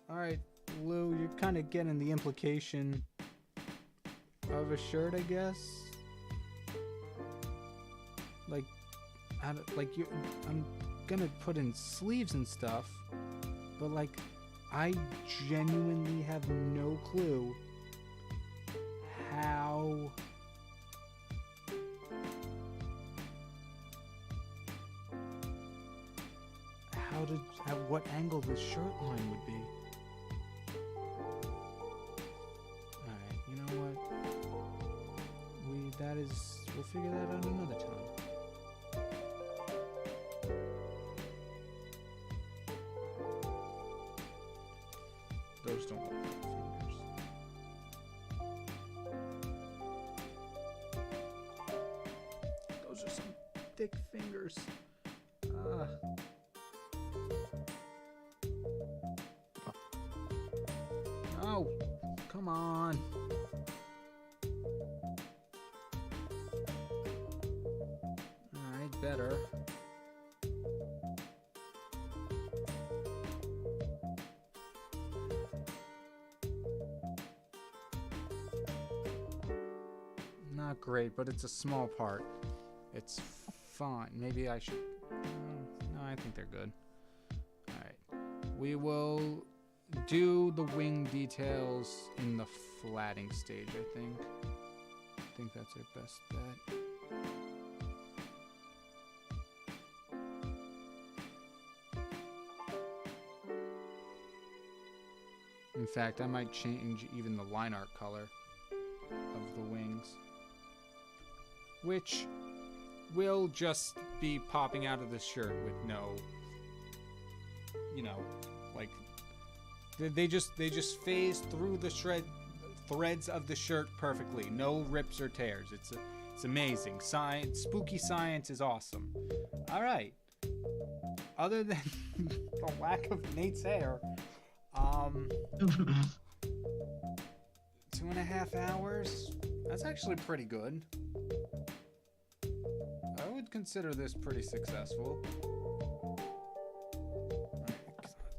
Alright, Lou, you're kind of getting the implication of a shirt, I guess. Like, I'm gonna put in sleeves and stuff, but like, I genuinely have no clue how at what angle the shirt line would be. Alright, you know what? We'll figure that out another time. Those don't look like fingers. Those are some thick fingers. Oh, come on. Alright, better. Not great, but it's a small part. It's fine. Maybe I should... No, I think they're good. Alright. We will do the wing details in the flatting stage, I think. I think that's our best bet. In fact, I might change even the line art color of the wings, which will just be popping out of the shirt with no, you know, like they just phase through the threads of the shirt perfectly. No rips or tears. It's amazing. Spooky science is awesome. All right. Other than the lack of Nate's hair, 2.5 hours. That's actually pretty good. I would consider this pretty successful.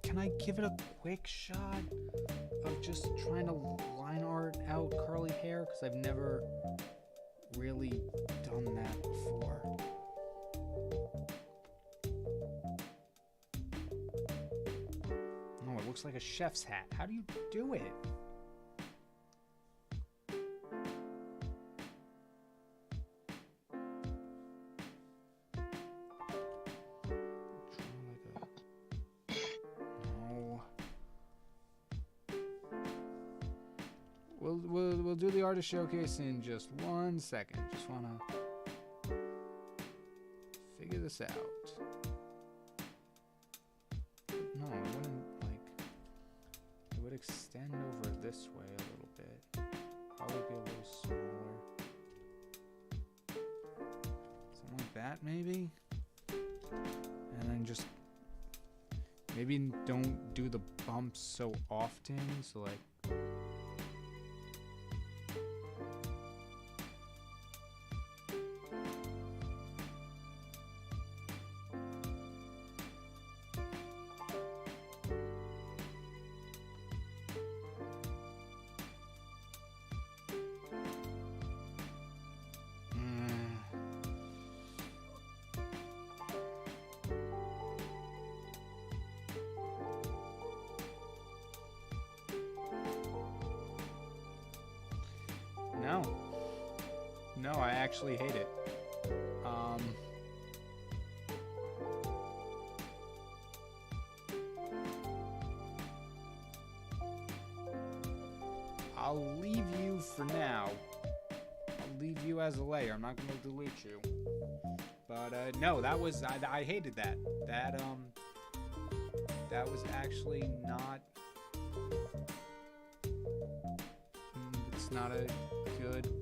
Can I give it a quick shot of just trying to line art out curly hair? Because I've never really done that before. Oh, it looks like a chef's hat. How do you do it? we'll do the artist showcase in just 1 second. Just wanna figure this out. No, it wouldn't, like, it would extend over this way a little bit. Probably be a little smaller. Something like that, maybe? And then just maybe don't do the bumps so often, so like No, I actually hate it. I'll leave you for now. I'll leave you as a layer. I'm not going to delete you. But no, that was I hated that. That was actually not. It's not a good.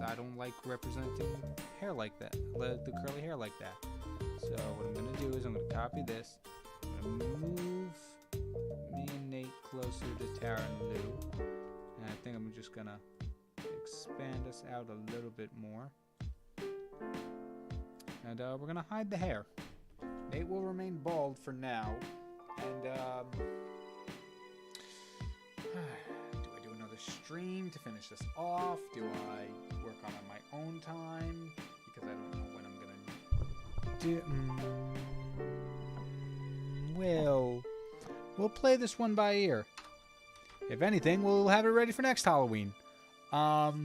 I don't like representing hair like that, the curly hair like that. So what I'm gonna do is I'm gonna copy this. I'm gonna move me and Nate closer to Tara and Lou, and I think I'm just gonna expand us out a little bit more. And we're gonna hide the hair. Nate will remain bald for now, and stream to finish this off? Do I work on it my own time? Because I don't know when I'm gonna do. Well, we'll play this one by ear. If anything, we'll have it ready for next Halloween. But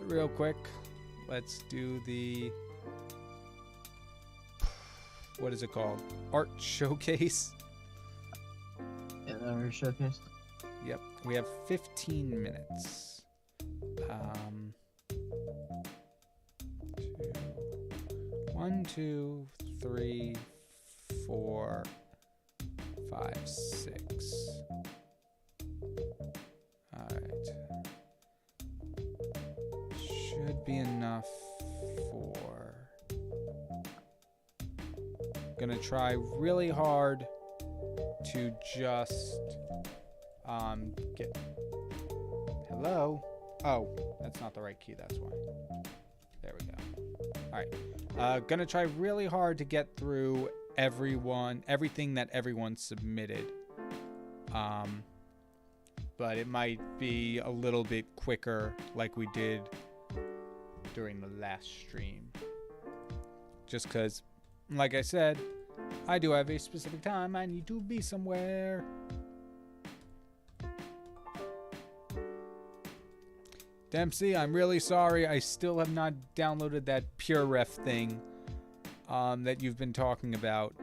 real quick, let's do the, what is it called? Art showcase. Our showcase. Yep, we have 15 minutes. 1, 2, 3, 4, 5, 6. All right. Should be enough for. Gonna try really hard to just get. Hello? Oh, that's not the right key, that's why. There we go. Alright. Gonna try really hard to get through everything that everyone submitted. But it might be a little bit quicker like we did during the last stream. Just because, like I said, I do have a specific time. I need to be somewhere. Dempsey, I'm really sorry. I still have not downloaded that PureRef thing that you've been talking about.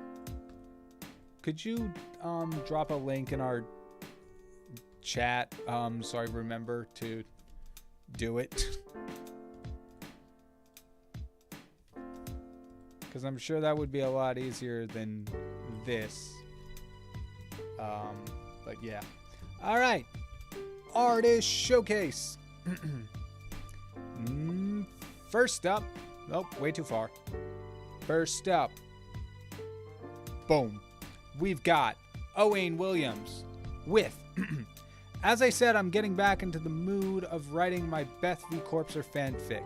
Could you drop a link in our chat so I remember to do it? Because I'm sure that would be a lot easier than this. But yeah. Alright. Artist Showcase. First up. Oh, way too far. First up. Boom. We've got Owain Williams with... As I said, I'm getting back into the mood of writing my Beth v. Corpser fanfic.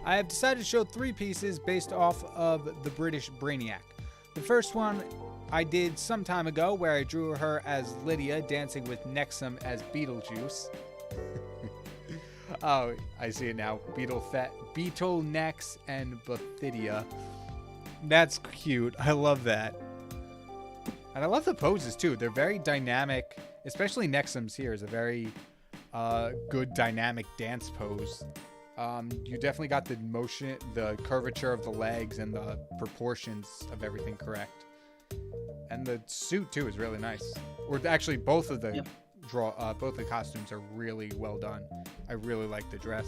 I have decided to show 3 pieces based off of the British Brainiac. The first one I did some time ago where I drew her as Lydia dancing with Nexum as Beetlejuice. Oh, I see it now. Beetle, Nex, and Bathidia. That's cute. I love that. And I love the poses too. They're very dynamic. Especially Nexum's here is a very good dynamic dance pose. You definitely got the motion, the curvature of the legs, and the proportions of everything correct. And the suit too is really nice. Or actually, both of the both the costumes are really well done. I really like the dress.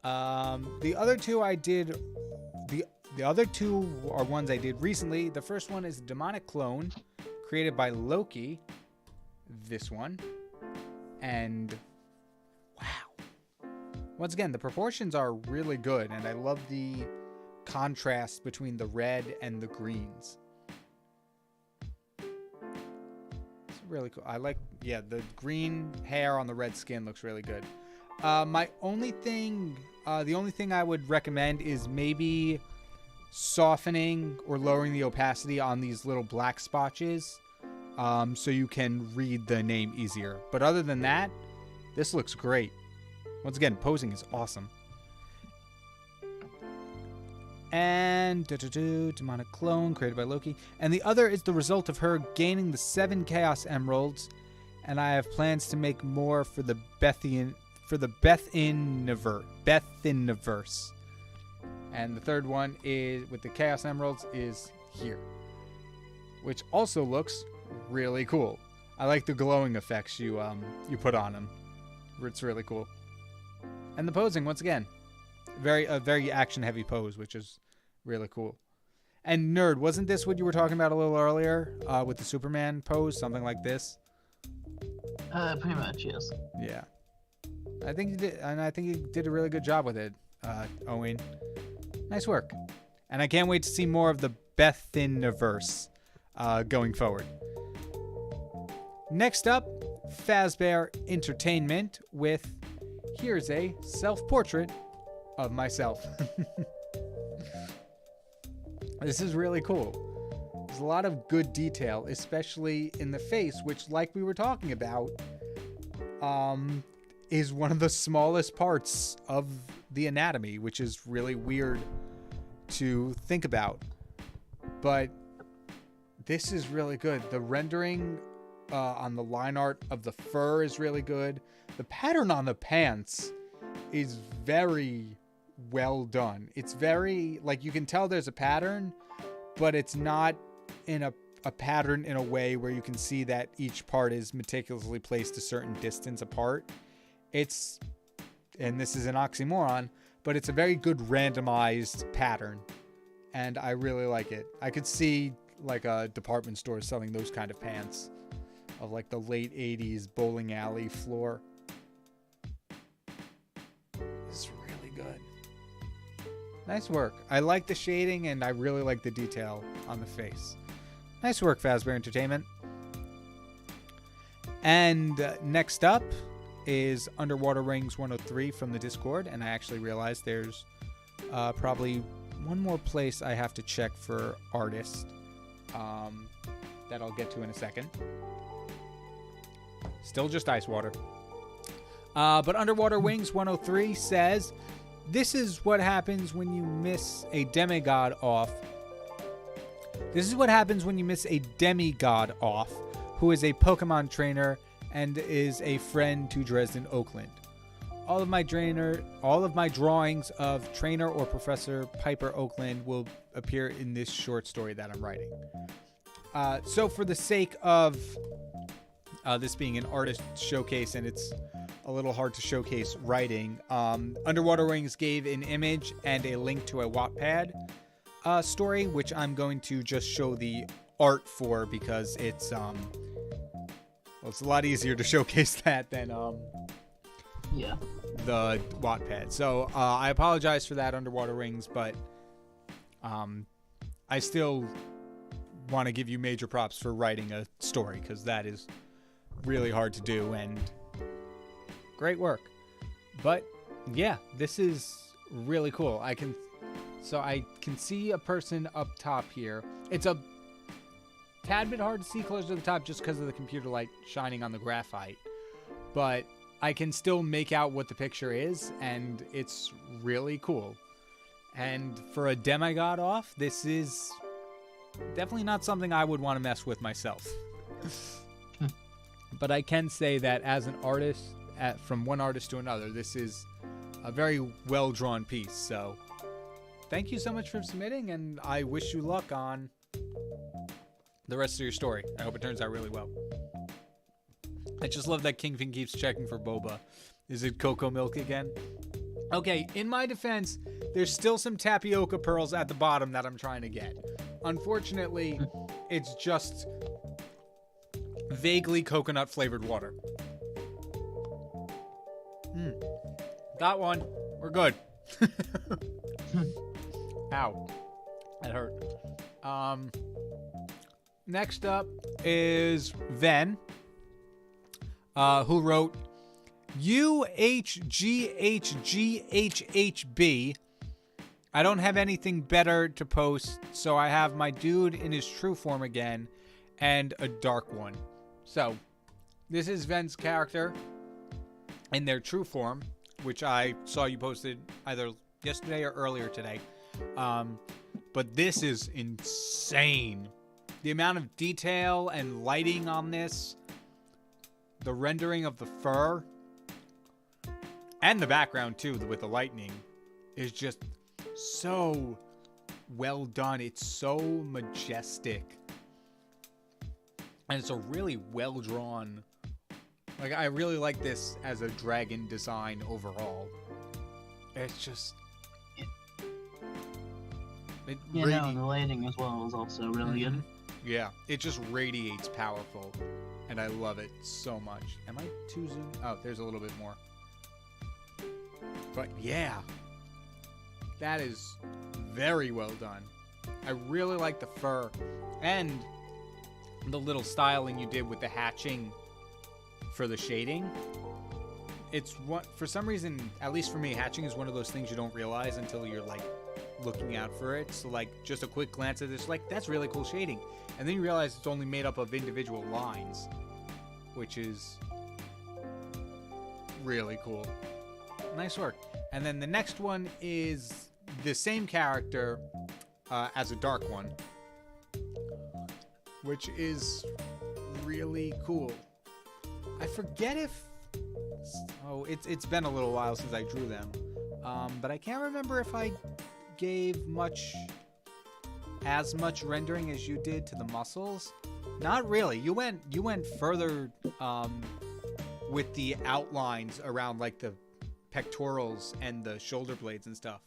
The other two I did, the other two are ones I did recently. The first one is a demonic clone created by Loki. This one. And wow. Once again, the proportions are really good, and I love the contrast between the red and the greens. It's really cool. I like, yeah, the green hair on the red skin looks really good. The only thing I would recommend is maybe softening or lowering the opacity on these little black spotches, so you can read the name easier. But other than that, this looks great. Once again, posing is awesome. And demonic clone created by Loki. And the other is the result of her gaining the 7 Chaos Emeralds. And I have plans to make more for the Bethiniverse. And the third one is with the Chaos Emeralds is here, which also looks really cool. I like the glowing effects you put on them. It's really cool. And the posing, once again, a very action heavy pose, which is really cool. And Nerd, wasn't this what you were talking about a little earlier with the Superman pose, something like this? Pretty much, yes. Yeah. I think you did, and I think you did a really good job with it, Owen. Nice work. And I can't wait to see more of the Bethiniverse going forward. Next up, Fazbear Entertainment with here's a self-portrait of myself. This is really cool. There's a lot of good detail, especially in the face, which, like we were talking about, is one of the smallest parts of the anatomy, which is really weird to think about. But this is really good. The rendering on the line art of the fur is really good. The pattern on the pants is very well done. It's very, like, you can tell there's a pattern, but it's not in a pattern in a way where you can see that each part is meticulously placed a certain distance apart. It's, and this is an oxymoron, but it's a very good randomized pattern, and I really like it. I could see like a department store selling those kind of pants of like the late 80s bowling alley floor. It's really good. Nice work. I like the shading, and I really like the detail on the face. Nice work, Fazbear Entertainment. And next up is Underwater Rings 103 from the Discord, and I actually realized there's probably one more place I have to check for artist that I'll get to in a second. Still just ice water. But Underwater Wings 103 says, this is what happens when you miss a demigod off. This is what happens when you miss a demigod off, who is a Pokemon trainer and is a friend to Dresden Oakland. All of my drawings of Trainer or Professor Piper Oakland will appear in this short story that I'm writing. So for the sake of this being an artist showcase, and it's a little hard to showcase writing, Underwater Wings gave an image and a link to a Wattpad story, which I'm going to just show the art for because it's well, it's a lot easier to showcase that than the Wattpad. So I apologize for that, Underwater Rings, but I still want to give you major props for writing a story, because that is really hard to do, and great work. But yeah, this is really cool. I can see a person up top here. It's a tad bit hard to see closer to the top just because of the computer light shining on the graphite, but I can still make out what the picture is, and it's really cool. And for a demigod off, this is definitely not something I would want to mess with myself. But I can say that as an artist, from one artist to another, this is a very well-drawn piece. So thank you so much for submitting, and I wish you luck on the rest of your story. I hope it turns out really well. I just love that KyngPin keeps checking for boba. Is it cocoa milk again? Okay, in my defense, there's still some tapioca pearls at the bottom that I'm trying to get. Unfortunately, it's just vaguely coconut flavored water. Got one. We're good. Ow. That hurt. Next up is Ven, who wrote UHGHGHHB. I don't have anything better to post, so I have my dude in his true form again and a dark one. So, this is Ven's character in their true form, which I saw you posted either yesterday or earlier today. But this is insane. The amount of detail and lighting on this, the rendering of the fur, and the background too with the lightning is just so well done. It's so majestic. And it's a really well drawn. Like, I really like this as a dragon design overall. It's just the lighting as well is also really good. Yeah, it just radiates powerful, and I love it so much. Am I too zoomed? Oh, there's a little bit more. But yeah, that is very well done. I really like the fur and the little styling you did with the hatching for the shading. It's what, for some reason, at least for me, hatching is one of those things you don't realize until you're like looking out for it. So like just a quick glance at this, like, that's really cool shading, and then you realize it's only made up of individual lines, which is really cool. Nice work. And then the next one is the same character as a dark one, which is really cool. I forget if it's been a little while since I drew them, but I can't remember if I gave as much rendering as you did to the muscles. Not really. You went further with the outlines around like the pectorals and the shoulder blades and stuff,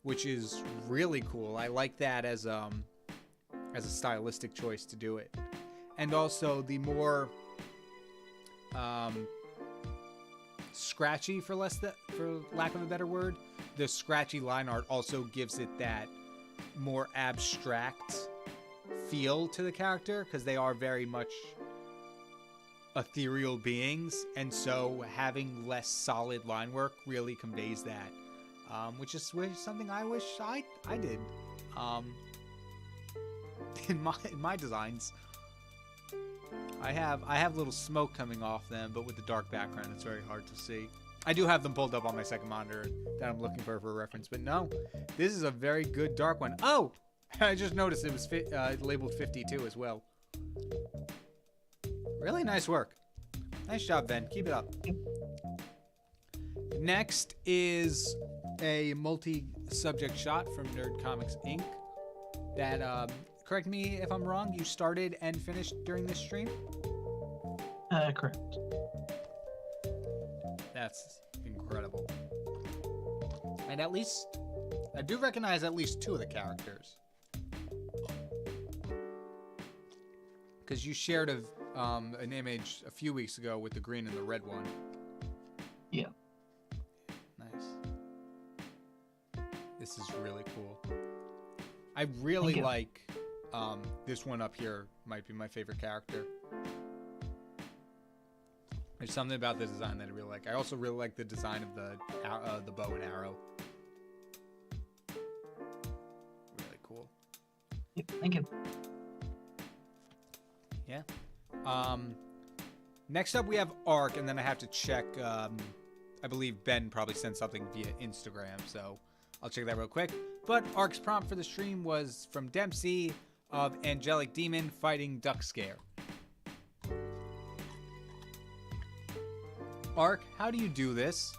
which is really cool. I like that as a stylistic choice to do it. And also the more scratchy, for lack of a better word, the scratchy line art also gives it that more abstract feel to the character, because they are very much ethereal beings, and so having less solid line work really conveys that, which is something I wish I did in my designs. I have little smoke coming off them, but with the dark background, it's very hard to see. I do have them pulled up on my second monitor that I'm looking for a reference, but no, this is a very good dark one. Oh, I just noticed it was labeled 52 as well. Really nice work. Nice job, Ben. Keep it up. Next is a multi-subject shot from Nerd Comics Inc. that, correct me if I'm wrong, you started and finished during this stream? Correct. That's incredible. And at least, I do recognize at least two of the characters. Because you shared an image a few weeks ago with the green and the red one. Yeah. Nice. This is really cool. I really like this one up here. Might be my favorite character. There's something about this design that I really like. I also really like the design of the bow and arrow. Really cool. Yep, thank you. Yeah. Next up we have Arc, and then I have to check. I believe Ben probably sent something via Instagram, so I'll check that real quick. But Arc's prompt for the stream was from Dempsey of Angelic Demon fighting Duck Scare. Arc, how do you do this?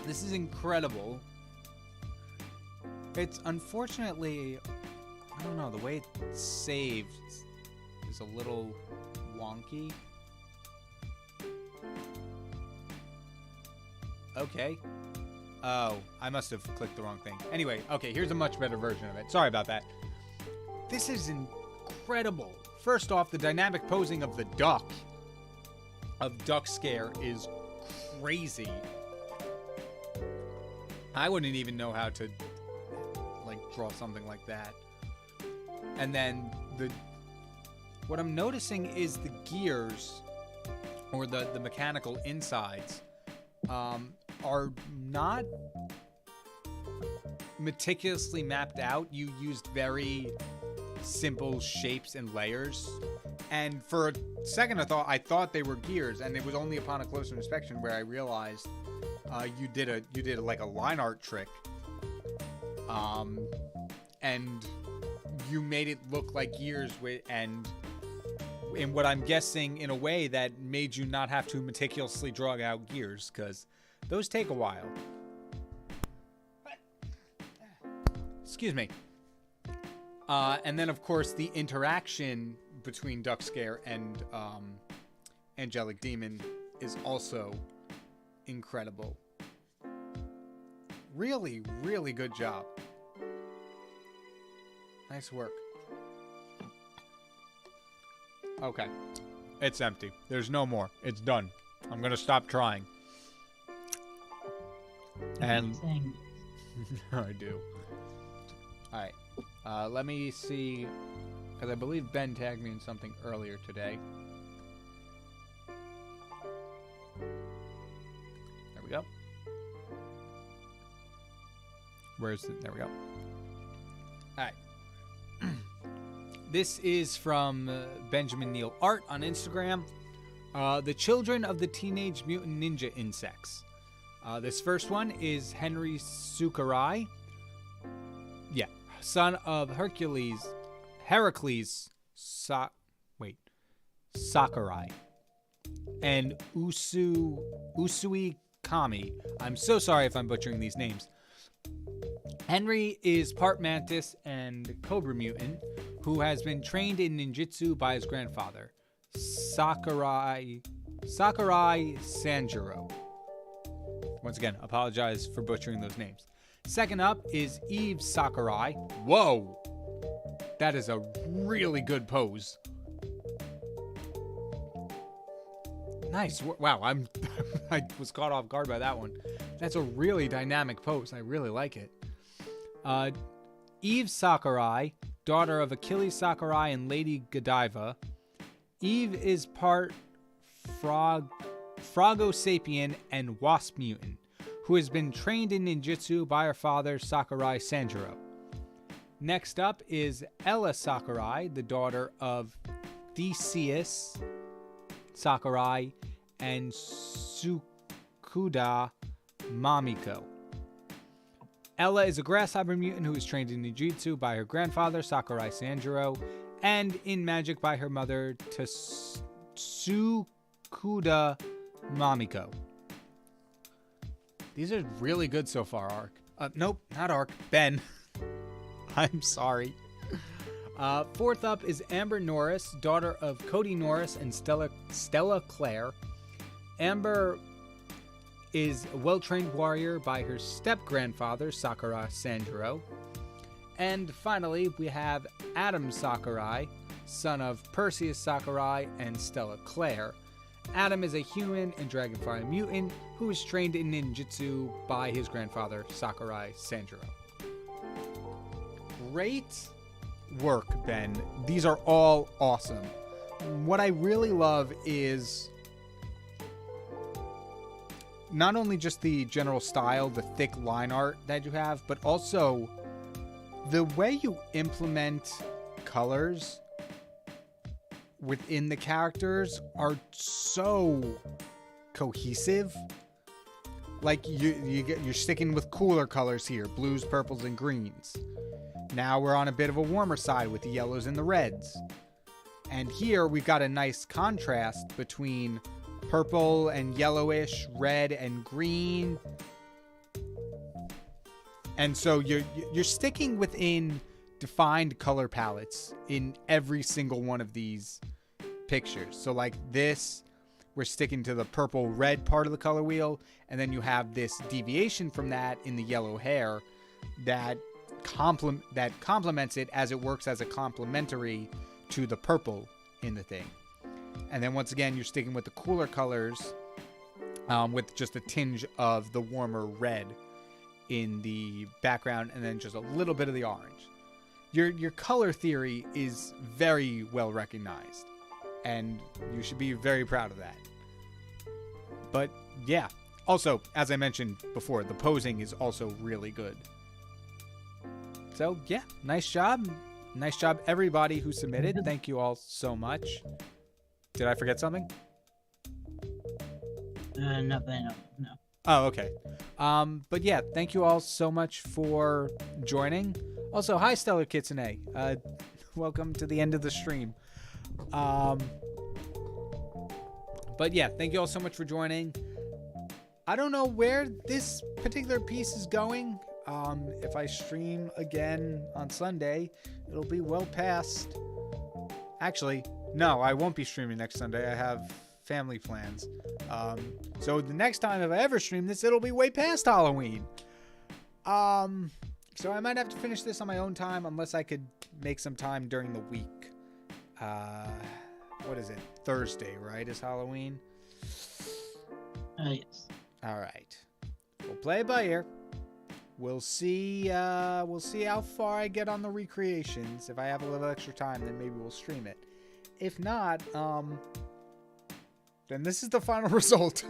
This is incredible. It's unfortunately, I don't know, the way it's saved is a little wonky. Okay. Oh, I must have clicked the wrong thing. Anyway, okay, here's a much better version of it. Sorry about that. This is incredible. First off, the dynamic posing of the duck, of Duck Scare, is crazy. I wouldn't even know how to, like, draw something like that. And then what I'm noticing is the gears, or the mechanical insides, are not meticulously mapped out. You used very simple shapes and layers, and for a second I thought they were gears, and it was only upon a closer inspection where I realized you did like a line art trick, and you made it look like gears and in what I'm guessing in a way that made you not have to meticulously draw out gears, because those take a while. Excuse me. And then, of course, the interaction between Duck Scare and Angelic Demon is also incredible. Really, really good job. Nice work. Okay. It's empty. There's no more. It's done. I'm going to stop trying. And I do. All right. Let me see, because I believe Ben tagged me in something earlier today. There we go. Where's it? There we go. All right. This is from Benjamin Neal Art on Instagram. The Children of the Teenage Mutant Ninja Insects. This first one is Henry Sukarai. Yeah. Son of Heracles Sakurai. And Usui Kami. I'm so sorry if I'm butchering these names. Henry is part mantis and cobra mutant who has been trained in ninjutsu by his grandfather, Sakurai Sanjuro. Once again, apologize for butchering those names. Second up is Eve Sakurai. Whoa! That is a really good pose. Nice. Wow, I was caught off guard by that one. That's a really dynamic pose. I really like it. Eve Sakurai, daughter of Achilles Sakurai and Lady Godiva. Eve is part Frogosapien and Wasp mutant, who has been trained in ninjutsu by her father, Sakurai Sanjuro. Next up is Ella Sakurai, the daughter of Theseus Sakurai and Tsukuda Mamiko. Ella is a grasshopper mutant who is trained in ninjutsu by her grandfather, Sakurai Sanjuro, and in magic by her mother, Tsukuda Mamiko. These are really good so far, Ark. Nope, not Ark. Ben. I'm sorry. Fourth up is Amber Norris, daughter of Cody Norris and Stella Claire. Amber is a well-trained warrior by her step-grandfather, Sakurai Sanjuro. And finally, we have Adam Sakurai, son of Perseus Sakurai and Stella Claire. Adam is a human and dragonfly mutant who is trained in ninjutsu by his grandfather, Sakurai Sanjuro. Great work, Ben. These are all awesome. What I really love is not only just the general style, the thick line art that you have, but also the way you implement colors within the characters are so cohesive. Like you're sticking with cooler colors here, blues, purples, and greens. Now we're on a bit of a warmer side with the yellows and the reds. And here we've got a nice contrast between purple and yellowish, red and green. And so you're sticking within defined color palettes in every single one of these pictures. So like this we're sticking to the purple red part of the color wheel, and then you have this deviation from that in the yellow hair that complements it as it works as a complementary to the purple in the thing. And then once again, you're sticking with the cooler colors with just a tinge of the warmer red in the background, and then just a little bit of the orange. Your color theory is very well recognized, and you should be very proud of that. But yeah, also, as I mentioned before, the posing is also really good. So yeah, nice job. Nice job, everybody who submitted. Thank you all so much. Did I forget something? No. Oh, okay. But yeah, thank you all so much for joining. Also, hi, Stellar Kitsune. Welcome to the end of the stream. But yeah, thank you all so much for joining. I don't know where this particular piece is going. If I stream again on Sunday, it'll be well past. Actually, no, I won't be streaming next Sunday. I have family plans. So the next time if I ever stream this, it'll be way past Halloween. So I might have to finish this on my own time unless I could make some time during the week. What is it? Thursday, right? Is Halloween? Yes. All right. We'll play it by ear. We'll see how far I get on the recreations. If I have a little extra time, then maybe we'll stream it. If not, then this is the final result.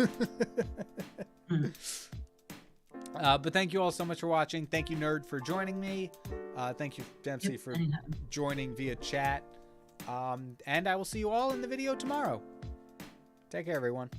But thank you all so much for watching. Thank you, Nerd, for joining me. Thank you, Dempsey, for joining via chat. And I will see you all in the video tomorrow. Take care, everyone.